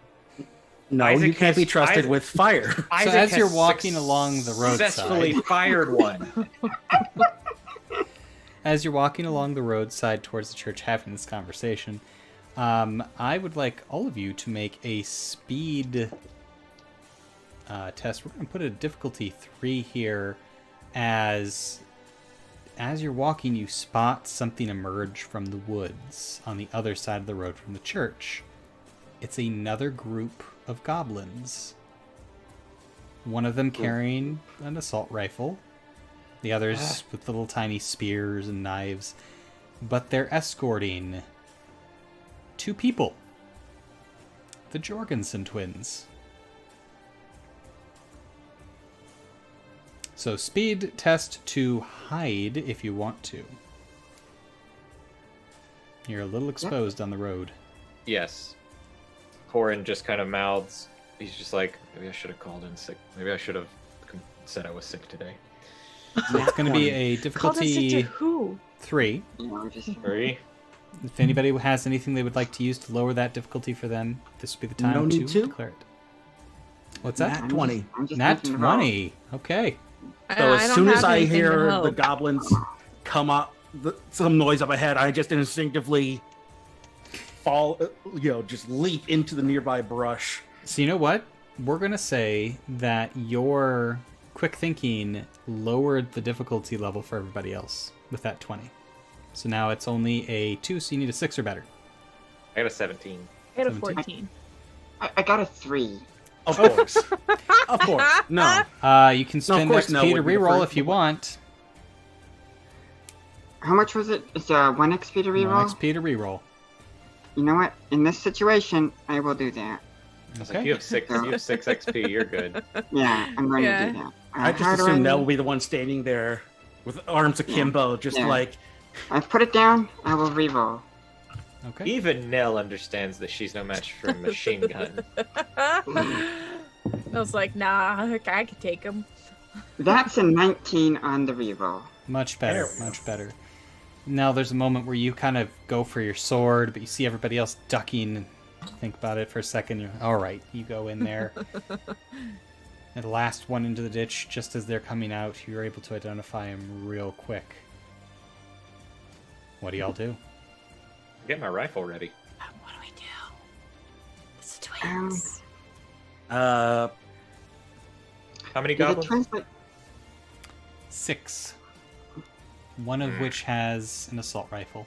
No, Isaac you can't be has- trusted Isaac- with fire. so Isaac as has you're walking along the successfully roadside, fired one. as you're walking along the roadside towards the church having this conversation, I would like all of you to make a speed test. We're going to put a difficulty 3 here, as as you're walking, you spot something emerge from the woods on the other side of the road from the church. It's another group of goblins. One of them carrying an assault rifle, the others with little tiny spears and knives, but they're escorting 2 people. The Jorgensen twins. So speed test to hide if you want to. You're a little exposed on the road. Yes. Corin just kind of mouths. He's just like, maybe I should have called in sick. Maybe I should have said I was sick today. So it's going to be a Called us into difficulty who? 3. Just 3. If anybody has anything they would like to use to lower that difficulty for them, this would be the time No to need to? declare it. What's that? Nat 20. I'm just Nat making it roll. 20. Okay. So I as don't soon as have I anything to hear the help. goblins come up, some noise up ahead, I just instinctively fall, just leap into the nearby brush. So you know what? We're going to say that your quick thinking lowered the difficulty level for everybody else with that 20. So now it's only a 2, so you need a 6 or better. I got a 17. I had a 17. 14. I got a 3. Of course. Of course. No. You can spend course XP no to would be the reroll first if you one. want. How much was it? It's 1 XP to 1 reroll? XP to reroll. You know what? In this situation, I will do that. I was like, you have 6 XP, you're good. Yeah, I'm going Yeah. to do that. I just how do assume Nell will be the one standing there with arms akimbo, just Yeah. like, I put it down. I will reroll. Okay. Even Nell understands that she's no match for a machine gun. I was like, nah, I could take him. That's a 19 on the reroll. Much better. There we go. Much better. Now there's a moment where you kind of go for your sword, but you see everybody else ducking. Think about it for a second. You're, all right, you go in there. And the last one into the ditch, just as they're coming out, you're able to identify him real quick. What do y'all do? Get my rifle ready. What do we do? It's twins. uh, How many Do the goblins? twins like 6. One of which has an assault rifle.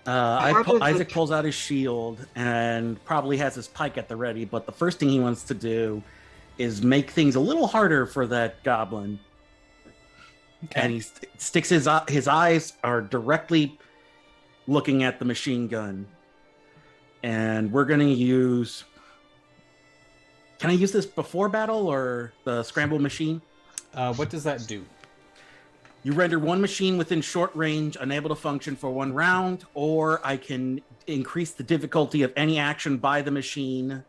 How does Isaac it- pulls out his shield and probably has his pike at the ready, but the first thing he wants to do is make things a little harder for that goblin. Okay. And he sticks his eyes are directly looking at the machine gun. And we're going to use... Can I use this before battle or the scramble machine? What does that do? You render one machine within short range unable to function for 1 round, or I can increase the difficulty of any action by the machine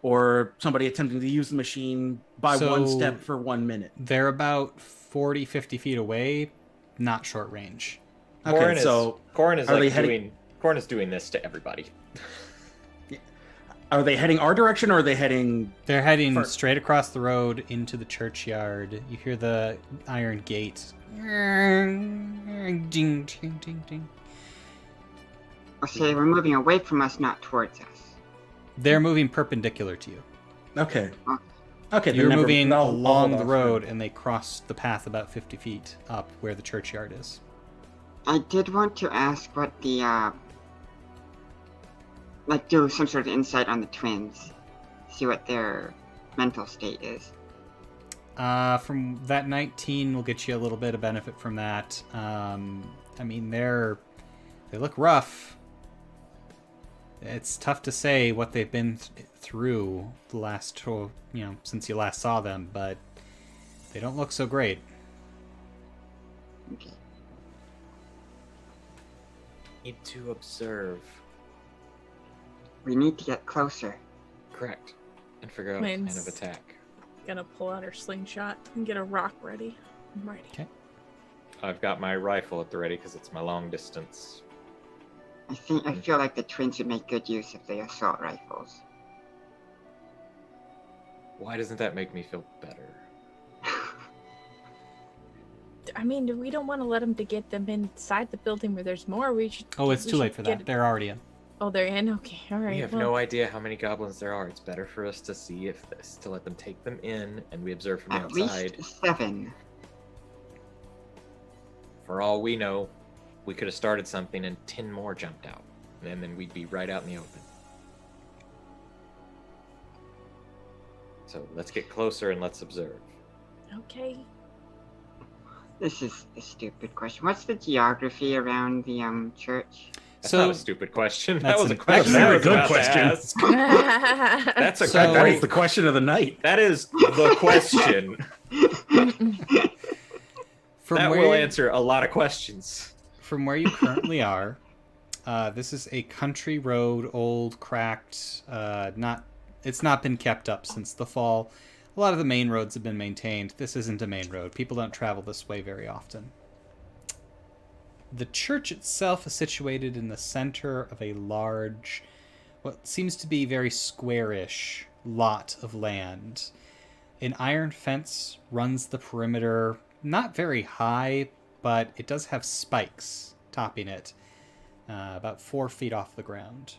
or somebody attempting to use the machine by So- 1 step for 1 minute. They're about 40, 50 feet away, not short range. Corin Okay, so Corin is are they like heading- Corin is doing this to everybody. are they heading our direction or are they heading... They're heading For- straight across the road into the churchyard. You hear the iron gate. Ding, ding, ding, ding. Okay, we're moving away from us, not towards us. They're moving perpendicular to you. Okay. Okay, You're then moving I'll along hold the off. road, and they cross the path about 50 feet up where the churchyard is. I did want to ask what the, do some sort of insight on the twins. See what their mental state is. From that 19, we'll get you a little bit of benefit from that. I mean, they look rough. It's tough to say what they've been through the last, since you last saw them, but they don't look so great. Okay. Need to observe. We need to get closer. Correct. And figure out what kind Mine's- of attack. Gonna pull out her slingshot and get a rock ready. I'm ready. Okay. I've got my rifle at the ready because it's my long distance. I feel like the twins would make good use of the assault rifles. Why doesn't that make me feel better? I mean, we don't want to let them to get them inside the building where there's more. We should. Oh, it's we too should late for that. get- They're already in. Oh, they're in. Okay, all right. We have well, no idea how many goblins there are. It's better for us to see if this, to let them take them in, and we observe from the At outside. least 7. For all we know, we could have started something and 10 more jumped out. And then we'd be right out in the open. So let's get closer and let's observe. Okay. This is a stupid question. What's the geography around the church? That's So not a stupid question. That that's was a an question excellent I was good about to question. ask. That's a So- That is great. the question of the night. That is the question. from That where will answer a lot of questions. from where you currently are, this is a country road, old, cracked. It's not been kept up since the fall. A lot of the main roads have been maintained. This isn't a main road. People don't travel this way very often. The church itself is situated in the center of a large, what seems to be very squarish lot of land. An iron fence runs the perimeter, not very high, but it does have spikes topping it, about 4 feet off the ground.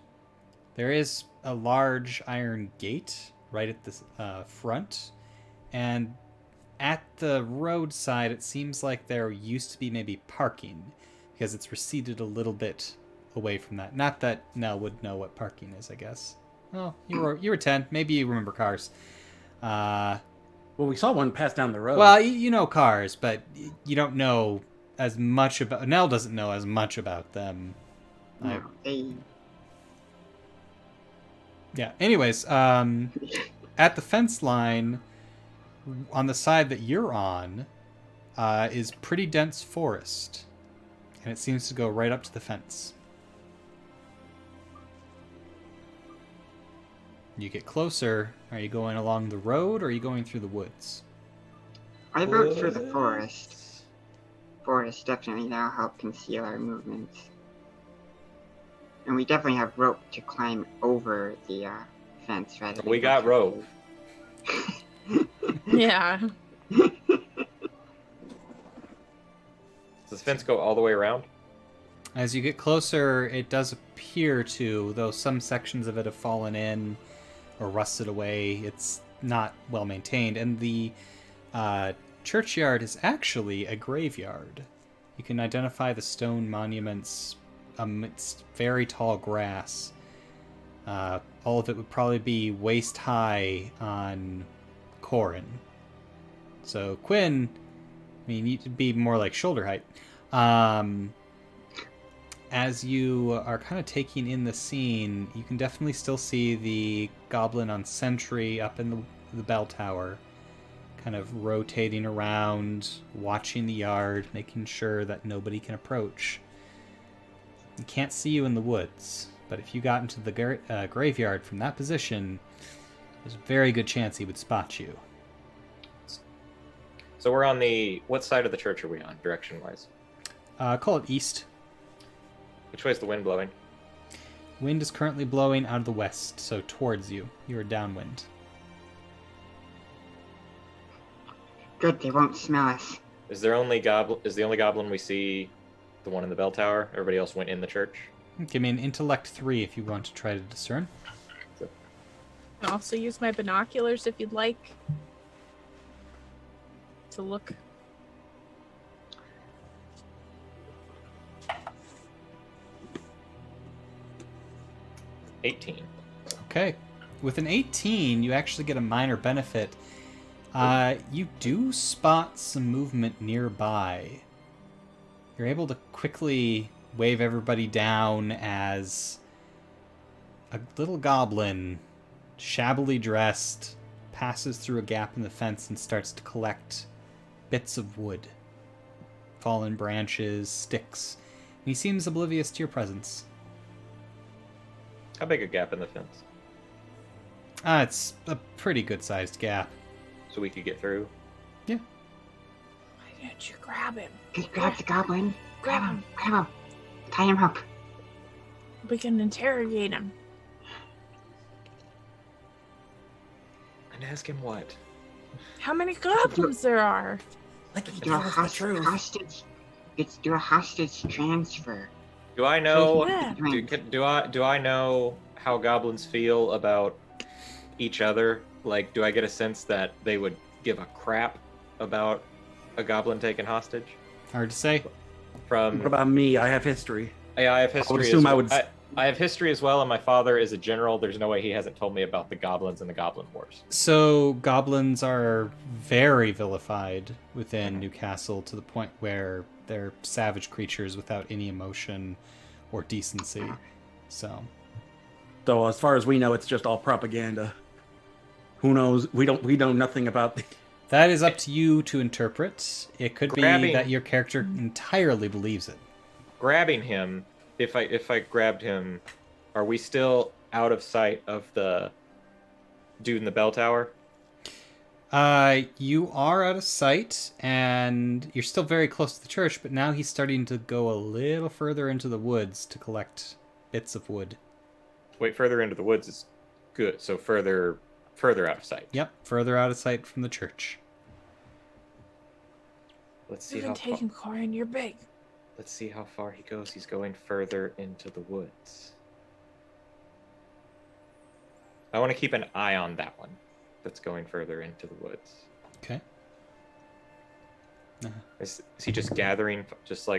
There is a large iron gate right at the front, and at the roadside it seems like there used to be maybe parking, because it's receded a little bit away from that. Not that Nell would know what parking is, I guess. Oh, you were 10. Maybe you remember cars. Well, we saw one pass down the road. Well, you know cars, but you don't know as much about... Nell doesn't know as much about them. No, Yeah, anyways, at the fence line, on the side that you're on, is pretty dense forest. And it seems to go right up to the fence. You get closer. Are you going along the road or are you going through the woods? I vote for the forest. Forest, definitely. That'll help conceal our movements. And we definitely have rope to climb over the fence, rather than We got rope. Yeah. Does this fence go all the way around? As you get closer, it does appear to, though some sections of it have fallen in or rusted away. It's not well maintained. And the churchyard is actually a graveyard. You can identify the stone monuments amidst very tall grass. All of it would probably be waist high on Corin. So Quinn, I mean, you'd be more like shoulder height. As you are kind of taking in the scene, you can definitely still see the goblin on sentry up in the bell tower, kind of rotating around, watching the yard, making sure that nobody can approach. He can't see you in the woods, but if you got into the graveyard from that position, there's a very good chance he would spot you. So we're on the... What side of the church are we on, direction-wise? Call it east. Which way is the wind blowing? Wind is currently blowing out of the west, so towards you. You are downwind. Good, they won't smell us. Is the only goblin we see the one in the bell tower? Everybody else went in the church? Give me an intellect 3 if you want to try to discern. I can also use my binoculars if you'd like to look. $18. Okay. With an 18, you actually get a minor benefit. You do spot some movement nearby. You're able to quickly wave everybody down as a little goblin, shabbily dressed, passes through a gap in the fence and starts to collect bits of wood, fallen branches, sticks. And he seems oblivious to your presence. How big a gap in the fence? It's a pretty good-sized gap. So we could get through? Why didn't you grab him? Just grab the goblin. Grab him. Grab him. Tie him up. We can interrogate him. And ask him what? How many goblins there are? Like he Do a tells the truth. hostage. It's do a hostage transfer. Do I know? Yeah. Do I know how goblins feel about each other? Like, do I get a sense that they would give a crap about a goblin taken hostage? Hard to say. From What about me? I have history. yeah, I have history. assume as I well. would- I have history as well, and my father is a general. There's no way he hasn't told me about the goblins and the Goblin Wars. So goblins are very vilified within Newcastle to the point where they're savage creatures without any emotion or decency. So So as far as we know, it's just all propaganda. Who knows? We know nothing about the... that is up to you to interpret. It could be Grabbing- that your character entirely believes it. Grabbing him, if I grabbed him, are we still out of sight of the dude in the bell tower? You are out of sight, and you're still very close to the church, but now he's starting to go a little further into the woods to collect bits of wood. Wait, further into the woods is good. So further out of sight. Yep, further out of sight from the church. Let's see You've how been taking Corin, you're big. Let's see how far he goes. He's going further into the woods. I want to keep an eye on that one that's going further into the woods. Okay. Is he just gathering,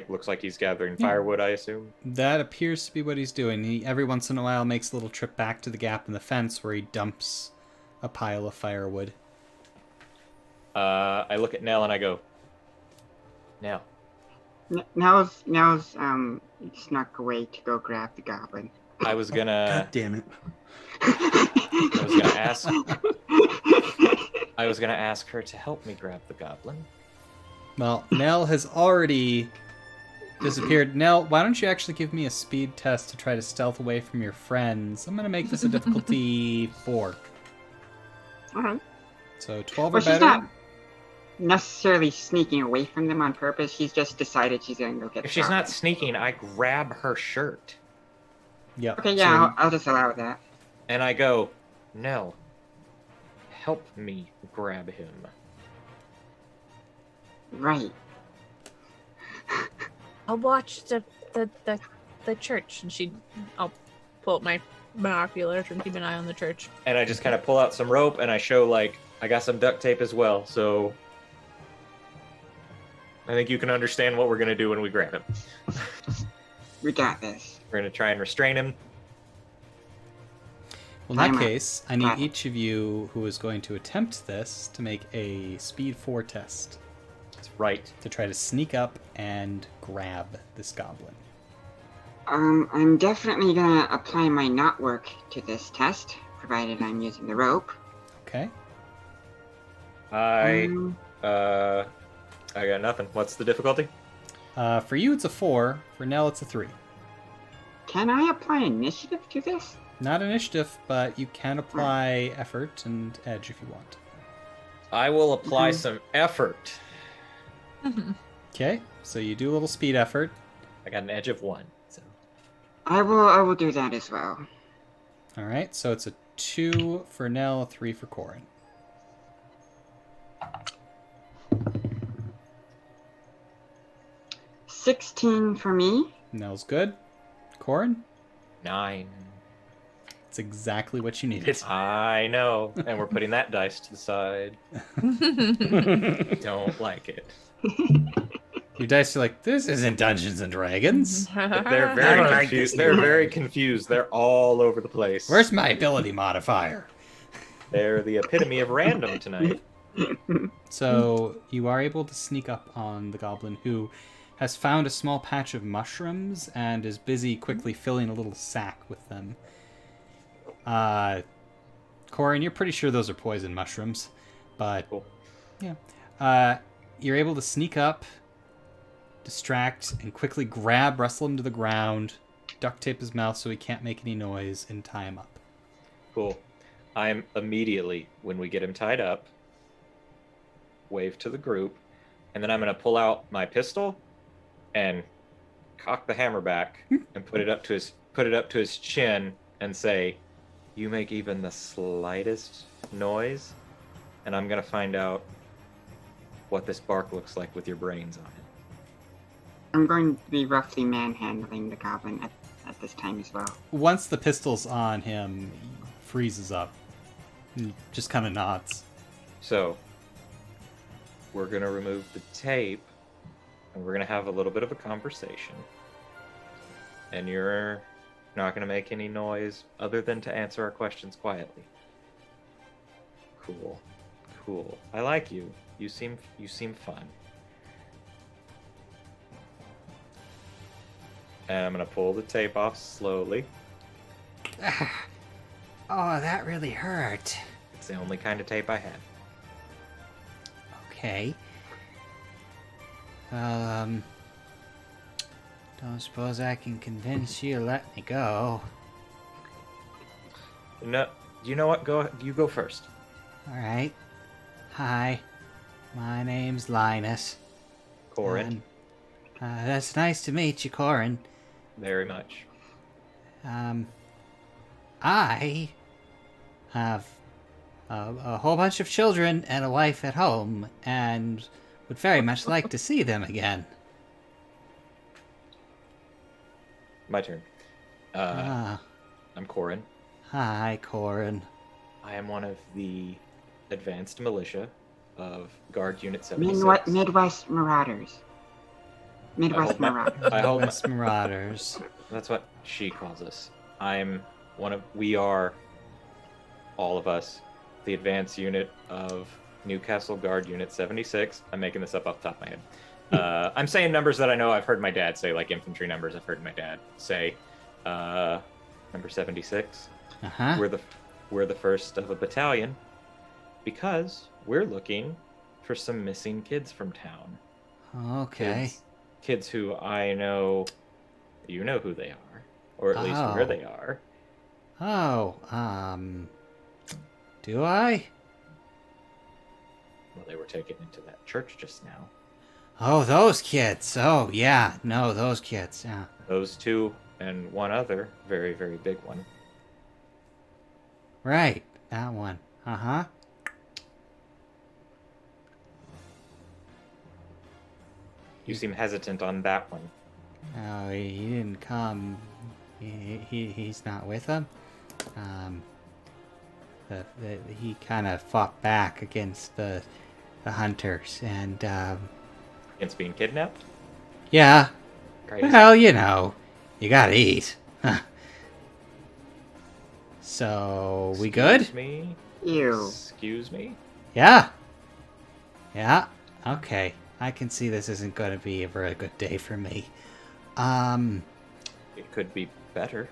looks like he's gathering firewood, I assume? That appears to be what he's doing. He every once in a while makes a little trip back to the gap in the fence where he dumps a pile of firewood. I look at Nell and I go, Nell, Nell's snuck away to go grab the goblin. I was gonna, God damn it. I was gonna ask, I was gonna ask her to help me grab the goblin. Well, Nell has already disappeared. Nell, why don't you actually give me a speed test to try to stealth away from your friends? I'm going to make this a difficulty 4. All right. So 12 Well, or she's better. not necessarily sneaking away from them on purpose. She's just decided she's going to go get. If the she's not goblin. sneaking, I grab her shirt Yep. Okay, So yeah, I'll just allow that. and I go, Nell, help me grab him. Right. I'll watch the church, and I'll pull up my binoculars and keep an eye on the church. And I just kind of pull out some rope and I show, I got some duct tape as well, so I think you can understand what we're going to do when we grab him. We got this. We're going to try and restrain him. Well, in that Timer. case, I need Timer. each of you who is going to attempt this to make a speed 4 test That's right. to try to sneak up and grab this goblin. I'm definitely gonna apply my not work to this test, provided I'm using the rope. Okay. I Um, got nothing. What's the difficulty? For you, it's a 4. For Nell, it's a 3. Can I apply initiative to this? Not initiative, but you can apply effort and edge if you want. I will apply Mhm. some effort. Okay, so you do a little speed effort. I got an edge of 1. So I will do that as well. All right, so it's a 2 for Nell, a 3 for Corin. $16 for me. Nell's good. Corin, 9. it's exactly what you needed. I know. And we're putting that dice to the side. Don't like it. Your dice are like, this isn't Dungeons and Dragons. They're I very don't like confused. this They're game. very confused. They're all over the place. Where's my ability modifier? They're the epitome of random tonight. So you are able to sneak up on the goblin who has found a small patch of mushrooms and is busy quickly filling a little sack with them. Corin, you're pretty sure those are poison mushrooms, but Cool. yeah. You're able to sneak up, distract, and quickly grab, wrestle him to the ground, duct tape his mouth so he can't make any noise, and tie him up. Cool. I'm immediately, when we get him tied up, wave to the group, and then I'm going to pull out my pistol and cock the hammer back and put it up to his chin and say, "You make even the slightest noise, and I'm going to find out what this bark looks like with your brains on it." I'm going to be roughly manhandling the goblin at this time as well. Once the pistol's on him, he freezes up. He just kind of nods. So, we're going to remove the tape and we're gonna have a little bit of a conversation. And you're not gonna make any noise other than to answer our questions quietly. Cool. Cool. I like you. You seem fun. And I'm gonna pull the tape off slowly. Oh, that really hurt. It's the only kind of tape I had. Okay. Don't suppose I can convince you to let me go. No, you know what? You go first. All right. Hi, my name's Linus. Corin. That's nice to meet you, Corin. Very much. I have a whole bunch of children and a wife at home, and would very much like to see them again. My turn. I'm Corin. Hi, Corin. I am one of the advanced militia of Guard Unit 76. Midwest Marauders. Midwest Marauders. I hold West Marauders. That's what she calls us. We are, all of us, the advanced unit of Newcastle Guard Unit 76. I'm making this up off the top of my head. I'm saying numbers that I know I've heard my dad say, like infantry numbers I've heard my dad say. Number 76. Uh-huh. We're the first of a battalion because we're looking for some missing kids from town. Okay. Kids who I know, you know who they are, or at least where they are. Oh, do I? Well, they were taken into that church just now. Oh, those kids. Oh, yeah. No, those kids. Yeah. Those two and one other very, very big one. Right. That one. Uh-huh. You seem hesitant on that one. Oh, he didn't come. He's not with them. He kind of fought back against the hunters, and Against being kidnapped? yeah. Crazy. Well, you know, you gotta eat. So we good? Excuse me? Ew. Excuse me? Yeah. Yeah. Okay. I can see this isn't going to be a very good day for me. It could be better.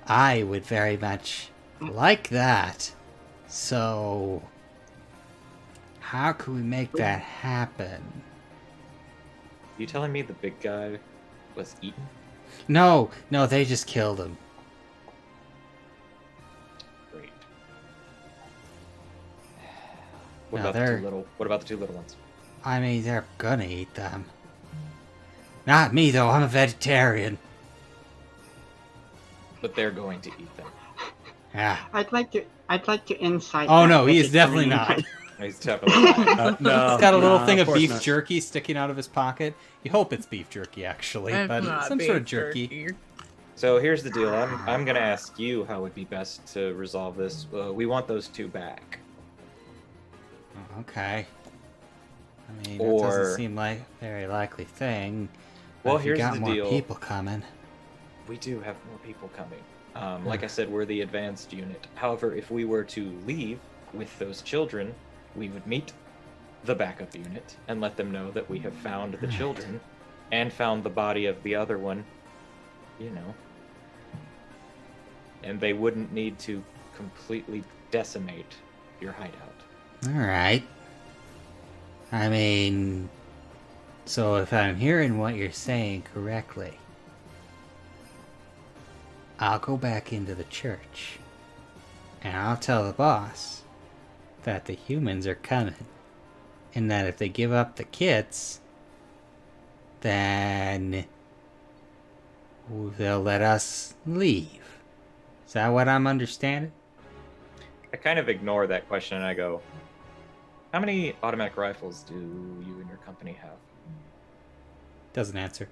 I would very much like that. So, how can we make that happen? You telling me the big guy was eaten? No, they just killed him. Great. What No, about the two little ones? I mean, they're gonna eat them. Not me, though. I'm a vegetarian. But they're going to eat them. Yeah. I'd like to insight. Oh that no, he is definitely vegetarian. not. He's definitely not. No, He's got a little thing of course beef not. jerky sticking out of his pocket. You hope it's beef jerky, actually, It's but not some sort of beef jerky. So here's the deal. I'm gonna ask you how would be best to resolve this. We want those two back. Okay. I mean, that Or- doesn't seem like a very likely thing. Well, But if you here's got the more deal. people coming. We do have more people coming. Like I said, we're the advanced unit. However, if we were to leave with those children, we would meet the backup unit and let them know that we have found the Right. children and found the body of the other one, you know. And they wouldn't need to completely decimate your hideout. Alright. I mean, so if I'm hearing what you're saying correctly, I'll go back into the church and I'll tell the boss that the humans are coming and that if they give up the kids, then they'll let us leave. Is that what I'm understanding? I kind of ignore that question and I go, how many automatic rifles do you and your company have? Doesn't answer.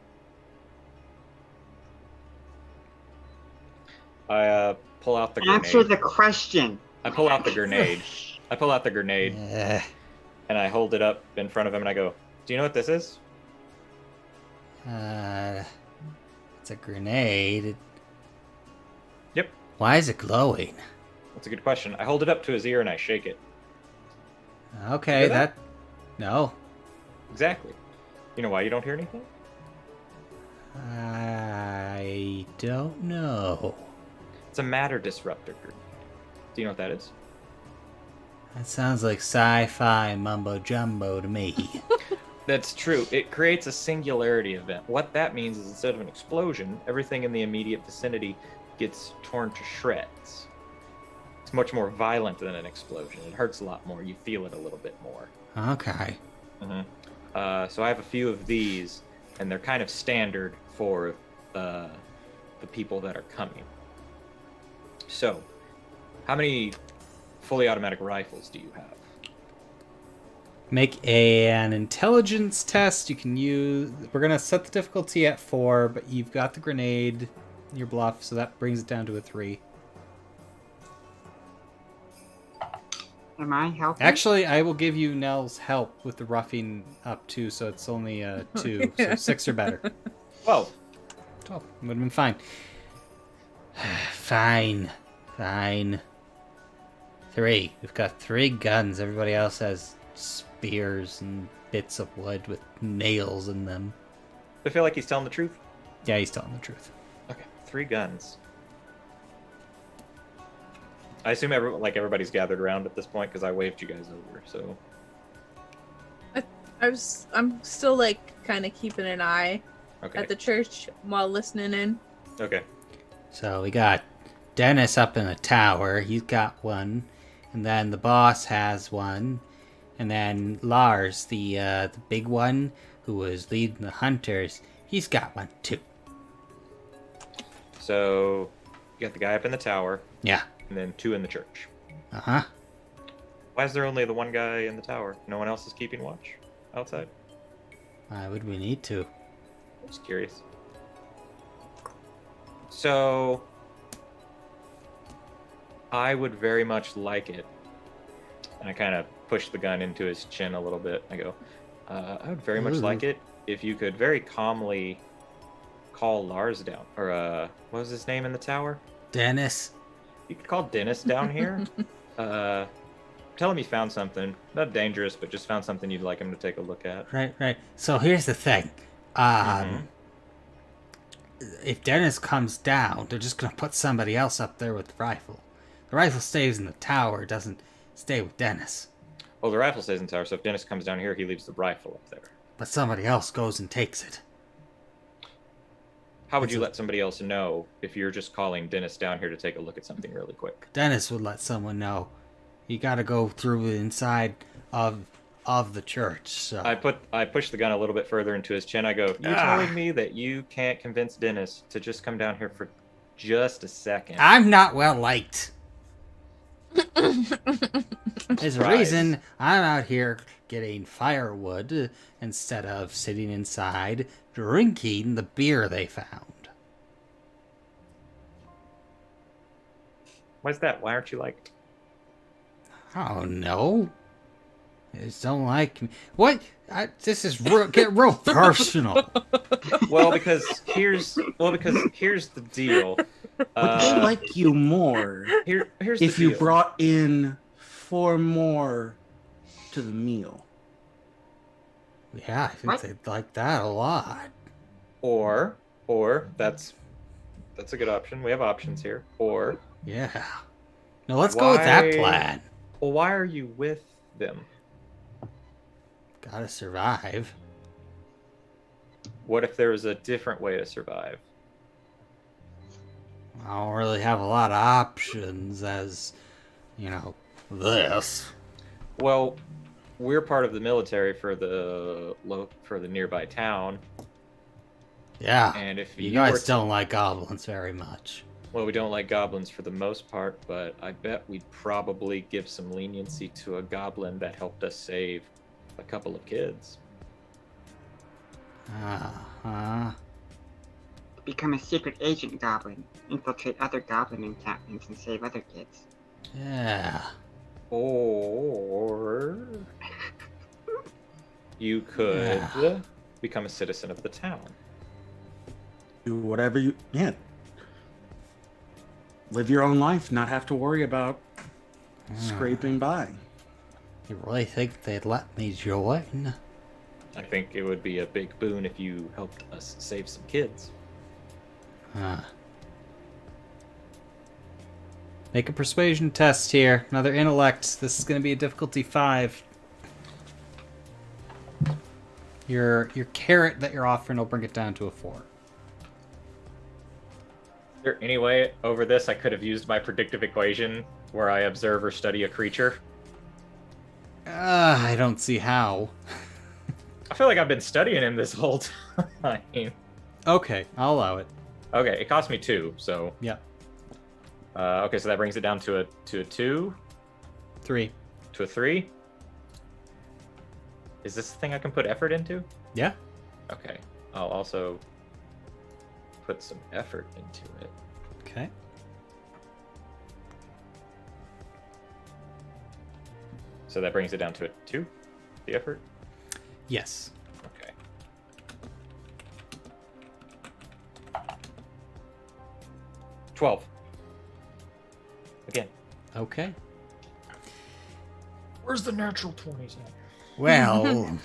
I pull out the grenade. Answer the question. I pull out the grenade. Yeah. And I hold it up in front of him and I go, do you know what this is? It's a grenade. Yep, Why is it glowing? that's a good question. I hold it up to his ear and I shake it. Okay, hear that? No. Exactly. You know why you don't hear anything? I don't know. It's a matter disruptor. Do you know what that is? That sounds like sci-fi mumbo jumbo to me. That's true. It creates a singularity event. What that means is instead of an explosion, everything in the immediate vicinity gets torn to shreds. It's much more violent than an explosion. It hurts a lot more. You feel it a little bit more. Okay. So I have a few of these, and they're kind of standard for the people that are coming. So, how many fully automatic rifles do you have? Make an intelligence test. You can use... We're going to set the difficulty at 4, but you've got the grenade, your bluff, so that brings it down to a 3. Am I helping? Actually, I will give you Nell's help with the roughing up, too, so it's only a 2. So 6 or better. 12. 12. Would have been fine. Fine. 3. We've got 3 guns. Everybody else has spears and bits of wood with nails in them. I feel like he's telling the truth. Yeah, he's telling the truth. Okay, 3 guns. I assume everybody's gathered around at this point because I waved you guys over. So I'm still like kind of keeping an eye okay, at the church while listening in. okay. So we got Dennis up in a tower. He's got one. And then the boss has one. And then Lars, the big one who was leading the hunters, he's got one too. So you got the guy up in the tower, Yeah. and then 2 in the church. Uh-huh. Why is there only the one guy in the tower? No one else is keeping watch outside? Why would we need to? I'm just curious. So I would very much like it, and I kind of push the gun into his chin a little bit. I go, I would very much like it if you could very calmly call Lars down, or what was his name in the tower? Dennis? You could call Dennis down here. Tell him you found something, not dangerous, but just found something you'd like him to take a look at. Right. So here's the thing. If Dennis comes down, they're just going to put somebody else up there with the rifle. The rifle stays in the tower, it doesn't stay with Dennis. Well, the rifle stays in the tower, so if Dennis comes down here, he leaves the rifle up there. But somebody else goes and takes it. How would you let somebody else know if you're just calling Dennis down here to take a look at something really quick? Dennis would let someone know. You got to go through the inside of the church. So I push the gun a little bit further into his chin. I go, "You're telling me that you can't convince Dennis to just come down here for just a second?" I'm not well liked. There's a reason I'm out here getting firewood instead of sitting inside drinking the beer they found. Why's that? Why aren't you liked? Oh no. I just don't like me. What? This is get real personal. Well, because here's the deal. Would they like you more Here's if the you deal. brought in 4 more to the meal? Yeah, I think they'd like that a lot. Or that's a good option. We have options here. Or Yeah. No, let's go with that plan. Well, why are you with them? Gotta survive. What if there was a different way to survive? I don't really have a lot of options as, this. Well, we're part of the military for the nearby town. Yeah. And if You were guys to- don't like goblins very much. Well, we don't like goblins for the most part, but I bet we'd probably give some leniency to a goblin that helped us save a couple of kids. Uh-huh. Become a secret agent goblin. Infiltrate other goblin encampments and save other kids. Yeah. Or you could Yeah. become a citizen of the town. Do whatever you live your own life, not have to worry about scraping by. You really think they'd let me join? I think it would be a big boon if you helped us save some kids. Make a persuasion test here. Another intellect. This is going to be a difficulty 5. Your carrot that you're offering will bring it down to a 4. Is there any way over this I could have used my predictive equation where I observe or study a creature? I don't see how. I feel like I've been studying him this whole time. Okay, I'll allow it. Okay, it cost me 2, so... Yeah. Okay, so that brings it down to a 2, 3. to a 3. Is this the thing I can put effort into? Yeah. Okay, I'll also put some effort into it. Okay. So that brings it down to a 2, the effort? Yes. Okay. $12. Again. Okay. Where's the natural 20s at? Well,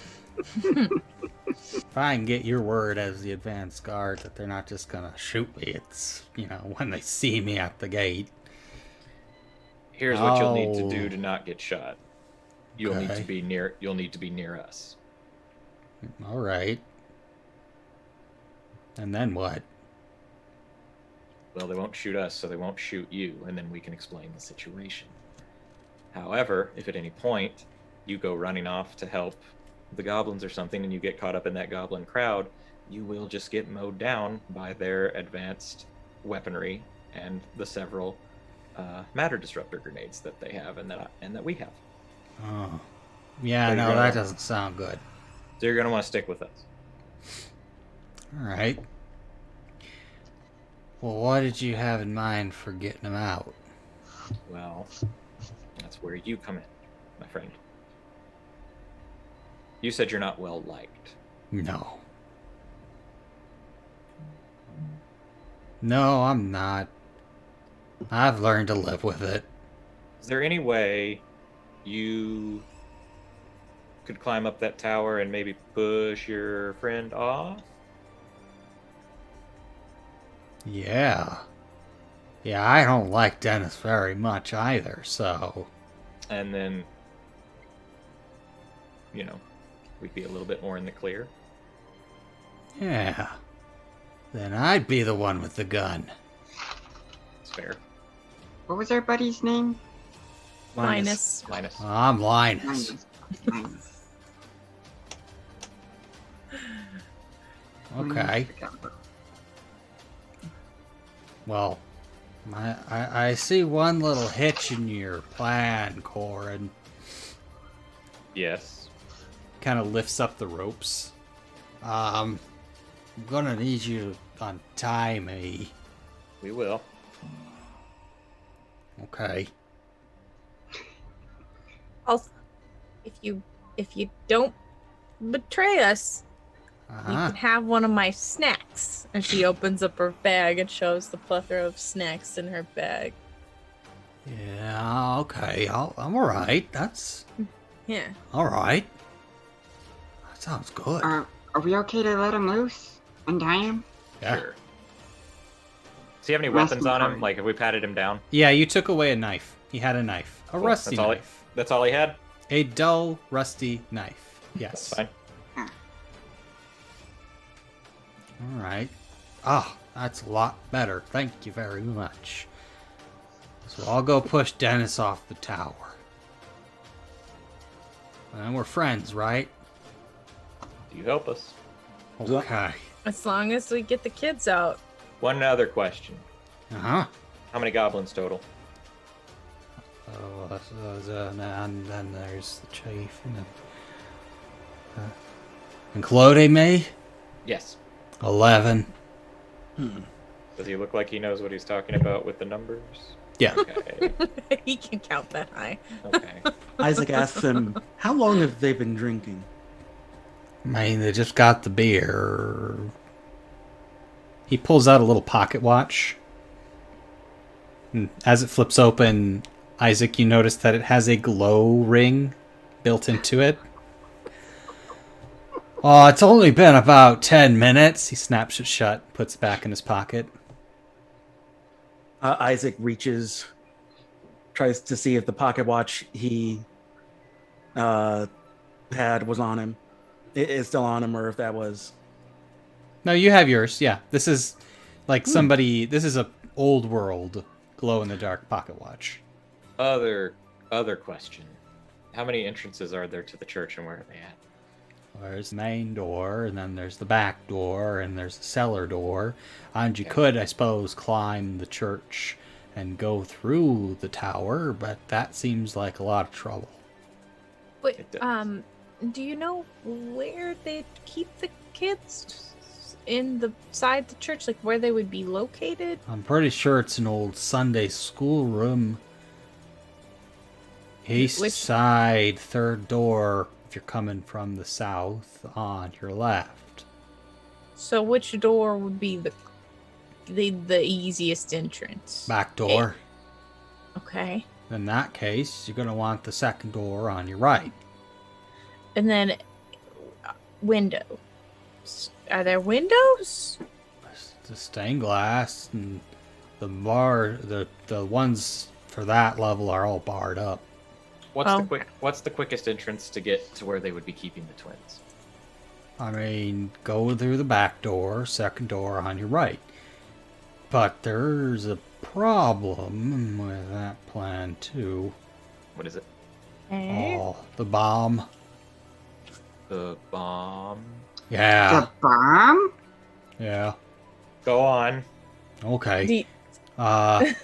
if I can get your word as the advanced guard that they're not just gonna shoot me, it's, when they see me at the gate. Here's what you'll need to do to not get shot. You'll need to be near. You'll need to be near us. All right. And then what? Well, they won't shoot us, so they won't shoot you, and then we can explain the situation. However, if at any point you go running off to help the goblins or something, and you get caught up in that goblin crowd, you will just get mowed down by their advanced weaponry and the several matter disruptor grenades that they have and that we have. Oh, yeah, So no, that doesn't sound good. So you're going to want to stick with us. All right. Well, what did you have in mind for getting them out? Well, that's where you come in, my friend. You said you're not well liked. No. No, I'm not. I've learned to live with it. Is there any way you could climb up that tower and maybe push your friend off? Yeah. Yeah, I don't like Dennis very much either, so... And then, we'd be a little bit more in the clear. Yeah. Then I'd be the one with the gun. It's fair. What was our buddy's name? Linus. I'm Linus. Linus. Okay. Well, I see one little hitch in your plan, Corin. Yes. Kind of lifts up the ropes. I'm gonna need you to untie me. We will. Okay. Also, if you don't betray us, you can have one of my snacks. And she opens up her bag and shows the plethora of snacks in her bag. Yeah, okay. I'm alright. That's... Yeah. Alright. That sounds good. Are we okay to let him loose? Untie him? Yeah. Sure. Does he have any weapons on him? Like, have we patted him down? Yeah, you took away a knife. He had a knife. A Cool. rusty knife. That's all he had? A dull, rusty knife. Yes. That's fine. Alright. Ah, that's a lot better. Thank you very much. So I'll go push Dennis off the tower. And we're friends, right? You help us. Okay. As long as we get the kids out. One other question. Uh-huh. How many goblins total? And then there's the chief. Including me? Yes. 11. Does he look like he knows what he's talking about with the numbers? Yeah. Okay. He can count that high. Okay. Isaac asks him, how long have they been drinking? I mean, they just got the beer. He pulls out a little pocket watch. And as it flips open, Isaac, you notice that it has a glow ring built into it. Oh, it's only been about 10 minutes. He snaps it shut, puts it back in his pocket. Isaac reaches, tries to see if the pocket watch he had was on him. It is still on him, or if that was. No, you have yours. Yeah, this is like somebody. This is a old world glow in the dark pocket watch. Other question. How many entrances are there to the church, and where are they at? There's the main door, and then there's the back door, and there's the cellar door. And you Okay. could, I suppose, climb the church and go through the tower, but that seems like a lot of trouble. Wait, It does. do you know where they keep the kids in the side the church? Like where they would be located? I'm pretty sure it's an old Sunday school room. East Which- side, third door, if you're coming from the south, on your left. So which door would be the easiest entrance? Back door. Okay. In that case, you're going to want the second door on your right. And then windows. Are there windows? The stained glass and the ones for that level are all barred up. What's the quickest entrance to get to where they would be keeping the twins? I mean, go through the back door, second door on your right. But there's a problem with that plan too. What is it? Eh? Oh, the bomb. The bomb. Yeah, The bomb? yeah. Go on. Okay. Do-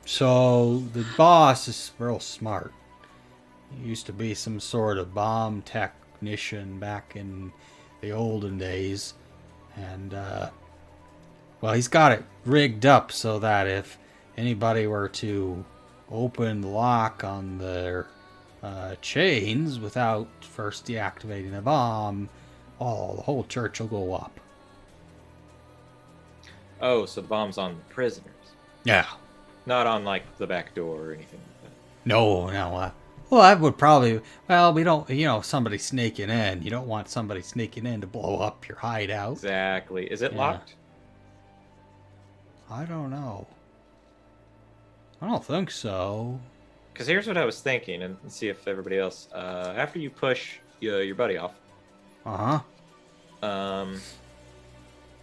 So the boss is real smart. He used to be some sort of bomb technician back in the olden days. And, well, he's got it rigged up so that if anybody were to open the lock on their chains without first deactivating the bomb, oh, the whole church will go up. Oh, so the bomb's on the prisoners, Yeah. not on like the back door or anything like that. No. Well, that would probably. Well, we don't. Somebody sneaking in. You don't want somebody sneaking in to blow up your hideout. Exactly. Is it Yeah. locked? I don't know. I don't think so. Because here's what I was thinking, and see if everybody else. After you push your buddy off, Uh huh.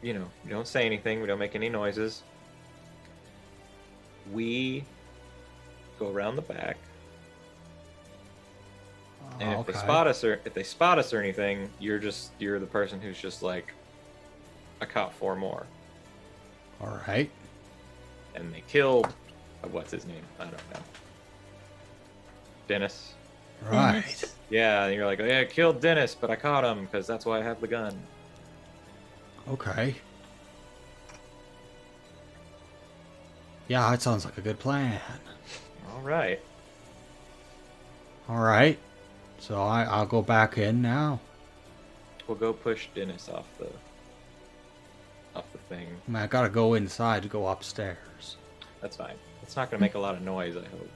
you don't say anything. We don't make any noises. We go around the back, and if they spot us or anything, you're the person who's just like, I caught 4 more, All right. and they killed. What's his name? I don't know. Dennis. Right. Yeah, and you're like, oh, yeah, I killed Dennis, but I caught him because that's why I have the gun. Okay. Yeah, that sounds like a good plan. All right. All right. So I'll go back in now. We'll go push Dennis off the thing. I mean, I gotta go inside to go upstairs. That's fine. It's not going to make a lot of noise, I hope.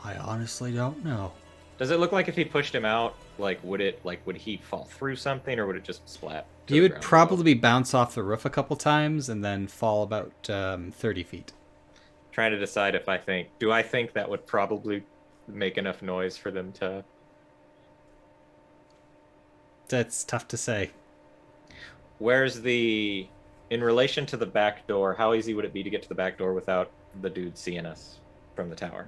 I honestly don't know. Does it look like if he pushed him out, would he fall through something, or would it just splat? to He the would ground probably bounce off the roof a couple times and then fall about 30 feet. Trying to decide if I think that would probably make enough noise for them to. That's tough to say. In relation to the back door, how easy would it be to get to the back door without the dude seeing us from the tower?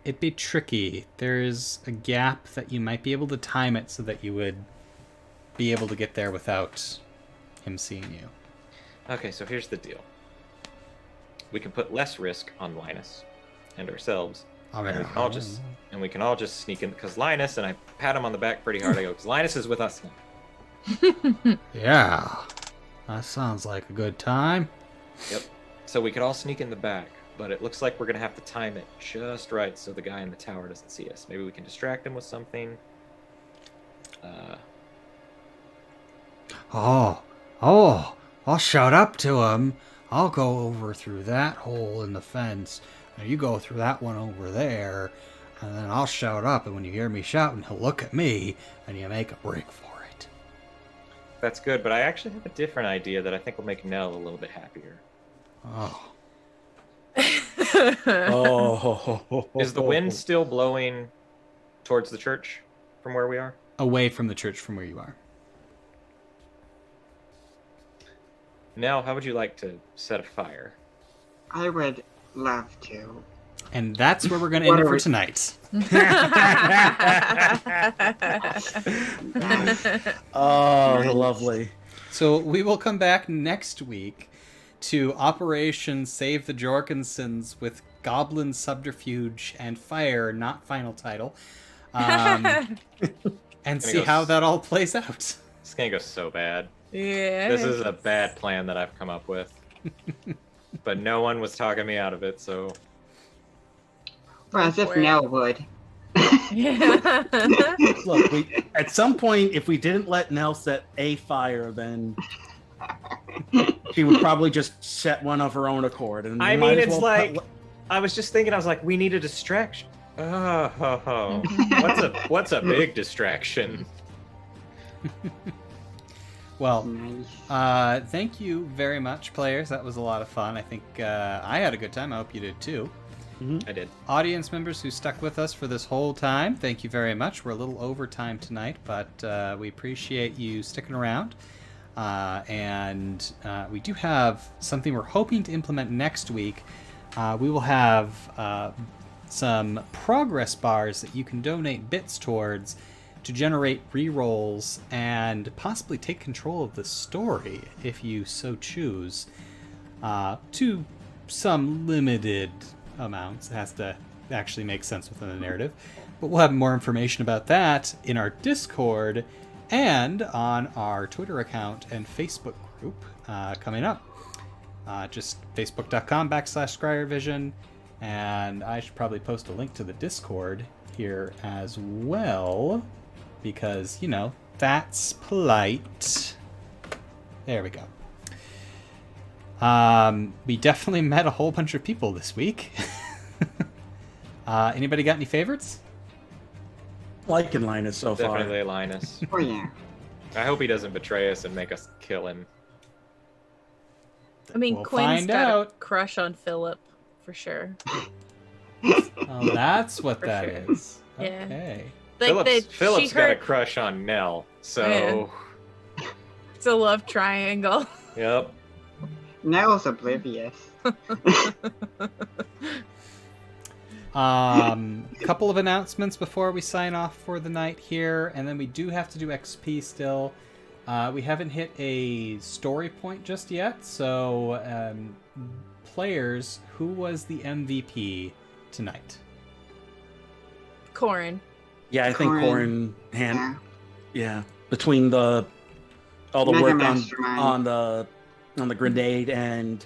It'd be tricky. There's a gap that you might be able to time it so that you would be able to get there without him seeing you. Okay, so here's the deal. We can put less risk on Linus and ourselves, I mean, and we can all just sneak in, because Linus, and I pat him on the back pretty hard. I go, because Linus is with us now. yeah, that sounds like a good time. Yep. So we could all sneak in the back, but it looks like we're gonna have to time it just right so the guy in the tower doesn't see us. Maybe we can distract him with something. I'll shout up to him. I'll go over through that hole in the fence. Now you go through that one over there. And then I'll shout up. And when you hear me shouting, he'll look at me. And you make a break for it. That's good, but I actually have a different idea that I think will make Nell a little bit happier. Oh. Oh. Is the wind still blowing towards the church from where we are? Away from the church from where you are. Nell, how would you like to set a fire? I would love to. And that's where we're going to end it for tonight. Oh, lovely. So we will come back next week to Operation Save the Jorgensens with Goblin Subterfuge and Fire, not final title, and see how that all plays out. It's going to go so bad. Yeah. This is a bad plan that I've come up with. But no one was talking me out of it, so... Well, as if Nell would. Yeah. Look, at some point, if we didn't let Nell set a fire, then she would probably just set one of her own accord. And I mean, it's like... I was just thinking, I was like, we need a distraction. Oh, what's a big distraction? Well, Nice. thank you very much, players. That was a lot of fun. I think I had a good time. I hope you did too. I did. Audience members who stuck with us for this whole time, thank you very much. We're a little over time tonight, but we appreciate you sticking around. And we do have something we're hoping to implement next week. We will have some progress bars that you can donate bits towards to generate rerolls and possibly take control of the story if you so choose, to some limited amounts. It has to actually make sense within the narrative. But we'll have more information about that in our Discord and on our Twitter account and Facebook group coming up. Just facebook.com/ScryerVision. And I should probably post a link to the Discord here as well, because, you know, that's polite. There we go. We definitely met a whole bunch of people this week. Anybody got any favorites? Liking Linus so far. Definitely Linus. Oh, yeah. I hope he doesn't betray us and make us kill him. I mean, We'll Quinn's find got out. a crush on Philip, for sure. Oh, that's what For that sure. is. Yeah. Okay. Like Philip's she got a heard crush on Nell, so... it's a love triangle. Yep. Nell's oblivious. Couple of announcements before we sign off for the night here, and then we do have to do XP still. We haven't hit a story point just yet, so players, who was the MVP tonight? Corin. Yeah, I think Corin. Corin Yeah. between all the Mega work mastermind. on the grenade and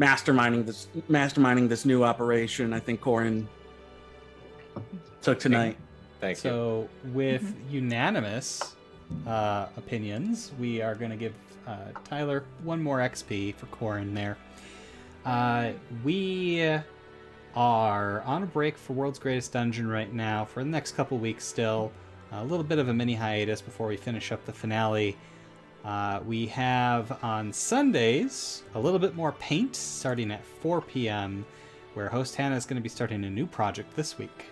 masterminding this new operation, I think Corin took tonight. Thank you. So, with unanimous opinions, we are going to give Tyler one more XP for Corin there. We are on a break for World's Greatest Dungeon right now for the next couple weeks still. A little bit of a mini hiatus before we finish up the finale. We have on Sundays a little bit more paint starting at 4 p.m., where host Hannah is going to be starting a new project this week.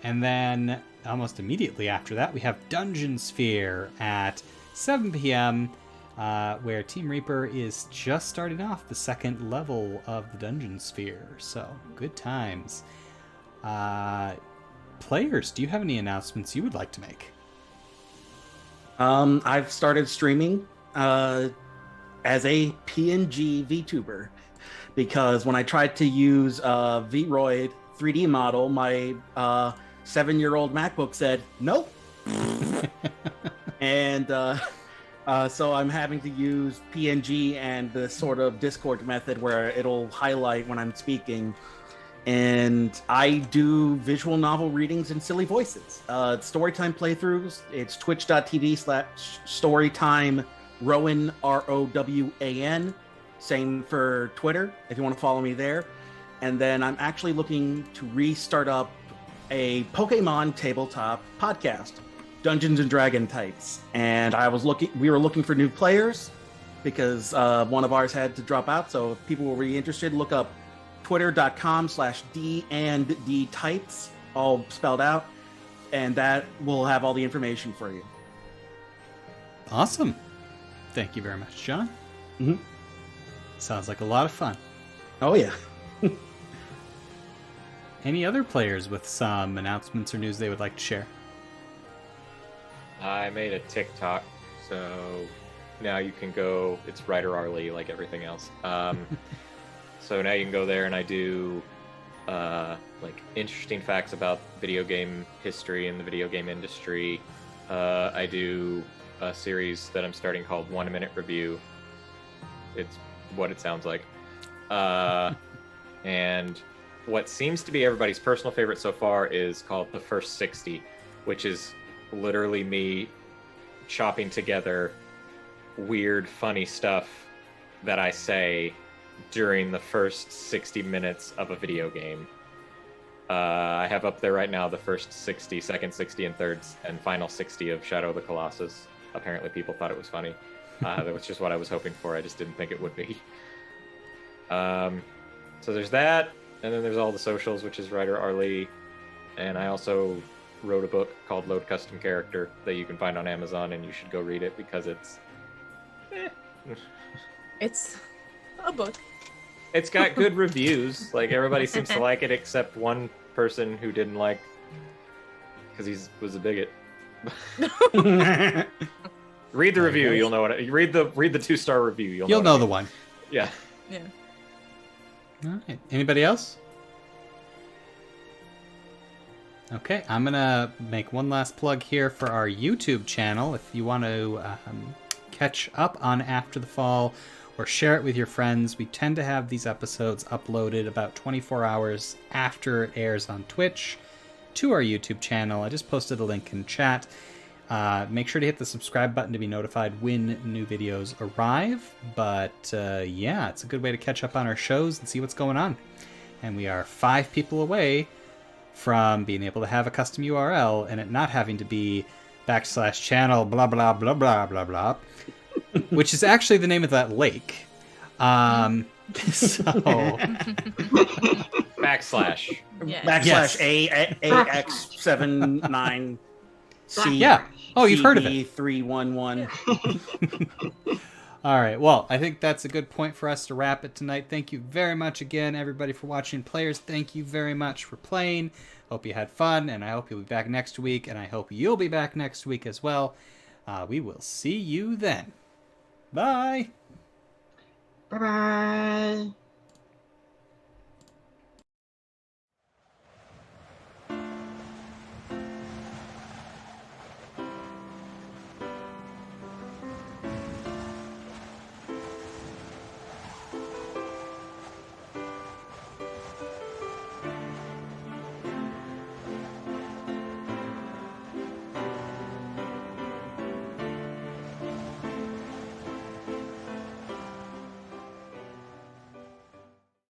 And then almost immediately after that, we have Dungeon Sphere at 7 p.m., where Team Reaper is just starting off the second level of the Dungeon Sphere. So, good times. Players, do you have any announcements you would like to make? I've started streaming as a PNG VTuber because when I tried to use Vroid 3D model, my 7-year-old MacBook said nope, and so I'm having to use PNG and the sort of Discord method where it'll highlight when I'm speaking. And I do visual novel readings and silly voices. Storytime playthroughs. It's twitch.tv/storytime Rowan, Rowan. Same for Twitter if you want to follow me there. And then I'm actually looking to restart up a Pokemon tabletop podcast, Dungeons and Dragon types. And we were looking for new players because one of ours had to drop out. So if people were really interested, look up twitter.com/D&D types, all spelled out. And that will have all the information for you. Awesome. Thank you very much, John. Mm-hmm. Sounds like a lot of fun. Oh, yeah. Any other players with some announcements or news they would like to share? I made a TikTok, so now you can go. It's Ryder Arley, like everything else. So now you can go there, and I do like interesting facts about video game history and the video game industry. I do a series that I'm starting called 1 Minute Review. It's what it sounds like. And what seems to be everybody's personal favorite so far is called The First 60, which is literally me chopping together weird, funny stuff that I say during the first 60 minutes of a video game. I have up there right now the first 60, second 60, and third and final 60 of Shadow of the Colossus. Apparently people thought it was funny. That was just what I was hoping for. I just didn't think it would be. So there's that, and then there's all the socials, which is Ryder Arley, and I also wrote a book called Load Custom Character that you can find on Amazon, and you should go read it because it's It's a book. It's got good reviews. Like, everybody seems to like it except one person who didn't like, because he was a bigot. Read the review, you'll know what. Read the 2-star review, You'll know the one. Yeah. Yeah. All right. Anybody else? Okay, I'm gonna make one last plug here for our YouTube channel. If you want to catch up on After the Fall or share it with your friends, we tend to have these episodes uploaded about 24 hours after it airs on Twitch to our YouTube channel. I just posted a link in chat. Make sure to hit the subscribe button to be notified when new videos arrive. But yeah, it's a good way to catch up on our shows and see what's going on. And we are 5 people away from being able to have a custom URL and it not having to be /channel blah blah blah blah blah blah, which is actually the name of that lake. So Backslash. Yeah. Backslash AX79C. Yeah. Oh, you've heard of it. 311. All right. Well, I think that's a good point for us to wrap it tonight. Thank you very much again, everybody, for watching. Players, thank you very much for playing. Hope you had fun, and I hope you'll be back next week, and I hope you'll be back next week as well. We will see you then. Bye. Bye-bye.